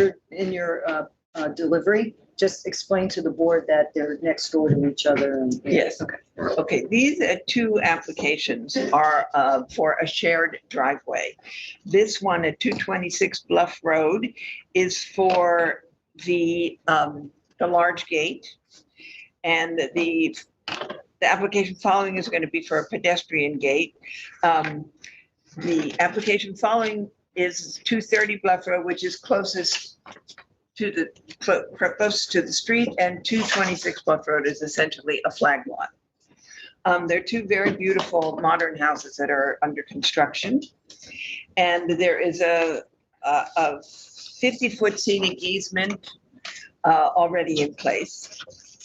your delivery, just explain to the board that they're next door to each other and. yes. Okay. Okay, these two applications are for a shared driveway. This one at 226 Bluff Road is for the large gate. And the application following is going to be for a pedestrian gate. The application following is 230 Bluff Road, which is closest to the street, and 226 Bluff Road is essentially a flag lot. They're two very beautiful modern houses that are under construction. And there is a 50-foot scenic easement already in place.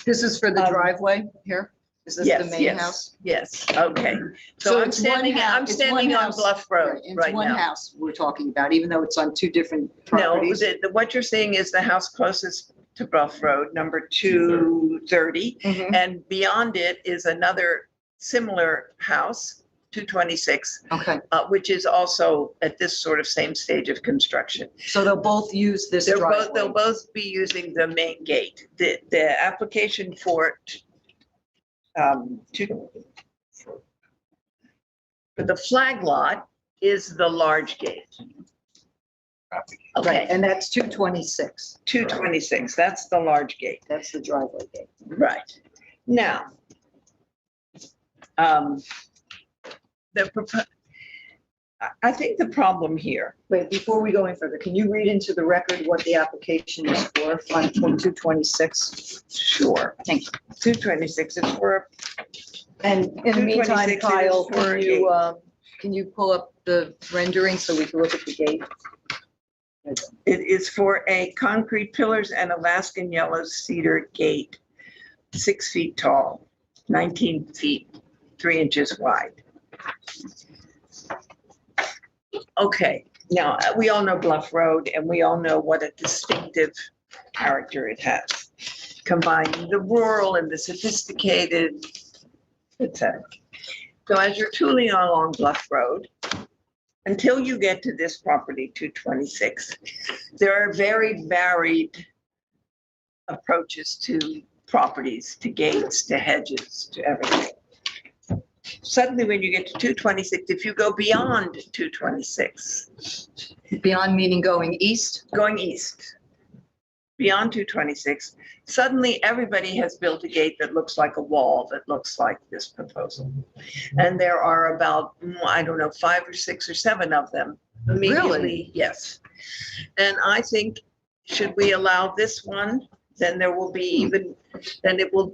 This is for the driveway here? Is this the main house? Yes, okay. So So I'm it's one standing, house- I'm it's standing one on house. Bluff Road It's right one now. house we're talking about, even though it's on 2 different No, properties. what you're seeing is the house closest to Bluff Road, number 230. Mhm. And beyond it is another similar house, 226, Okay, which is also at this sort of same stage of construction. so they'll both use this They'll driveway. both be using the main gate. The application for the flag lot is the large gate. Right, Okay, and that's 226. 226, that's the large gate. That's the driveway gate. Right. Now, I think the problem here, Wait, before we go any further, can you read into the record what the application is for on 226? sure, Thank you. 226 is for, And in the meantime, 226 is Kyle, for a can you pull up the rendering so we can look at the gate? it is for a concrete pillars and Alaskan yellow cedar gate, 6 feet tall, 19 feet, 3 inches wide. Okay, now, we all know Bluff Road and we all know what a distinctive character it has, combining the rural and the sophisticated, etc. So as you're tooling along Bluff Road, until you get to this property, 226, there are very varied approaches to properties, to gates, to hedges, to everything. Suddenly, when you get to 226, if you go beyond 226, Beyond meaning going east? going east, beyond 226, suddenly everybody has built a gate that looks like a wall, that looks like this proposal. And there are about, I don't know, 5 or 6 or 7 of them immediately. Yes. And I think, should we allow this one, then there will be even, then it will,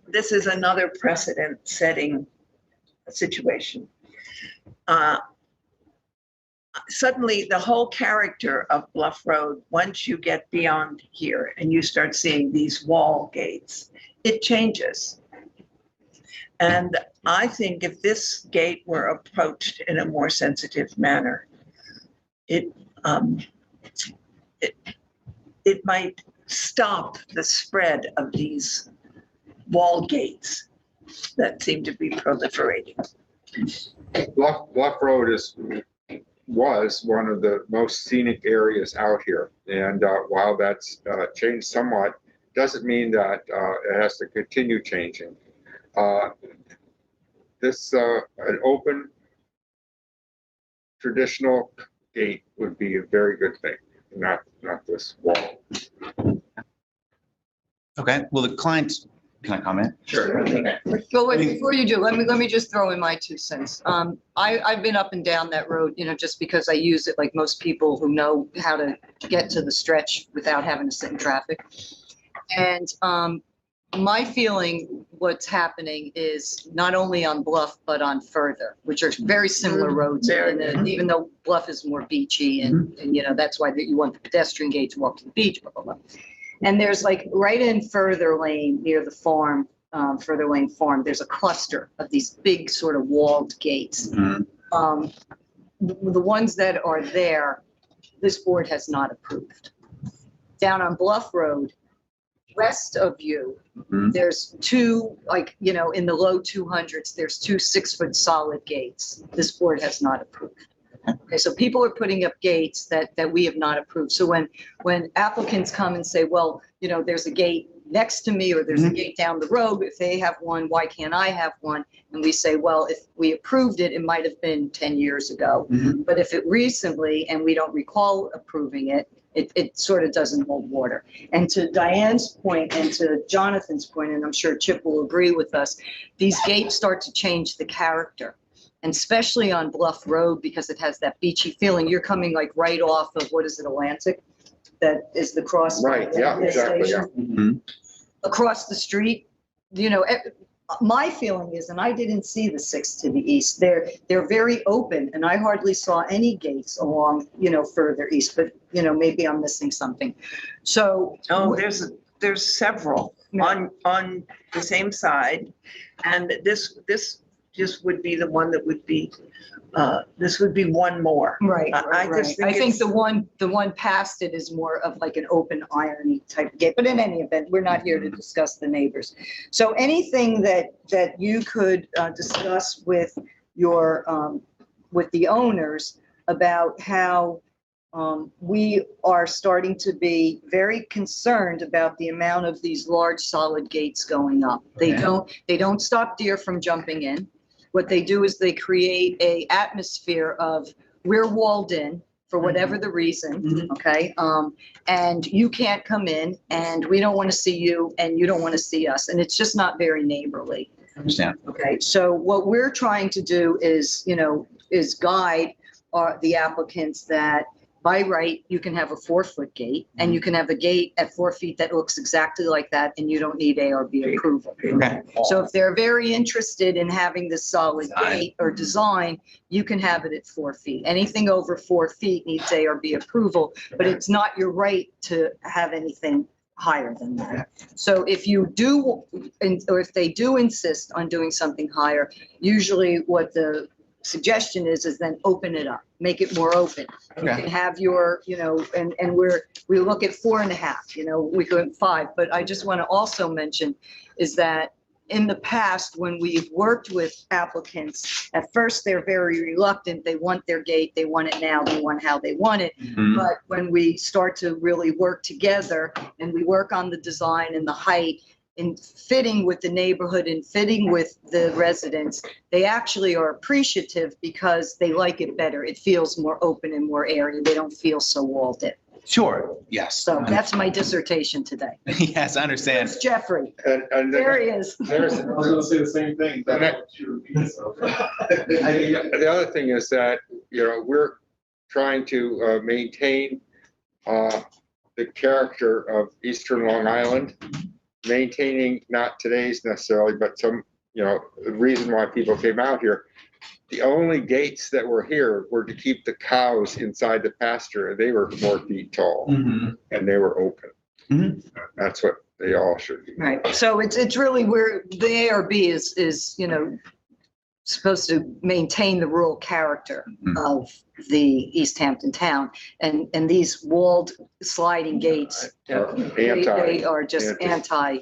this is another precedent setting situation. Suddenly the whole character of Bluff Road, once you get beyond here and you start seeing these wall gates, it changes. And I think if this gate were approached in a more sensitive manner, it might stop the spread of these wall gates that seem to be proliferating. Bluff Road was one of the most scenic areas out here. And while that's changed somewhat, doesn't mean that it has to continue changing. An open traditional gate would be a very good thing, not this wall. Okay, well, the clients, can I comment? Sure. Well, wait, before you do, let me just throw in my 2 cents. I've been up and down that road, just because I use it like most people who know how to get to the stretch without having to sit in traffic. And my feeling, what's happening is not only on Bluff, but on Further, which are very similar roads. And even though Bluff is more beachy and that's why you want the pedestrian gate to walk to the beach, blah, blah, blah. And there's like right in Further Lane near the farm, Further Lane Farm, there's a cluster of these big sort of walled gates. The ones that are there, this board has not approved. Down on Bluff Road, west of you, there's 2, in the low 200s, there's 2 6-foot solid gates. This board has not approved. Okay, so people are putting up gates that we have not approved. So when applicants come and say, well, there's a gate next to me or there's a gate down the road, if they have one, why can't I have one? And we say, well, if we approved it, it might have been 10 years ago. But if it recently, and we don't recall approving it, it sort of doesn't hold water. And to Diane's point and to Jonathan's point, and I'm sure Chip will agree with us, these gates start to change the character. And especially on Bluff Road, because it has that beachy feeling. You're coming like right off of, what is it, Atlantic? That is the cross. Right, yeah, exactly, yeah. Across the street, my feeling is, and I didn't see the 6 to the east, they're very open, and I hardly saw any gates along, further east, but, maybe I'm missing something. So. Oh, there's several on the same side, and this just would be the one that would be, this would be one more. Right. I think the one past it is more of like an open irony type of gate, but in any event, we're not here to discuss the neighbors. So anything that you could discuss with with the owners about how we are starting to be very concerned about the amount of these large solid gates going up. They don't stop deer from jumping in. What they do is they create a atmosphere of we're walled in for whatever the reason, okay? And you can't come in, and we don't want to see you, and you don't want to see us, and it's just not very neighborly. I understand. Okay, so what we're trying to do is, guide the applicants that by right, you can have a 4-foot gate, and you can have a gate at 4 feet that looks exactly like that, and you don't need ARB approval. Okay. So if they're very interested in having this solid gate or design, you can have it at 4 feet. Anything over 4 feet needs ARB approval, but it's not your right to have anything higher than that. So if you do, or if they do insist on doing something higher, usually what the suggestion is then open it up, make it more open. You can have your, and we look at 4.5, we go at 5, but I just want to also mention is that in the past, when we've worked with applicants, at first they're very reluctant. They want their gate, they want it now, they want how they want it. But when we start to really work together and we work on the design and the height, in fitting with the neighborhood and fitting with the residents, they actually are appreciative because they like it better. It feels more open and more airy. They don't feel so walled in. Sure, yes. So that's my dissertation today. Yes, I understand. There's Jeffrey. And There he is. there's, I was gonna say the same thing. And the other thing is that, we're trying to maintain the character of Eastern Long Island, maintaining not today's necessarily, but some, the reason why people came out here. The only gates that were here were to keep the cows inside the pasture. They were 4 feet tall and they were open. That's what they all should be. Right. So it's really where the ARB is, supposed to maintain the rural character of the East Hampton town. And these walled sliding gates, they are just anti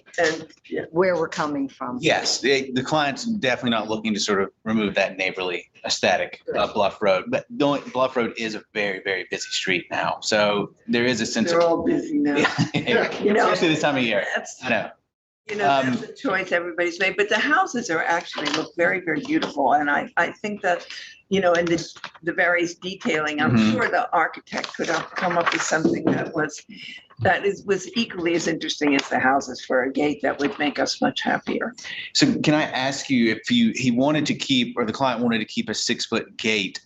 where we're coming from. Yes, the client's definitely not looking to sort of remove that neighborly aesthetic of Bluff Road, but Bluff Road is a very, very busy street now. So there is a sense They're of, all busy now. especially this time of year. I know. That's a choice everybody's made, but the houses are actually look very, very beautiful. And I think that, in the various detailing, I'm sure the architect could have come up with something that was equally as interesting as the houses for a gate that would make us much happier. So can I ask you if he wanted to keep, or the client wanted to keep a 6-foot gate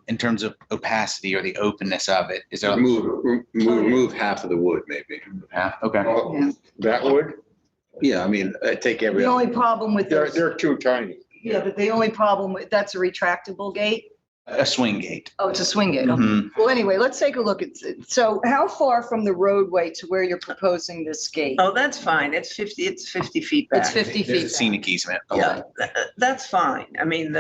in terms of opacity or the openness of it? Is there Remove half of the wood, maybe. half? Okay. Yeah. That would, Yeah, I mean, take every. The only problem with those, they're too tiny. yeah, but the only problem with, that's a retractable gate? A swing gate. Oh, it's a swing gate. Okay. Well, anyway, let's take a look at, so how far from the roadway to where you're proposing this gate? Oh, that's fine. It's 50 feet back. It's 50 There's a feet. scenic easement. Yeah, that's fine. I mean,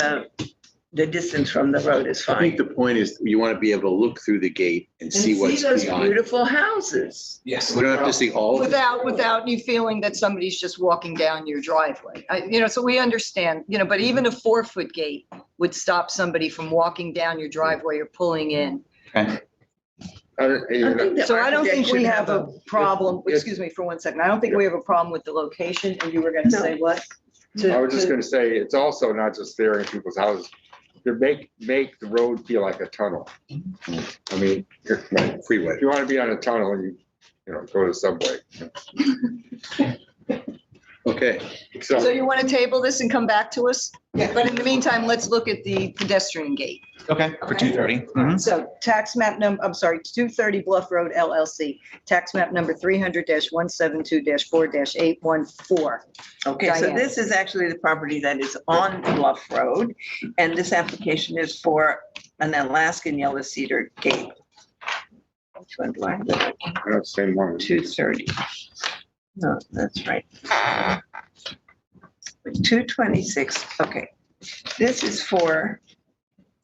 the distance from the road is I fine. think the point is you want to be able to look through the gate and see what's those beyond. beautiful houses. Yes. We don't have to see all of it. Without you feeling that somebody's just walking down your driveway. So we understand, but even a 4-foot gate would stop somebody from walking down your driveway or pulling in. Okay. So I don't think we have a problem, excuse me for 1 second. I don't think we have a problem with the location, and you were gonna say what? I was just gonna say, it's also not just staring at people's houses. To make the road feel like a tunnel. I mean, freeway. If you want to be on a tunnel, you go to Subway. Okay. So you want to table this and come back to us? Yeah. But in the meantime, let's look at the pedestrian gate. Okay, for 230. So tax map number, 230 Bluff Road LLC, tax map number 300-172-4-814. Okay, so Diane. this is actually the property that is on Bluff Road, and this application is for an Alaskan yellow cedar gate. Which one do I have? Same one. 230. No, that's right. 226, okay. This is for,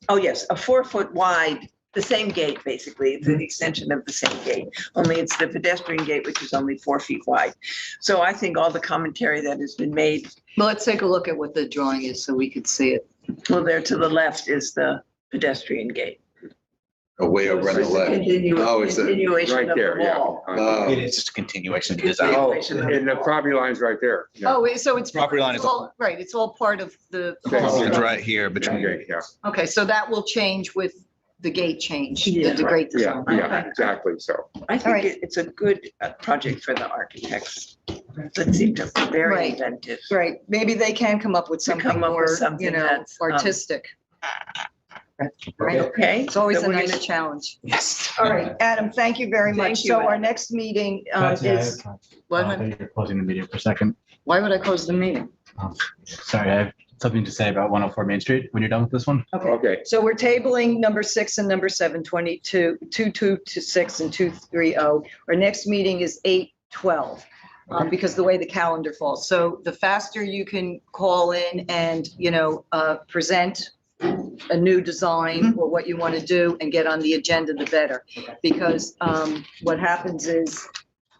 oh yes, a 4-foot wide, the same gate, basically. It's an extension of the same gate, only it's the pedestrian gate, which is only 4 feet wide. So I think all the commentary that has been made. Well, let's take a look at what the drawing is so we could see it. Well, there to the left is the pedestrian gate. Way over on the left. Oh, it's Continuation right of there, the yeah. wall. It is just a continuation of the design. Oh, and the property line's right there. Yeah. Oh, so it's. Property line is- all right, it's all part of the. It's right here between. Okay, yeah, Okay, so that will change with the gate change, Yeah. the gate yeah, design. yeah, exactly, so. I All think right. it's a good project for the architects. That seem to be very Right. inventive. Right, maybe they can come up with To something come up with more, something that's, artistic. Right, Okay. it's always so a we're nice gonna- challenge. Yes. All right, Adam, thank you very Thank much. you, So our Adam. next meeting Betsy, I have is, time. what, I think you're closing the meeting for a second. why would I close the meeting? Sorry, I have something to say about 104 Main Street when you're done with this one. Okay, So we're tabling number 6 and number 7, 2226 and 230. Our next meeting is 8/12. Because the way the calendar falls. So the faster you can call in and, present a new design or what you want to do and get on the agenda, the better. Because what happens is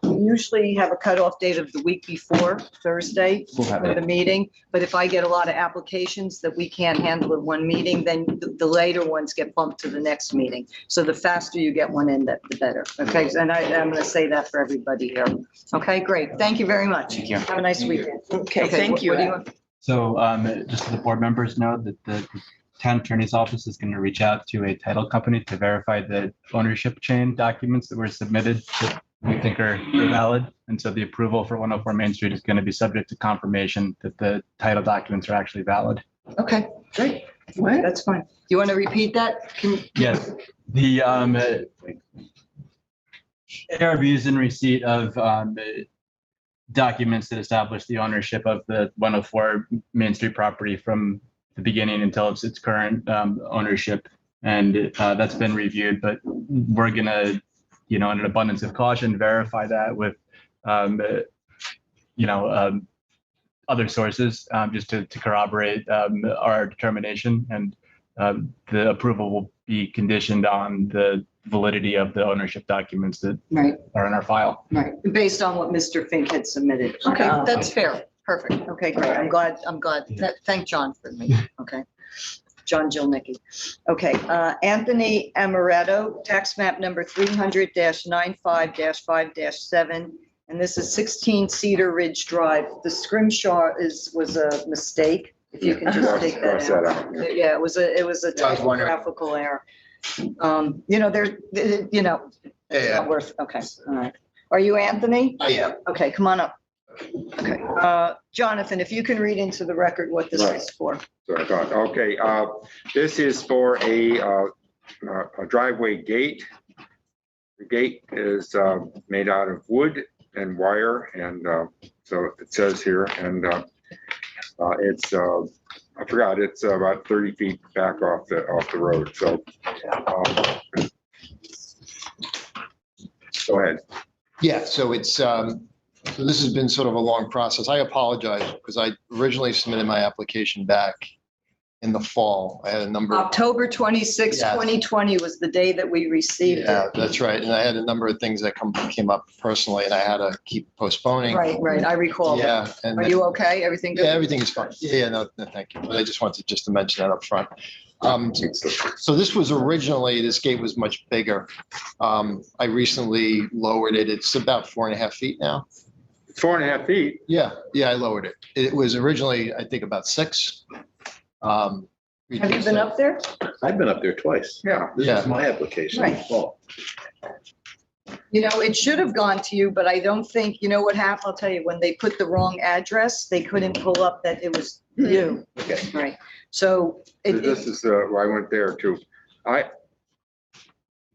we usually have a cutoff date of the week before, Thursday, We'll have for it. the meeting. But if I get a lot of applications that we can't handle at one meeting, then the later ones get bumped to the next meeting. So the faster you get one in, the better. Okay, and I'm going to say that for everybody here. Okay, great. Thank you very much. Thank you. Have a nice weekend. Okay, thank you. what do you want? So just so the board members know that the town attorney's office is going to reach out to a title company to verify the ownership chain documents that were submitted that we think are valid. And so the approval for 104 Main Street is going to be subject to confirmation that the title documents are actually valid. Okay, great. That's fine. You want to repeat that? Yes, the ARB is in receipt of documents that establish the ownership of the 104 Main Street property from the beginning until its current ownership. And that's been reviewed, but we're gonna, in an abundance of caution, verify that with, other sources, just to corroborate our determination. And the approval will be conditioned on the validity of the ownership documents that are in our file. Right, based on what Mr. Fink had submitted. Okay, that's fair. Perfect. Okay, great. I'm glad. Thank John for me. Okay. John Jilnicki. Okay, Anthony Amaretto, tax map number 300-95-5-7. And this is 16 Cedar Ridge Drive. The scrimshaw was a mistake. If you can just take that out. Yeah, it was a typographical error. It's not worth, okay, all right. Are you Anthony? I am. Okay, come on up. Okay, Jonathan, if you can read into the record what this is for. So I thought, okay, this is for a driveway gate. The gate is made out of wood and wire, and so it says here, and it's I forgot, it's about 30 feet back off the road. So go ahead. Yeah, so it's so this has been sort of a long process. I apologize because I originally submitted my application back in the fall. I had a number. October 26, 2020 was the day that we received it. Yeah, that's right. And I had a number of things that came up personally, and I had to keep postponing. Right. I recall. Yeah. And are you okay? Everything good? Yeah, everything is fine. Yeah, no, thank you. But I just wanted to mention that up front. So this gate was much bigger. I recently lowered it. It's about 4.5 feet now. 4.5 feet? Yeah, I lowered it. It was originally, I think, about 6. Have you been up there? I've been up there twice. Yeah. This is my application. Right. Oh. It should have gone to you, but I don't think, what happened? I'll tell you, when they put the wrong address, they couldn't pull up that it was you. Okay. Right. So this is where I went there too. I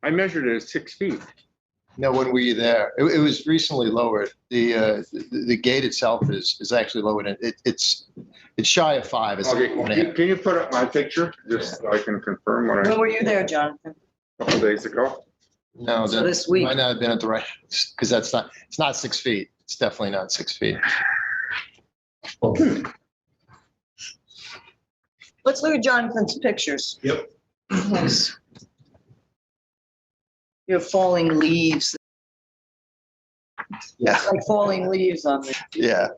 measured it at 6 feet. No, when were you there? It was recently lowered. The gate itself is actually lowered. It's shy of 5. It's Okay, like 4.5. can you put up my picture just so I can confirm what when were you there, Jonathan? a couple days ago? No, So this week. might not have been at the right, because it's not 6 feet. It's definitely not 6 feet. Let's look at Jonathan's pictures. Yep. Yes. You have falling leaves. Yeah. It's like falling leaves on the. Yeah.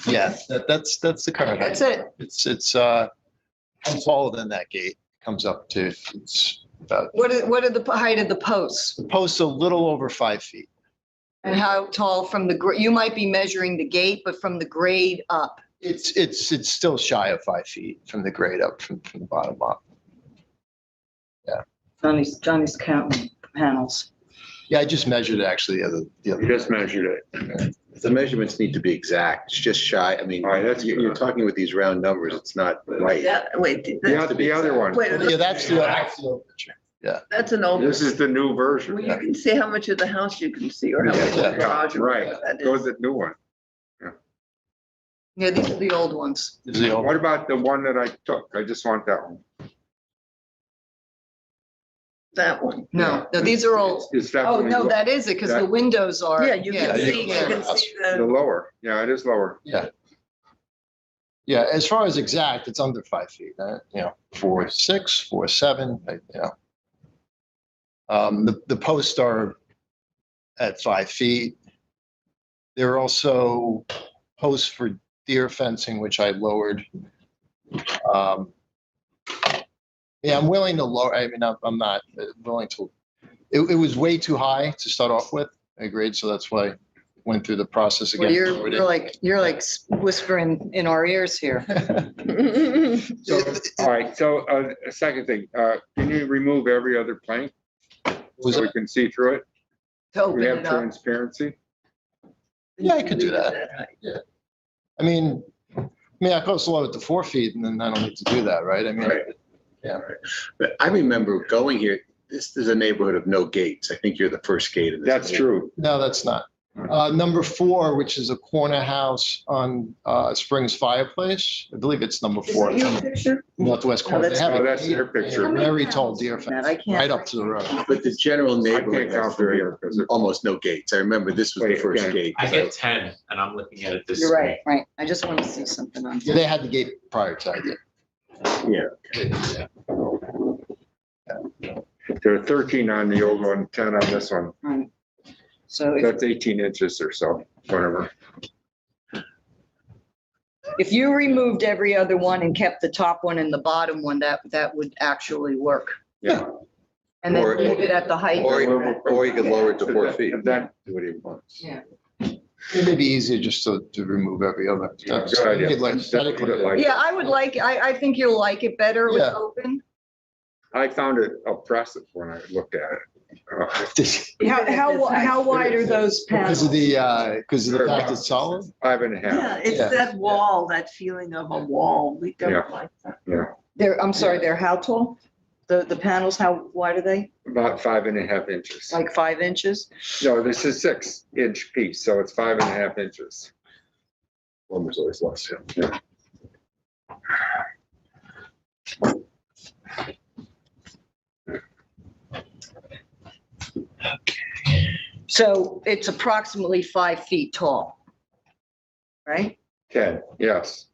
Yeah, that's the current. That's it. It's taller than that gate. Comes up to, it's about, What are the height of the posts? the post's a little over 5 feet. And how tall from you might be measuring the gate, but from the grade up? It's still shy of 5 feet from the grade up, from the bottom up. Yeah. Johnny's counting panels. Yeah, I just measured it actually the other. You just measured it. The measurements need to be exact. It's just shy. I mean, All right, that's- you're talking with these round numbers. It's not right. Wait, The other one. wait, Yeah, that's the old picture. that's an old. This is the new version. Well, you can see how much of the house you can see or how much of the garage. or Right. whatever that Go is. with the new one. Yeah, these are the old ones. This is the old. What about the one that I took? I just want that one. That one. No, these are all. It's Oh, definitely no, that is it, because the windows are. Yeah, you can see, you can see the the, lower. Yeah, it is lower. Yeah. Yeah, as far as exact, it's under 5 feet, 4.6, 4.7, the posts are at 5 feet. There are also posts for deer fencing, which I lowered. Yeah, I'm willing to lower, I'm not willing to, it was way too high to start off with, I agreed, so that's why went through the process Well, again. you're like whispering in our ears here. So, all right, so a second thing, can you remove every other plank? So we can see through it? To open We have it up. transparency? Yeah, I could do that. Yeah. I mean, I could slow it to 4 feet and then I don't need to do that, right? I mean, Right. yeah. But I remember going here, this is a neighborhood of no gates. I think you're the first gate in this. That's true. No, that's not. Number 4, which is a corner house on Springs Fireplace. I believe it's number 4. Is that your picture? Northwest No, corner. that's- They have Oh, a that's your picture. very tall deer fence, I can't- right up to the road. But the general neighborhood I can't count has from here because almost no gates. I remember this was the Wait, first again. gate. I get 10 and I'm looking at it this You're way. right. I just want to see something on. Yeah, they had the gate prior to I did. Yeah. There are 13 on the old one, 10 on this one. Right. So if That's 18 inches or so, whatever. if you removed every other one and kept the top one and the bottom one, that would actually work. Yeah. And then Or- leave it at the height. Or you could lower it to 4 feet. If that, do what he wants. Yeah. It may be easier just to remove every other. Yeah, good idea. Aesthetically, Like- Yeah, I would like, I think you'll like it better with Yeah. open. I found it oppressive when I looked at it. How wide are those Because of panels? the fact it's solid? 5.5. Yeah, it's Yeah. that wall, that feeling of a wall. We Yeah. don't like that. I'm sorry, they're how tall? The panels, how wide are they? About 5.5 inches. Like 5 inches? No, this is 6-inch piece, so it's 5.5 inches. One was always less. Yeah. So it's approximately 5 feet tall. Right? 10, yes.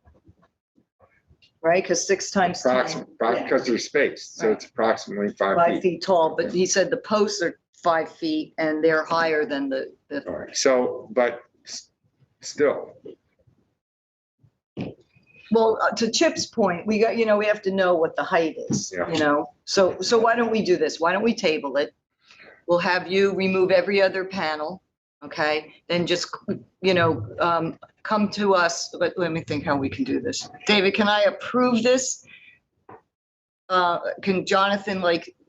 Right? Because 6 times 10. Because there's space, so it's approximately 5 5 feet. feet tall, but he said the posts are 5 feet and they're higher than the, All right, so, but still, well, to Chip's point, we got, we have to know what the height is, Yeah. So why don't we do this? Why don't we table it? We'll have you remove every other panel, okay? Then just, come to us, but let me think how we can do this. David, can I approve this? Can Jonathan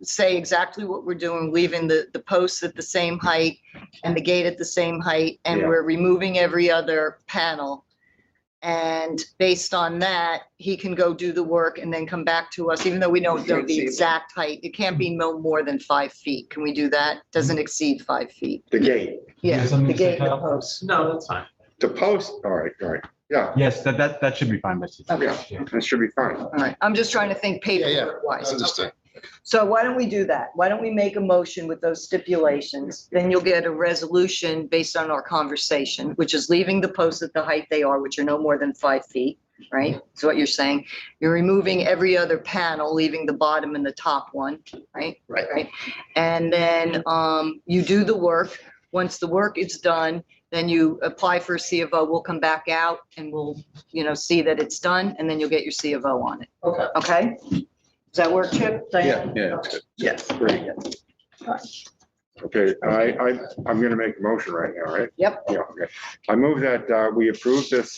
say exactly what we're doing, leaving the posts at the same height and the gate at the same height, and Yeah. we're removing every other panel? And based on that, he can go do the work and then come back to us, even though we don't know the exact height. It can't be no more than 5 feet. Can we do that? Doesn't exceed 5 feet. the gate, Yeah, Yes, I'm the gonna say gate and the that. posts. No, that's fine. the post, all right, yeah, Yes, that should be fine, Betsy. Okay, yeah, that should be fine. all right. I'm just trying to think paperwork wise. Understood. So why don't we do that? Why don't we make a motion with those stipulations? Then you'll get a resolution based on our conversation, which is leaving the posts at the height they are, which are no more than 5 feet, right? Is what you're saying. You're removing every other panel, leaving the bottom and the top one, right? Right. And then you do the work. Once the work is done, then you apply for a C of O. We'll come back out and we'll, see that it's done, and then you'll get your C of O on it. Okay. Okay? Does that work, Chip? Diane? Yeah, it's good. Yes. Great. Okay, I'm gonna make a motion right now, right? Yep. Yeah, okay. I move that we approve this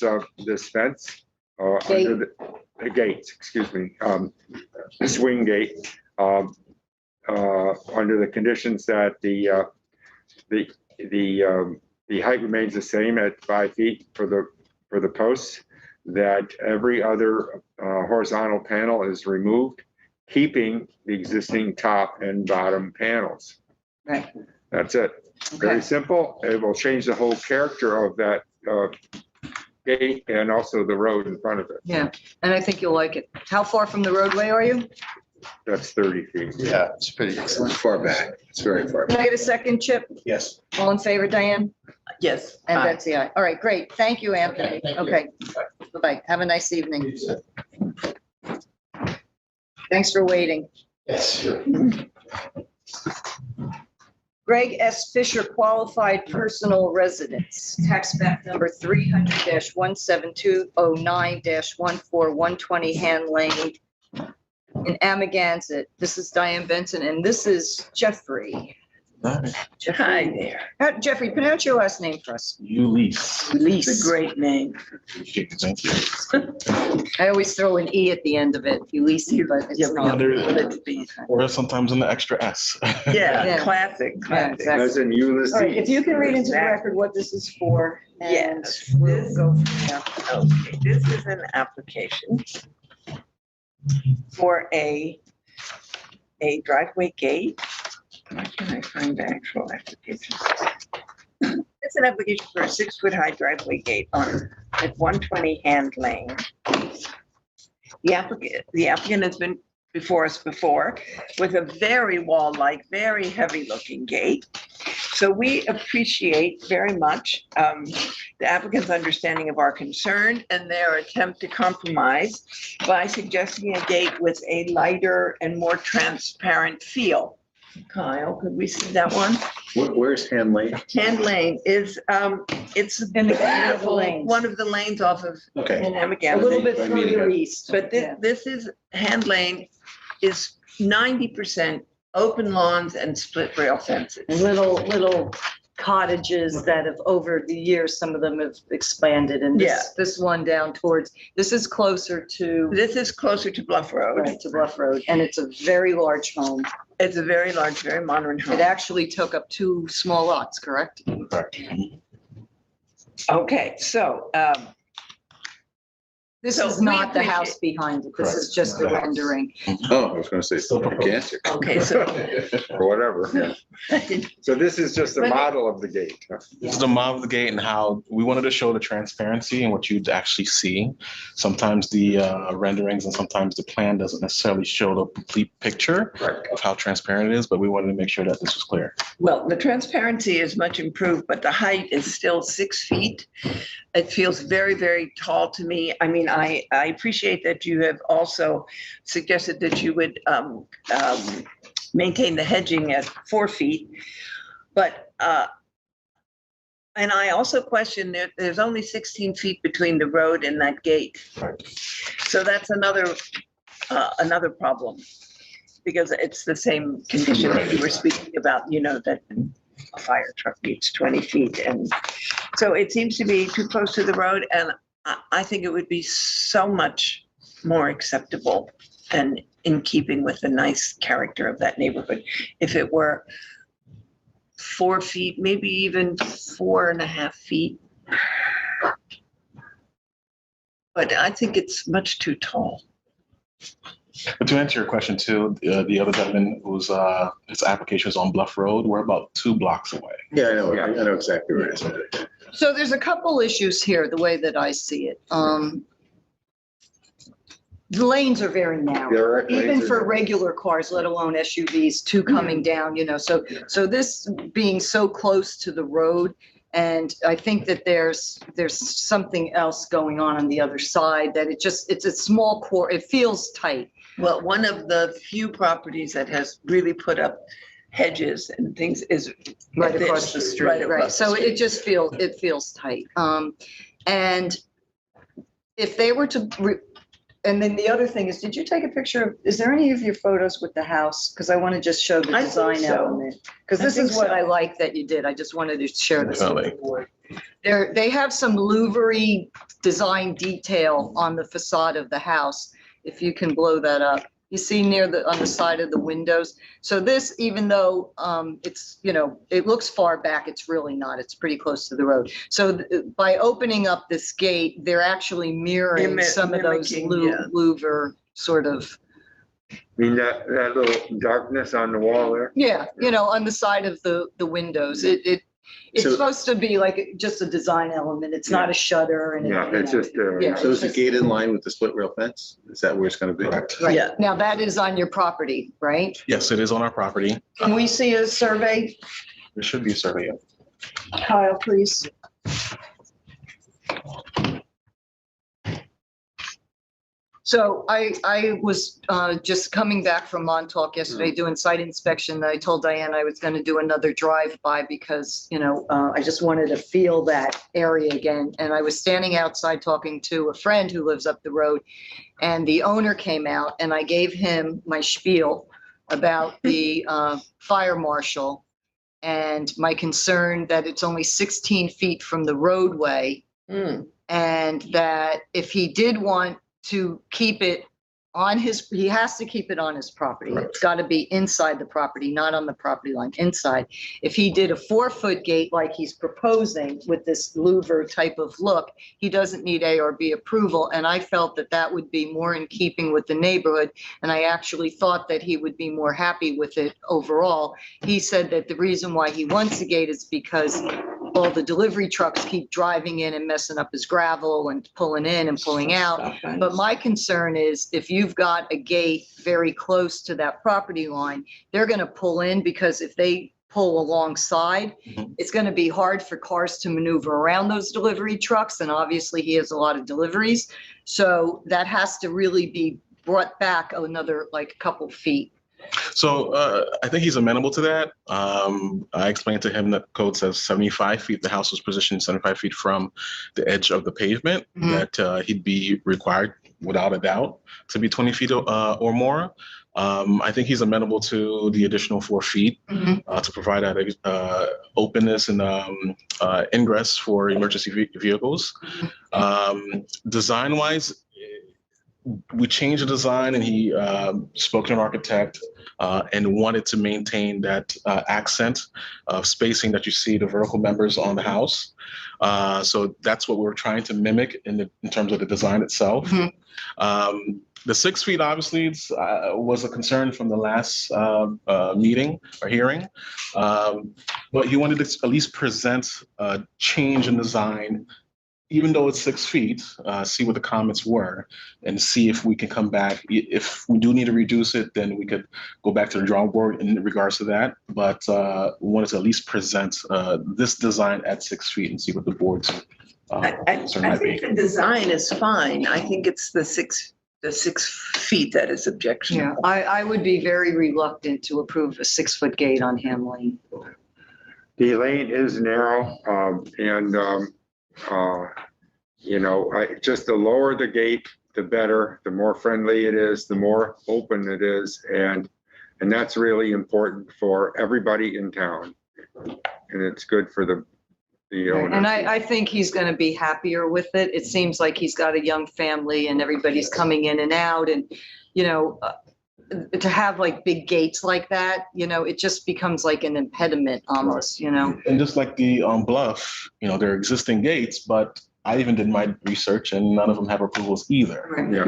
fence, under the gate, excuse me, the swing gate, under the conditions that the height remains the same at 5 feet for the posts, that every other horizontal panel is removed, keeping the existing top and bottom panels. Right. That's it. Very Okay. simple. It will change the whole character of that gate and also the road in front of it. Yeah, and I think you'll like it. How far from the roadway are you? That's 30 feet. Yeah, it's pretty. It's far back. It's very far Can back. I get a second, Chip? Yes. All in favor, Diane? Yes. And Aye. Betsy, aye. All right, great. Thank you, Anthony. Okay, thank you. Okay. Bye-bye. Have a nice evening. Thanks for waiting. Yes, sure. Greg S. Fisher, qualified personal residence, tax map number 300-17209-14120 Han Lane in Amagansett. This is Diane Benson, and this is Jeffrey. Hi there. Jeffrey, pronounce your last name for us. Ulysses. It's a great name. Thank you. I always throw an E at the end of it, Ulysses, but it's Yeah, not. Or sometimes an extra S. Yeah, classic, Yeah, classic. exactly. As in Ulysses. All right, if you can read into the record what this is for, and Yes. we'll go from there. Okay, this is an application for a driveway gate. Why can't I find the actual application? It's an application for a 6-foot-high driveway gate at 120 Hand Lane. The applicant has been before us before with a very wall-like, very heavy-looking gate. So we appreciate very much the applicant's understanding of our concern and their attempt to compromise by suggesting a gate with a lighter and more transparent feel. Kyle, could we see that one? Where's Hand Lane? Hand Lane is, it's In the back of the lanes. one of the lanes off of Okay. A Amagansett. little bit further east. But this is, Hand Lane is 90% open lawns and split rail fences. Little cottages that have, over the years, some of them have expanded, and this one down towards, this is closer to. This is closer to Bluff Road. Right, to Bluff Road, and it's a very large home. It's a very large, very modern home. It actually took up 2 small lots, correct? Correct. Okay, so, This So is we not the appreciate- house behind it. This is Correct. just the rendering. Oh, I was gonna say, still gigantic. okay, so. Or whatever. yeah. So this is just a But- model of the gate. huh? This is the model of the gate and how we wanted to show the transparency and what you'd actually see. Sometimes the renderings and sometimes the plan doesn't necessarily show the complete picture of how transparent it is, but we wanted to make sure that this was clear. Well, the transparency is much improved, but the height is still 6 feet. It feels very, very tall to me. I mean, I appreciate that you have also suggested that you would maintain the hedging at 4 feet. But, and I also question that there's only 16 feet between the road and that gate. So that's another problem, because it's the same condition that you were speaking about, you know, that a fire truck needs 20 feet. And so it seems to be too close to the road, and I think it would be so much more acceptable and in keeping with the nice character of that neighborhood if it were 4 feet, maybe even 4.5 feet. But I think it's much too tall. But to answer your question too, the other gentleman whose his application is on Bluff Road, we're about 2 blocks away. Yeah, I know exactly where it is. So there's a couple issues here, the way that I see it. The lanes are very narrow, even for regular cars, let alone SUVs, 2 coming down, you know, so this being so close to the road, and I think that there's something else going on the other side, that it's a small core, it feels tight. Well, one of the few properties that has really put up hedges and things is Right across the street, right right, across the so street. it just feels tight. And if they were to, and then the other thing is, did you take a picture of, is there any of your photos with the house? Because I want to just show the I think design so. element. Because I this think is what so. I like that you did. I just wanted to share this with the Definitely. board. They have some louvery design detail on the facade of the house. If you can blow that up. You see on the side of the windows. So this, even though it's, you know, it looks far back, it's really not. It's pretty close to the road. So by opening up this gate, they're actually mirroring some of those mimicking, yeah. louver sort of. I mean, that little darkness on the wall there. Yeah, you know, on the side of the windows. It's So- supposed to be like just a design element. It's not a shutter and. Yeah, it's just, Yeah, So is the it's gate in line with the split rail fence? Is that where it's gonna be? Correct. Right. Yeah. Now that is on your property, right? Yes, it is on our property. Can we see a survey, There should be a survey. Kyle, please? So I was just coming back from Montauk yesterday doing site inspection. I told Diane I was going to do another drive-by because, you know, I just wanted to feel that area again. And I was standing outside talking to a friend who lives up the road, and the owner came out, and I gave him my spiel about the fire marshal And my concern that it's only 16 feet from the roadway, and that if he did want to keep it on his, he has to keep it on his property. It's got to be inside the property, not on the property line, inside. If he did a 4-foot gate like he's proposing with this louver type of look, he doesn't need ARB approval. And I felt that that would be more in keeping with the neighborhood. And I actually thought that he would be more happy with it overall. He said that the reason why he wants a gate is because all the delivery trucks keep driving in and messing up his gravel and pulling in and pulling out. But my concern is if you've got a gate very close to that property line, they're going to pull in, because if they pull alongside, it's going to be hard for cars to maneuver around those delivery trucks. And obviously he has a lot of deliveries. So that has to really be brought back another like couple feet. So I think he's amenable to that. I explained to him that code says 75 feet. The house was positioned 75 feet from the edge of the pavement, that he'd be required without a doubt to be 20 feet or more. I think he's amenable to the additional 4 feet to provide that openness and ingress for emergency vehicles. Design-wise, we changed the design, and he spoke to an architect and wanted to maintain that accent of spacing that you see the vertical members on the house. So that's what we're trying to mimic in terms of the design itself. The 6 feet obviously was a concern from the last meeting or hearing, but he wanted to at least present a change in design, even though it's 6 feet, see what the comments were and see if we can come back. If we do need to reduce it, then we could go back to the drawing board in regards to that. But we wanted to at least present this design at 6 feet and see what the board's concern I might think be. the design is fine. I think it's the 6 feet that is objectionable. Yeah, I would be very reluctant to approve a 6-foot gate on Ham Lane. The lane is narrow, just the lower the gate, the better, the more friendly it is, the more open it is. And that's really important for everybody in town. And it's good for the owner. And I think he's going to be happier with it. It seems like he's got a young family and everybody's coming in and out, and, to have like big gates like that, it just becomes like an impediment almost, And just like the bluff, there are existing gates, but I even did my research and none of them have approvals either. Yeah.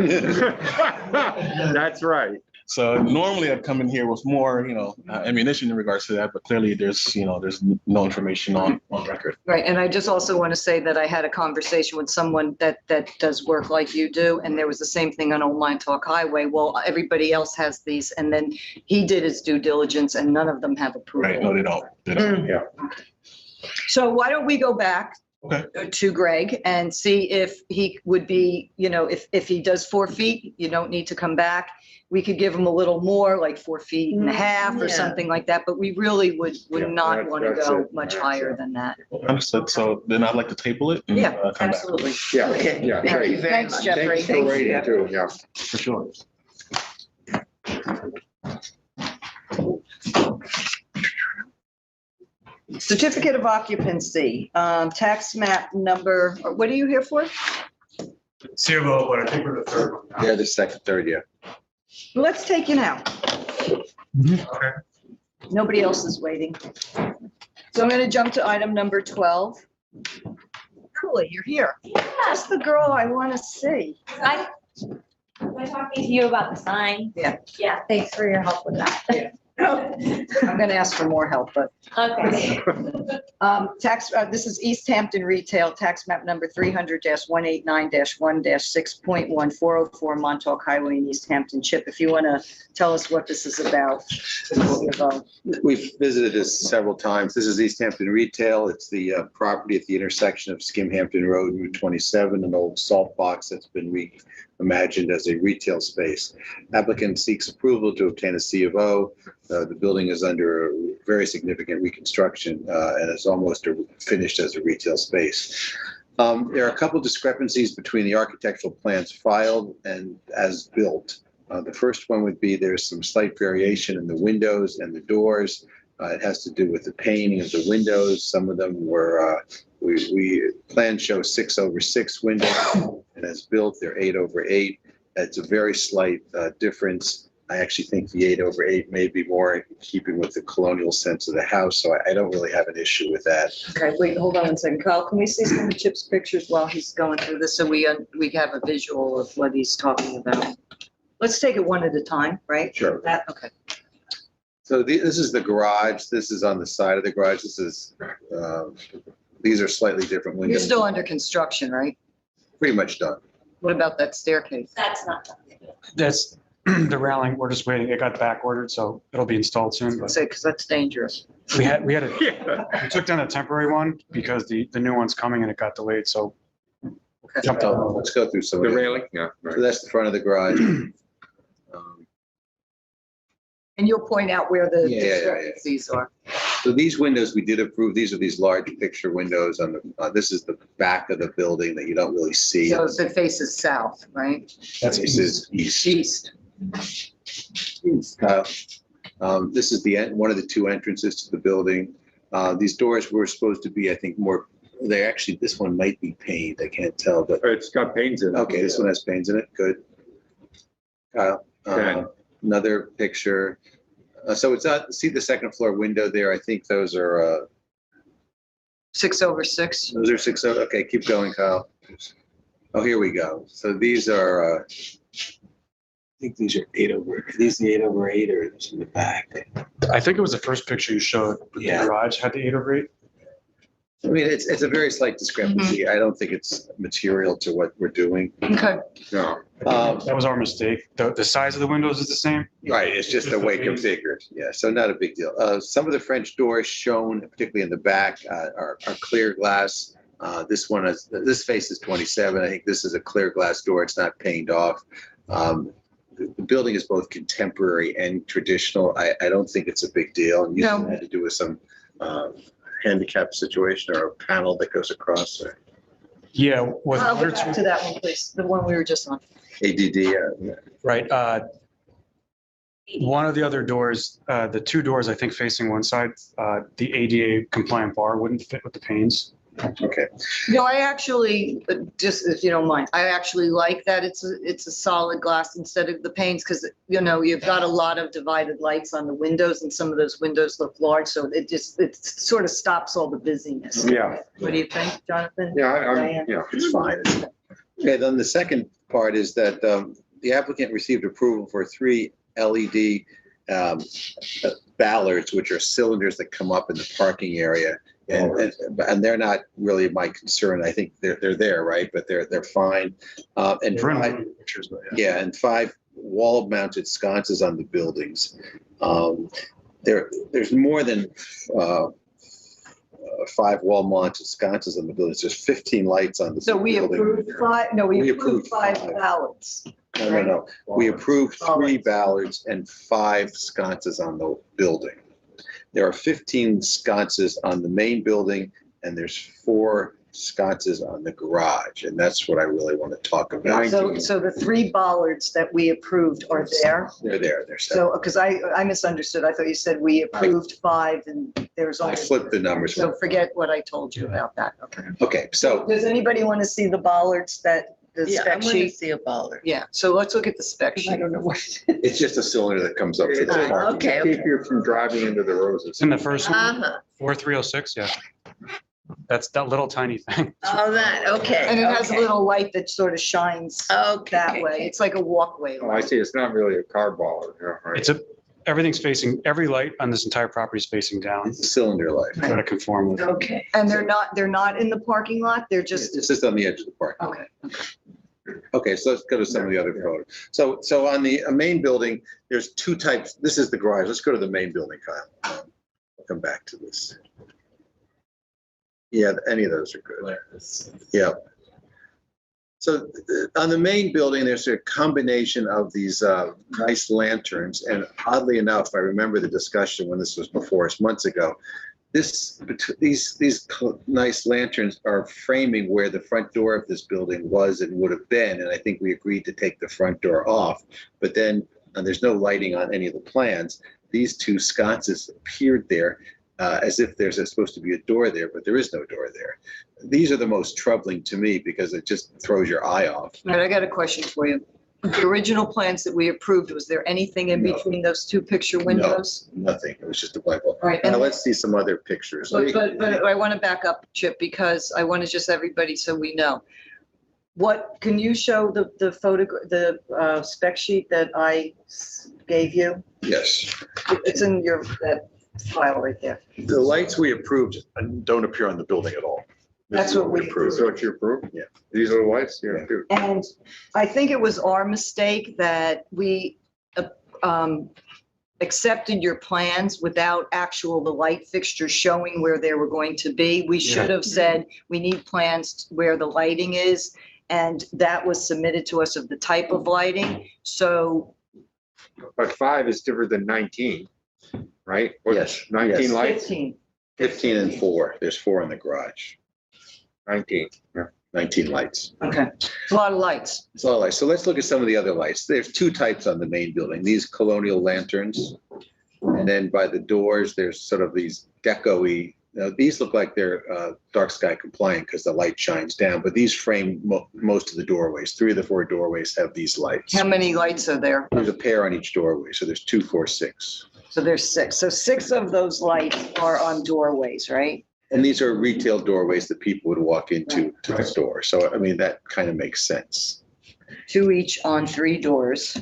That's right. So normally I'd come in here with more, ammunition in regards to that, but clearly there's no information on record. Right, and I just also want to say that I had a conversation with someone that does work like you do, and there was the same thing on Old Montauk Highway. Well, everybody else has these, and then he did his due diligence, and none of them have approval. Right, no, they don't. They don't. Yeah. So why don't we go back to Greg and see if he would be, if he does 4 feet, you don't need to come back. We could give him a little more, like 4.5 feet or something like that, but we really would not want to go much higher than that. Understood. So then I'd like to table it. And, come back. Absolutely. Yeah. Okay. Yeah. Thank Great. you very Thanks, much. Jeffrey. Thanks for waiting too. Yeah. For sure. Certificate of occupancy, tax map number, what are you here for? CFO, but I think we're the third one. Yeah, the second, third, yeah. Let's take you now. Okay. Nobody else is waiting. So I'm going to jump to item number 12. Julie, you're here. That's the girl I want to see. I talking to you about the sign. Yeah. Yeah, thanks for your help with that. I'm going to ask for more help, but. Okay. This is East Hampton Retail, tax map number 300-189-1-6.1404 Montauk Highway in East Hampton. Chip, if you want to tell us what this is about. We've visited this several times. This is East Hampton Retail. It's the property at the intersection of Skimhampton Road and Route 27, an old salt box that's been reimagined as a retail space. Applicant seeks approval to obtain a C of O. The building is under a very significant reconstruction and is almost finished as a retail space. There are a couple discrepancies between the architectural plans filed and as built. The first one would be there's some slight variation in the windows and the doors. It has to do with the painting of the windows. Some of them were, plans show 6/6 windows, and as built, they're 8/8. It's a very slight difference. I actually think the 8/8 may be more in keeping with the colonial sense of the house, so I don't really have an issue with that. Okay, wait, hold on 1 second. Kyle, can we see some of Chip's pictures while he's going through this so we have a visual of what he's talking about? Let's take it one at a time, right? Sure. Okay. So this is the garage. This is on the side of the garage. This is, these are slightly different You're windows. still under construction, right? Pretty much done. What about that staircase? That's not done. That's the railing. We're just waiting. It got back ordered, so it'll be installed soon. But Say, because that's dangerous. we took down a temporary one because the new one's coming and it got delayed. So jumped out. Let's go through some The of the, railing, yeah. so that's the front of the garage. And you'll point out where the Yeah. discrepancies are. So these windows we did approve. These are these large picture windows on the, this is the back of the building that you don't really see. So it faces south, right? This is east. East. This is one of the two entrances to the building. These doors were supposed to be, I think, more, they actually, this one might be painted. I can't tell, but. It's got panes in it. Okay, this one has panes in it. Good. Kyle, Okay. another picture. So it's not, see the second floor window there? I think those are, 6/6. those are 6. Okay, keep going, Kyle. Oh, here we go. So these are, I think these are 8/8. These the 8/8 or this in the back? I think it was the first picture you showed. The garage had the 8/8. I mean, it's a very slight discrepancy. I don't think it's material to what we're doing. Okay. No. That was our mistake. The size of the windows is the same. Right, it's just the way configured. Yeah, so not a big deal. Some of the French doors shown, particularly in the back, are clear glass. This face is 27. I think this is a clear glass door. It's not paned off. The building is both contemporary and traditional. I don't think it's a big deal. And usually it had to do with some handicap situation or a panel that goes across there. Yeah. I'll go back to that one, please. The one we were just on. ADD. Right. One of the other doors, the two doors, I think facing one side, the ADA compliant bar wouldn't fit with the panes. Okay. No, I actually, just if you don't mind, I actually like that it's a solid glass instead of the panes because, you've got a lot of divided lights on the windows and some of those windows look large. So it sort of stops all the busyness. Yeah. What do you think, Jonathan? Yeah, It's fine. Okay, then the second part is that the applicant received approval for 3 LED ballards, which are cylinders that come up in the parking area. And they're not really my concern. I think they're there, right? But they're fine. And 5 wall-mounted sconces on the buildings. There's more than 5 wall-mounted sconces on the buildings. There's 15 lights on the So we building. approved 5, no, we approved 5 ballots. No. We approved 3 ballards and 5 sconces on the building. There are 15 sconces on the main building, and there's 4 sconces on the garage, and that's what I really want to talk about. So the 3 bollards that we approved are there? They're there. They're set. So, because I misunderstood. I thought you said we approved 5 and there's I only. flipped the numbers. So forget what I told you about that. Okay. Okay, so Does anybody want to see the bollards the Yeah, I spec want to sheet? see a bollard. Yeah, so let's look at the spec sheet. I don't know what. it's just a cylinder that comes up to the parking. Okay. Keep you from driving into the roses. In the first one, Uh-huh. 4306, yeah. That's that little tiny thing. Oh, that, okay. And it has a okay. little light that sort of shines Okay. that way. It's like a walkway. Oh, I see. It's not really a car baller. Yeah, right. Everything's facing, every light on this entire property is facing down. It's a cylinder light. Got to conform with. Okay. And they're not in the parking lot? They're just. It's just on the edge of the parking. Okay. Okay, so let's go to some of the other photos. So on the main building, there's 2 types. This is the garage. Let's go to the main building, Kyle. We'll come back to this. Yeah, any of those are good. Yeah. So on the main building, there's a combination of these nice lanterns. And oddly enough, I remember the discussion when this was before us months ago. These nice lanterns are framing where the front door of this building was and would have been. And I think we agreed to take the front door off. But then there's no lighting on any of the plans. these two sconces appeared there as if there's supposed to be a door there, but there is no door there. These are the most troubling to me because it just throws your eye off. All right, I got a question for you. The original plans that we approved, was there anything in No. between those two picture windows? Nothing. It was just a blank wall. All right, Now and- let's see some other pictures. But I want to back up, Chip, because I want to just everybody so we know. What, can you show the spec sheet that I gave you? Yes. It's in your, that file right there. The lights we approved don't appear on the building at all. That's what we approved. So what you approved? Yeah. These are the lights? Yeah. And I think it was our mistake that we accepted your plans without the light fixtures showing where they were going to be. We should have said, we need plans where the lighting is, and that was submitted to us of the type of lighting. So But 5 is different than 19, right? What, Yes. 19 Yes. lights? 15 and 4. There's 4 in the garage. 19. 19 lights. Okay, it's a lot of lights. It's all lights. So let's look at some of the other lights. There's 2 types on the main building. These colonial lanterns. And then by the doors, there's sort of these deco-y. Now, these look like they're dark sky compliant because the light shines down, but these frame most of the doorways. 3 of the 4 doorways have these lights. How many lights are there? There's a pair on each doorway. So there's 2, 4, 6. So there's 6. So 6 of those lights are on doorways, right? And these are retail doorways that people would walk into to the store. So, I mean, that kind of makes sense. 2 each on 3 doors.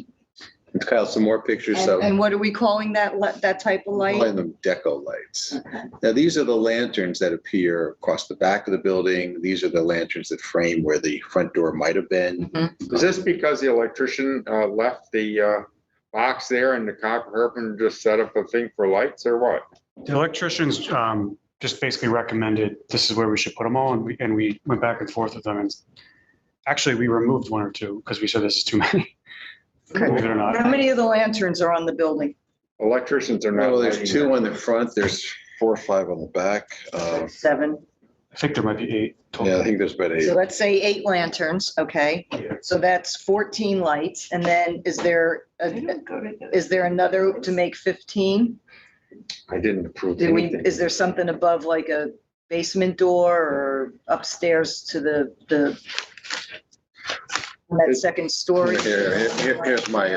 And Kyle, some more pictures. So And what are we calling that type of light? calling them deco lights. Now, these are the lanterns that appear across the back of the building. These are the lanterns that frame where the front door might have been. Is this because the electrician left the box there and the carpenter just set up a thing for lights or what? The electricians just basically recommended this is where we should put them all, and we went back and forth with them. And actually, we removed 1 or 2 because we said this is too many. Believe it or not. How many of the lanterns are on the building? Electricians are not. Well, there's lighting 2 them. on the front. There's 4 or 5 on the back. 7. I think there might be 8 total. Yeah, I think there's about 8. So let's say 8 lanterns, okay? So that's 14 lights. And then is there another to make 15? I didn't approve Do we, anything. is there something above like a basement door or upstairs to the that second story? Here's my,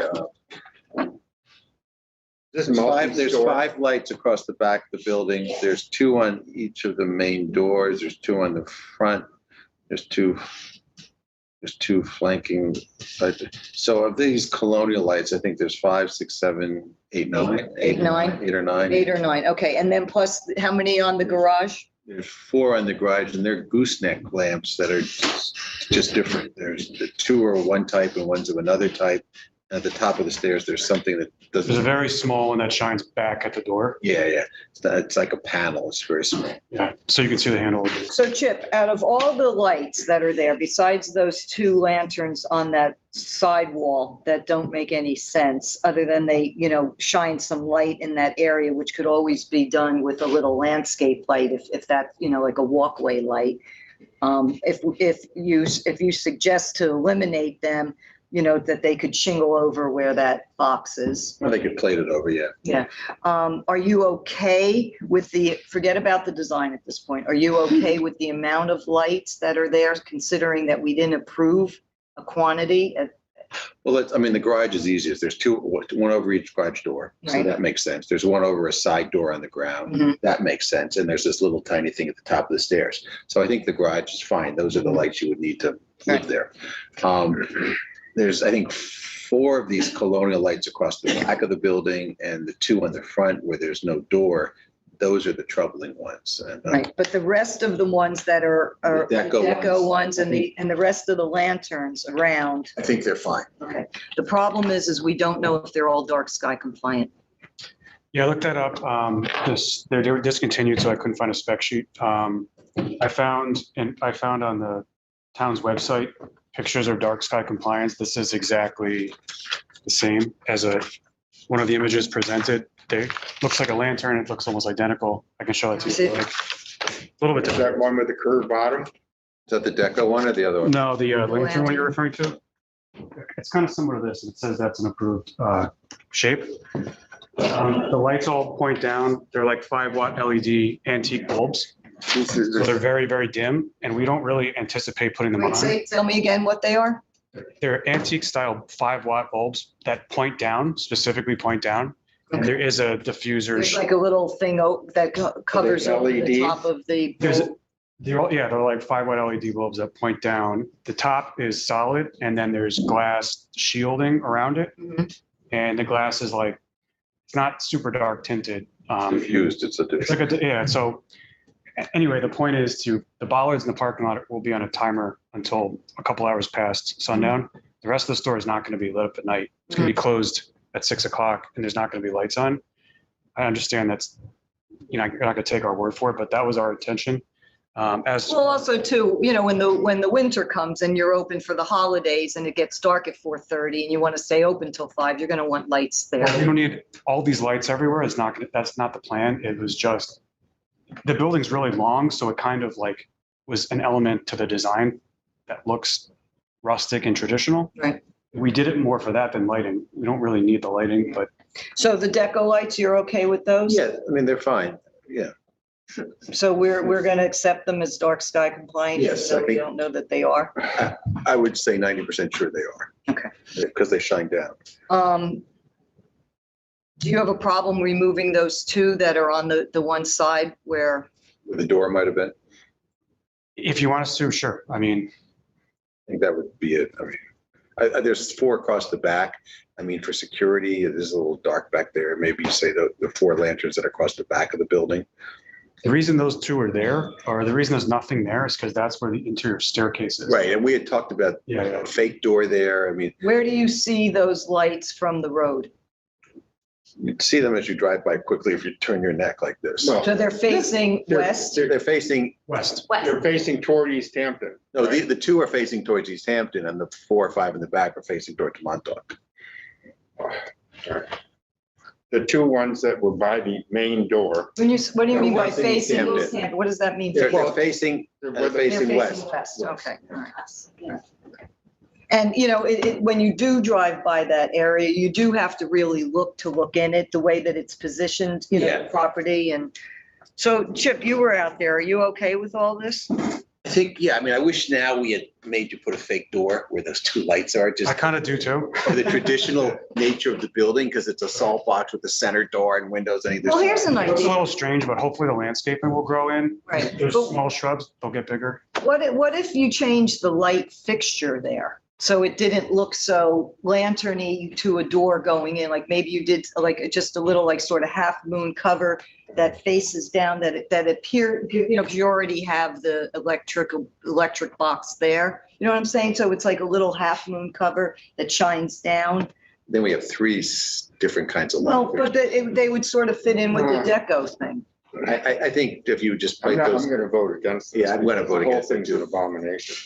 This there's multi-story. 5 lights across the back of the building. There's 2 on each of the main doors. There's 2 on the front. There's two flanking. So of these colonial lights, I think there's 5, 6, 7, 8, 9. 8, 9? 8 or 9. 8 or 9, okay. And then plus, how many on the garage? There's 4 on the garage, and they're gooseneck lamps that are just different. There's the 2 are one type and one's of another type. At the top of the stairs, there's something that doesn't. There's a very small one that shines back at the door. Yeah. It's like a panel. It's very small. Yeah, so you can see the handle. So Chip, out of all the lights that are there, besides those 2 lanterns on that side wall that don't make any sense, other than they, shine some light in that area, which could always be done with a little landscape light, if that, like a walkway light. If you suggest to eliminate them, that they could shingle over where that box is. Or they could plate it over, yeah. Yeah. Are you okay with forget about the design at this point. Are you okay with the amount of lights that are there, considering that we didn't approve a quantity? Well, the garage is easiest. There's 2, 1 over each garage door. So Right. that makes sense. There's 1 over a side door on the ground. Mhm. That makes sense. And there's this little tiny thing at the top of the stairs. So I think the garage is fine. Those are the lights you would need to live there. There's, I think, 4 of these colonial lights across the back of the building, and the 2 on the front where there's no door. Those are the troubling ones. And, Right, but the rest of the ones that are The deco ones and the rest of the lanterns around, I think they're fine. okay. The problem is we don't know if they're all dark sky compliant. Yeah, I looked that up. They were discontinued, so I couldn't find a spec sheet. I found on the town's website pictures of dark sky compliance. This is exactly the same as one of the images presented. Looks like a lantern. It looks almost identical. I can show it to you. A little bit Is different. that one with the curved bottom? Is that the deco one or the other one? No, the lantern one you're referring to. It's kind of similar to this. It says that's an approved shape. The lights all point down. They're like 5-watt LED antique bulbs. So they're very, very dim, and we don't really anticipate putting them on. Tell me again what they are? They're antique style 5-watt bulbs that point down, specifically point down. And there is a diffuser. There's like a little thing that covers over the top of the. They're like 5-watt LED bulbs that point down. The top is solid, and then there's glass shielding around it. And the glass is like, it's not super dark tinted. Diffused, it's a diffused. It's like yeah, so anyway, the point is the bollards in the parking lot will be on a timer until a couple hours past sundown. The rest of the store is not going to be lit up at night. It's going to be closed at 6 o'clock, and there's not going to be lights on. I understand that's, you're not going to take our word for it, but that was our intention. Well, also too, when the winter comes and you're open for the holidays and it gets dark at 4:30 and you want to stay open till 5, you're going to want lights there. You don't need all these lights everywhere. That's not the plan. It was just, the building's really long, so it kind of like was an element to the design that looks rustic and traditional. Right. We did it more for that than lighting. We don't really need the lighting, but. So the deco lights, you're okay with those? Yeah, I mean, they're fine. Yeah. So we're going to accept them as dark sky compliant? Yes, So I we think- don't know that they are? I would say 90% sure they are. Okay. Because they shine down. Do you have a problem removing those two that are on the one side where? Where the door might have been. If you want us to, sure. I mean. I think that would be it. I mean, there's 4 across the back. I mean, for security, it is a little dark back there. Maybe you say the 4 lanterns that are across the back of the building. The reason those 2 are there, or the reason there's nothing there, is because that's where the interior staircase is. Right, and we had talked about a fake door there. I mean, Where do you see those lights from the road? you can see them as you drive by quickly if you turn your neck like this. So they're facing west? They're facing west. They're facing toward East Hampton. No, the 2 are facing towards East Hampton, and the 4 or 5 in the back are facing towards Montauk. The 2 ones that were by the main door. What do you mean by Facing facing Hampton. East Hampton? What does that mean? They're facing west. Okay. All right. And, when you do drive by that area, you do have to really look in it, the way that it's positioned, the property. And so Chip, you were out there. Are you okay with all this? I think, yeah, I mean, I wish now we had made you put a fake door where those 2 lights are, just I kind of do too. for the traditional nature of the building, because it's a salt box with the center door and windows on either side. Well, here's an It's a idea. little strange, but hopefully the landscaping will grow in. Right. There's But small shrubs, they'll get bigger. what if you changed the light fixture there? So it didn't look so lanterny to a door going in, like maybe you did like just a little like sort of half moon cover that faces down that appear, because you already have the electric box there. You know what I'm saying? So it's like a little half moon cover that shines down. Then we have 3 different kinds of Well, light. but they would sort of fit in with the deco thing. I think if you just I'm play those. going to vote against this. Yeah, I'm gonna vote against it The whole thing's an too. abomination.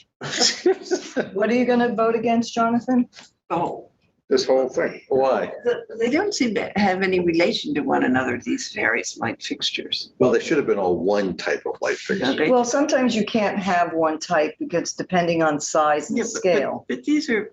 What are you going to vote against, Jonathan? Oh, This whole thing. Why? they don't seem to have any relation to one another, these various light fixtures. Well, they should have been all one type of light fixture. Okay. Well, sometimes you can't have one type because depending on size and Yeah, scale. But these are,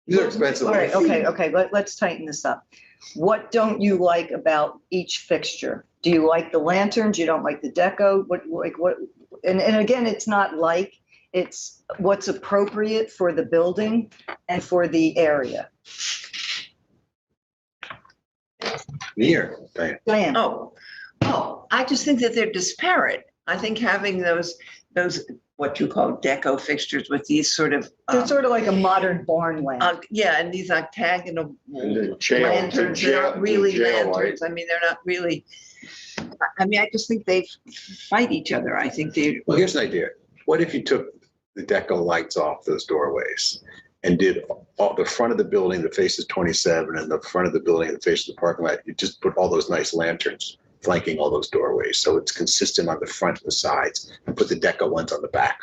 These are expensive. All right, okay, let's tighten this up. What don't you like about each fixture? Do you like the lanterns? You don't like the deco? What? And again, it's not like, it's what's appropriate for the building and for the area. Near. Diane? oh, I just think that they're disparate. I think having those, what you call deco fixtures with these sort of. They're sort of like a modern barn lamp. Yeah, and these octagonal And the jail- lanterns, the they're jail- not really the jail lanterns. I mean, they're not really, I mean, I just think they fight each other. I think they. Well, here's an idea. What if you took the deco lights off those doorways and did all the front of the building that faces 27 and the front of the building that faces the parking lot? You just put all those nice lanterns flanking all those doorways, so it's consistent on the front and the sides, and put the deco ones on the back.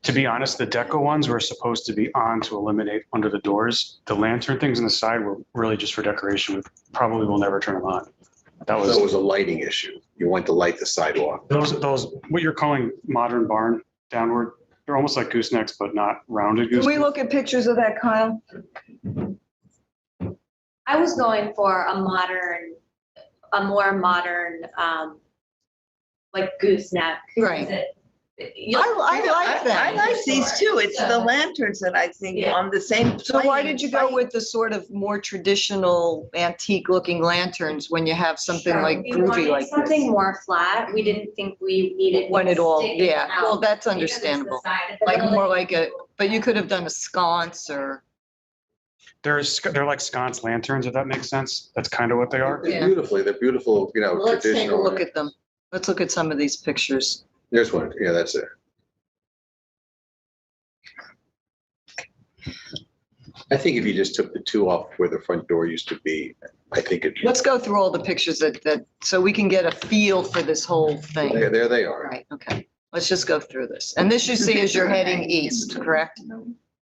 To be honest, the deco ones were supposed to be on to illuminate under the doors. The lantern things on the side were really just for decoration. We probably will never turn them on. That So it was was, a lighting issue. You want to light the sidewalk. those, what you're calling modern barn downward, they're almost like goosenecks, but not rounded Can we goosenecks. look at pictures of that, Kyle? I was going for a modern a more modern, like gooseneck. Right. Is it- I like that. I like these too. It's the lanterns that I think Yeah. on the same. So why did you go with the sort of more traditional antique looking lanterns when you have something like We groovy wanted like something this? more flat. We didn't think we needed. When it all, sticking yeah, well, out that's because it's the understandable. side of the Like more building. like a, but you could have done a sconce or, They're like sconce lanterns, if that makes sense. That's kind of what they are. Yeah. They're beautiful, you know, let's take a traditional. look at them. Let's look at some of these pictures. There's one, yeah, that's it. I think if you just took the two off where the front door used to be, I think it, Let's go through all the pictures so we can get a feel for this whole thing. there they are. Right, okay. Let's just go through this. And this you see as you're heading east, correct?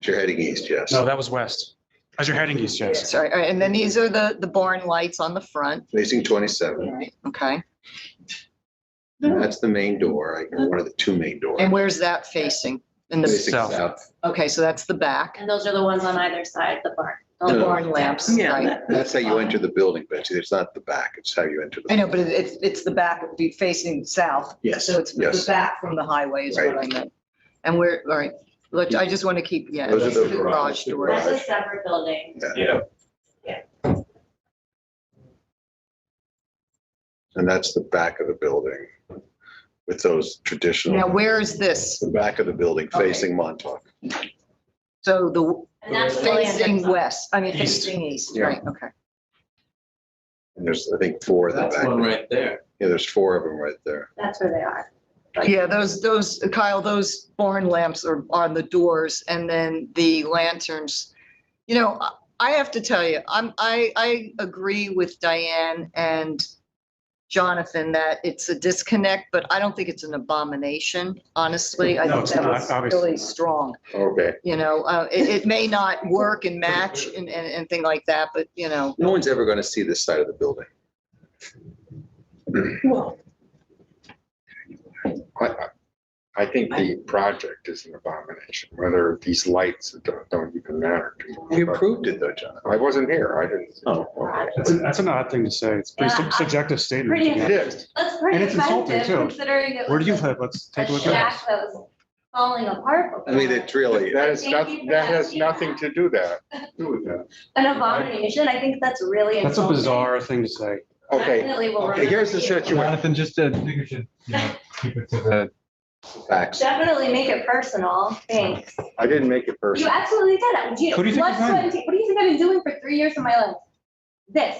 You're heading east, yes. No, that was west. As you're heading east, yes. Sorry, all right, and then these are the barn lights on the front. Facing 27. Okay, And that's the main door, or one of the two main doors. and where's that facing? In the, Facing south. okay, so that's the back, And those are the ones on either side of the barn. the No. barn lamps, Yeah, right? That's how you enter the building, Betsy. It's not the back, it's how you enter the. I know, but it's the back, it'd be facing south. Yes, So it's the yes. back from the highway is what I Right. meant. And we're, all right, look, I just want to keep, yeah. Those are that's the the garage doors. That's a separate building. Yeah. Yeah. And that's the back of the building with those traditional. Now, where is this? The back of the building facing Montauk. So the And that's the facing landing. west, I mean, East. facing east, Yeah. right, okay. And there's, I think, four in the That's back. one right there. Yeah, there's four of them right there. That's where they are. Yeah, those, Kyle, those barn lamps are on the doors and then the lanterns. You know, I have to tell you, I agree with Diane and Jonathan that it's a disconnect, but I don't think it's an abomination, honestly. I No, think it's that not, was obviously. really strong. Okay. You know, it may not work and match and thing like that, but you know. No one's ever going to see this side of the building. Well, I think the project is an abomination, whether these lights don't even matter to me. We approved it though, John. I wasn't here, I didn't. Oh, That's an odd thing to say. It's a pretty Yeah, subjective statement. pretty- Yeah. It is. That's pretty And it's insulting, expensive too. considering it Where do you was live? Let's take a a look at shack that was falling apart. I mean, it's really, That is, Thank you for that has asking nothing that. to do with that. An abomination. I think that's really That's a insulting. bizarre thing to say. Okay, Definitely will okay, here's the remember you. situation. Jonathan, just I think we should, keep it to the. facts. Definitely make it personal. Thanks. I didn't make it You personal. absolutely did. Who do you think What is lying? do you think I've been doing for 3 years of my life? This.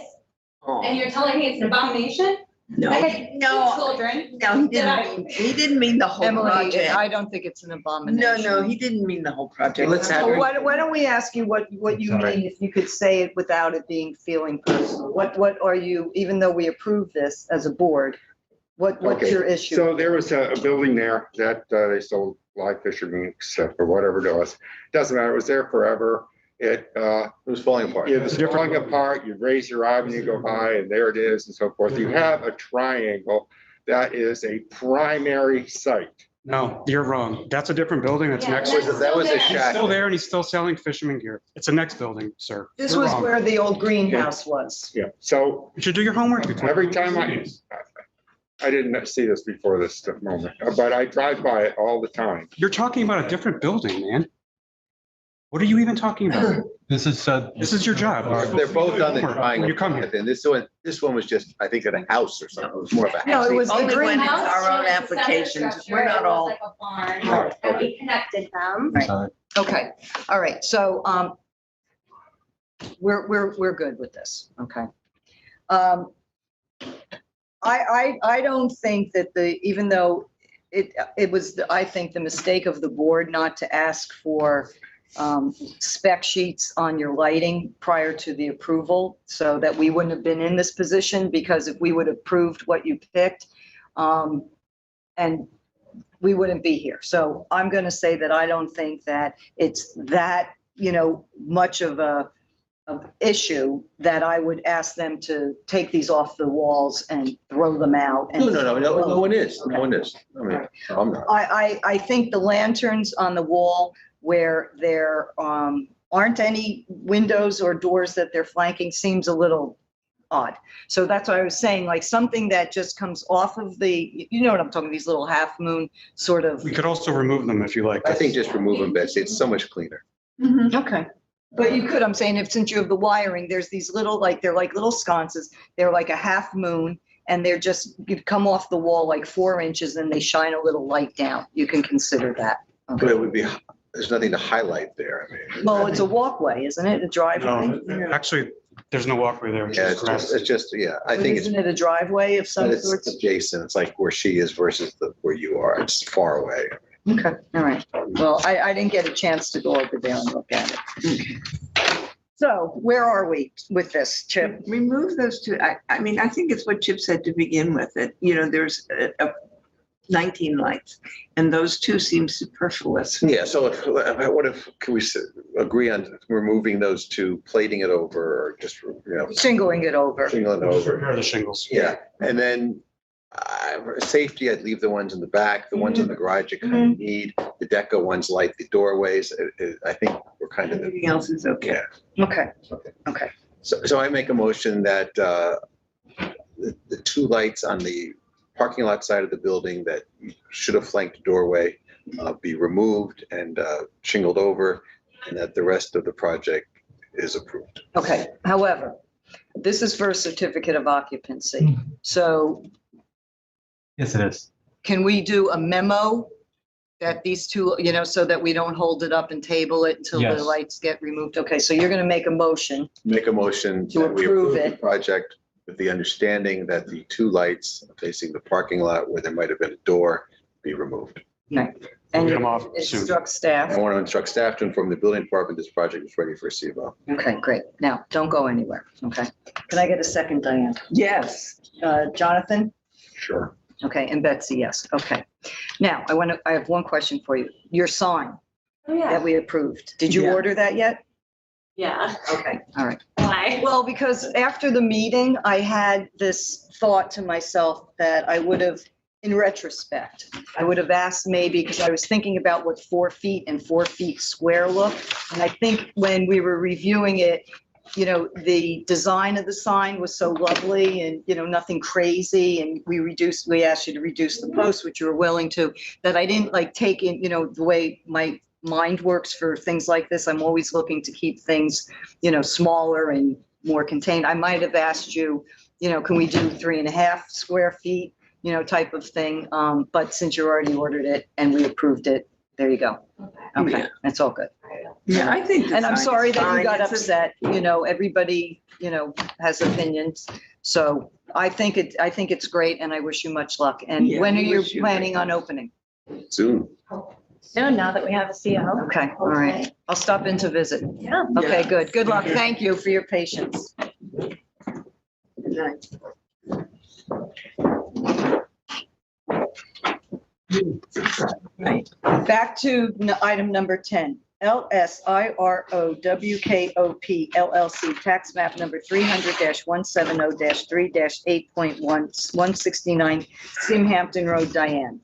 Oh. And you're telling me it's an abomination? no, I had no, two children. no, Did he didn't mean the whole Emily, project. I don't think it's an abomination. No, he didn't mean the whole project. Let's have So her- why don't we ask you what you mean, if you could say it without it being feeling personal? What are you, even though we approve this as a board, what's Okay, your issue? So there was a building there that they sold live fisher meats or whatever it was. Doesn't matter, it was there forever. It was falling apart. It was falling apart, you raise your eye when you go by and there it is and so forth. You have a triangle that is a primary site. No, you're wrong. That's a different building. That's Yeah, next. that's That was a still there. He's shack. still there and he's still selling fisherman gear. It's the next building, sir. This You're was wrong. where the old greenhouse was. Yeah, so You should do your homework. every time I didn't see this before this moment, but I drive by it all the time. You're talking about a different building, man. What are you even talking about? This is, This is your job. They're both on the Homework triangle. When you come here. And this one was just, I think, at a house or something. It was more of a house. No, it was the Only when it's greenhouse. our own It was a separate applications. structure. We're not It was all. like a barn, and we connected them. Okay, all right, so, we're good with this, okay? I don't think that even though it was, I think, the mistake of the board not to ask for spec sheets on your lighting prior to the approval, so that we wouldn't have been in this position, because if we would have approved what you picked, and we wouldn't be here. So I'm going to say that I don't think that it's that, much of a issue that I would ask them to take these off the walls and throw them out. and- No one is. No one is. I mean, I'm not. I think the lanterns on the wall where there aren't any windows or doors that they're flanking seems a little odd. So that's why I was saying, like, something that just comes off of the, you know what I'm talking, these little half moon sort of. We could also remove them if you like. I think just remove them, Betsy. It's so much cleaner. Okay. But you could, I'm saying, if since you have the wiring, there's these little, like, they're like little sconces. They're like a half moon and they're just, you come off the wall like 4 inches and they shine a little light down. You can consider that. But it would be, there's nothing to highlight there. I mean, Well, it's a walkway, isn't it? A driveway? No, actually, there's no walkway there. yeah, it's just, yeah, I think it's, Isn't it a driveway of some but it's sorts? adjacent. It's like where she is versus where you are. It's far away. Okay, all right. Well, I didn't get a chance to go over there and look at it. So where are we with this, Chip? Remove those two. I mean, I think it's what Chip said to begin with, that, there's 19 lights and those two seem superfluous. Yeah, so what if, can we agree on removing those two, plating it over, or just, Shingling it over. shingling it over? Repair the shingles. Yeah, and then safety, I'd leave the ones in the back, the ones in the garage you kind of need, the deco ones like the doorways. I think we're kind of. Everything else is okay. Yeah. Okay. So I make a motion that the two lights on the parking lot side of the building that should have flanked the doorway be removed and shingled over, and that the rest of the project is approved. Okay, however, this is for a certificate of occupancy. So Yes, it is. can we do a memo that these two, so that we don't hold it up and table it until the Yes. lights get removed? Okay, so you're going to make a motion. Make a motion To that we approve approve the it. project with the understanding that the two lights facing the parking lot where there might have been a door be removed. Right. We'll And get them off soon. instruct staff. I want to instruct staff to inform the building department this project is ready for a CFO. Okay, great. Now, don't go anywhere, okay? Can I get a second, Diane? Yes. Jonathan? Sure. Okay, and Betsy, yes, okay. Now, I have one question for you. Your sign Oh, yeah. that we approved, did you Yeah. order that yet? Yeah. Okay, all right. Why? Well, because after the meeting, I had this thought to myself that I would have, in retrospect, I would have asked maybe, because I was thinking about what 4 feet and 4 feet square look. And I think when we were reviewing it, the design of the sign was so lovely and, nothing crazy. And we asked you to reduce the post, which you were willing to, that I didn't like take in, the way my mind works for things like this. I'm always looking to keep things, smaller and more contained. I might have asked you, can we do 3.5 square feet, type of thing. But since you already ordered it and we approved it, there you go. Okay, Yeah. that's all good. Yeah, I think. the And I'm sign sorry is that you fine. got It's a- upset, everybody, has opinions. So I think it's great and I wish you much luck. And Yeah, when are we you wish you planning luck. on opening? Soon. Soon, now that we have a CO. Okay, all right. I'll stop in to visit. Yeah. Okay, Yeah. good. Good luck. Thank you for your patience. Good night. Back to item number 10. LSIROWKOP LLC, tax map number 300-170-3-8.1, 169 Hampton Road, Diane.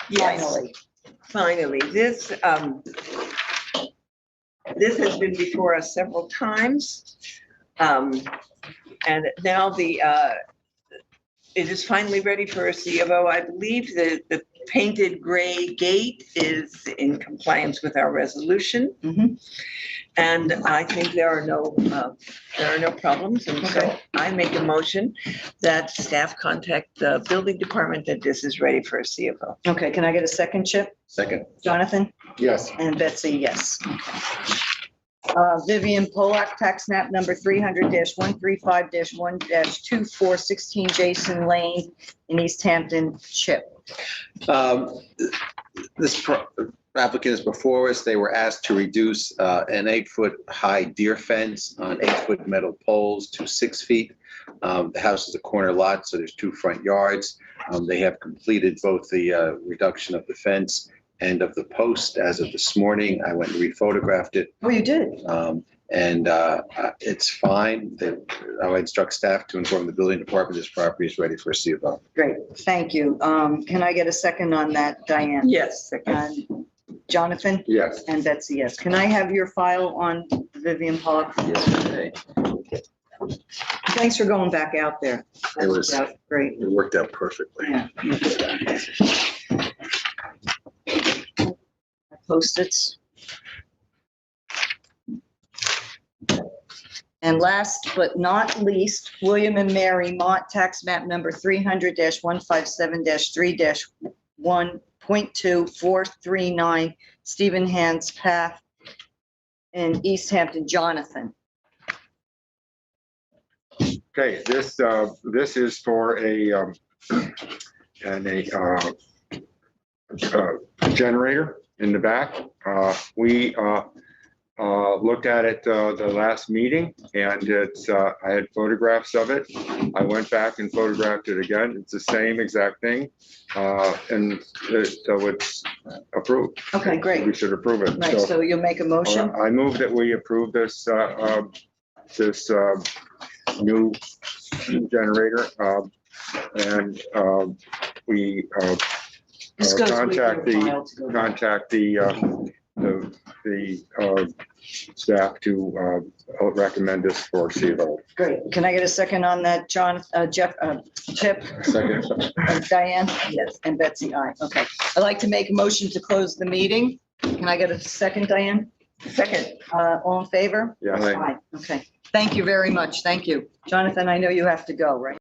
Yes. Finally. Finally, this has been before us several times. And now it is finally ready for a C of O. I believe that the painted gray gate is in compliance with our resolution. Mhm. And I think there are no problems. And so I make a motion that staff contact the building department that this is ready for a C of O. Okay, can I get a second, Chip? Second. Jonathan? Yes. And Betsy, yes. Vivian Polak, tax map number 300-135-1-24, 16 Jason Lane in East Hampton, Chip. This applicant is before us. They were asked to reduce an 8-foot high deer fence on 8-foot metal poles to 6 feet. The house is a corner lot, so there's 2 front yards. They have completed both the reduction of the fence and of the post as of this morning. I went and rephotographed it. Oh, you did? And it's fine. I would instruct staff to inform the building department this property is ready for a C of O. Great, thank you. Can I get a second on that, Diane? Yes. And Jonathan? Yes. And Betsy, yes. Can I have your file on Vivian Pollock? Yes, okay. Thanks for going back out there. It was- Yeah, great. It worked out perfectly. Yeah. Post-its. And last but not least, William and Mary Mott, tax map number 300-157-3-1.2439, Stephen Hans Path in East Hampton. Jonathan. Okay, this is for a generator in the back. We looked at it the last meeting, and it's I had photographs of it. I went back and photographed it again. It's the same exact thing, and so it's approved. Okay, great. We should approve it. Right, so you'll make a motion? I move that we approve this new generator, and we This goes with contact your file to go back. the staff to recommend this for CVO. Great. Can I get a second on that, John, Jeff, Chip? Second. Diane? Yes. And Betsy, aye. Okay. I'd like to make a motion to close the meeting. Can I get a second, Diane? Second. All in favor? Yes. Aye. Okay. Thank you very much. Thank you. Jonathan, I know you have to go, right?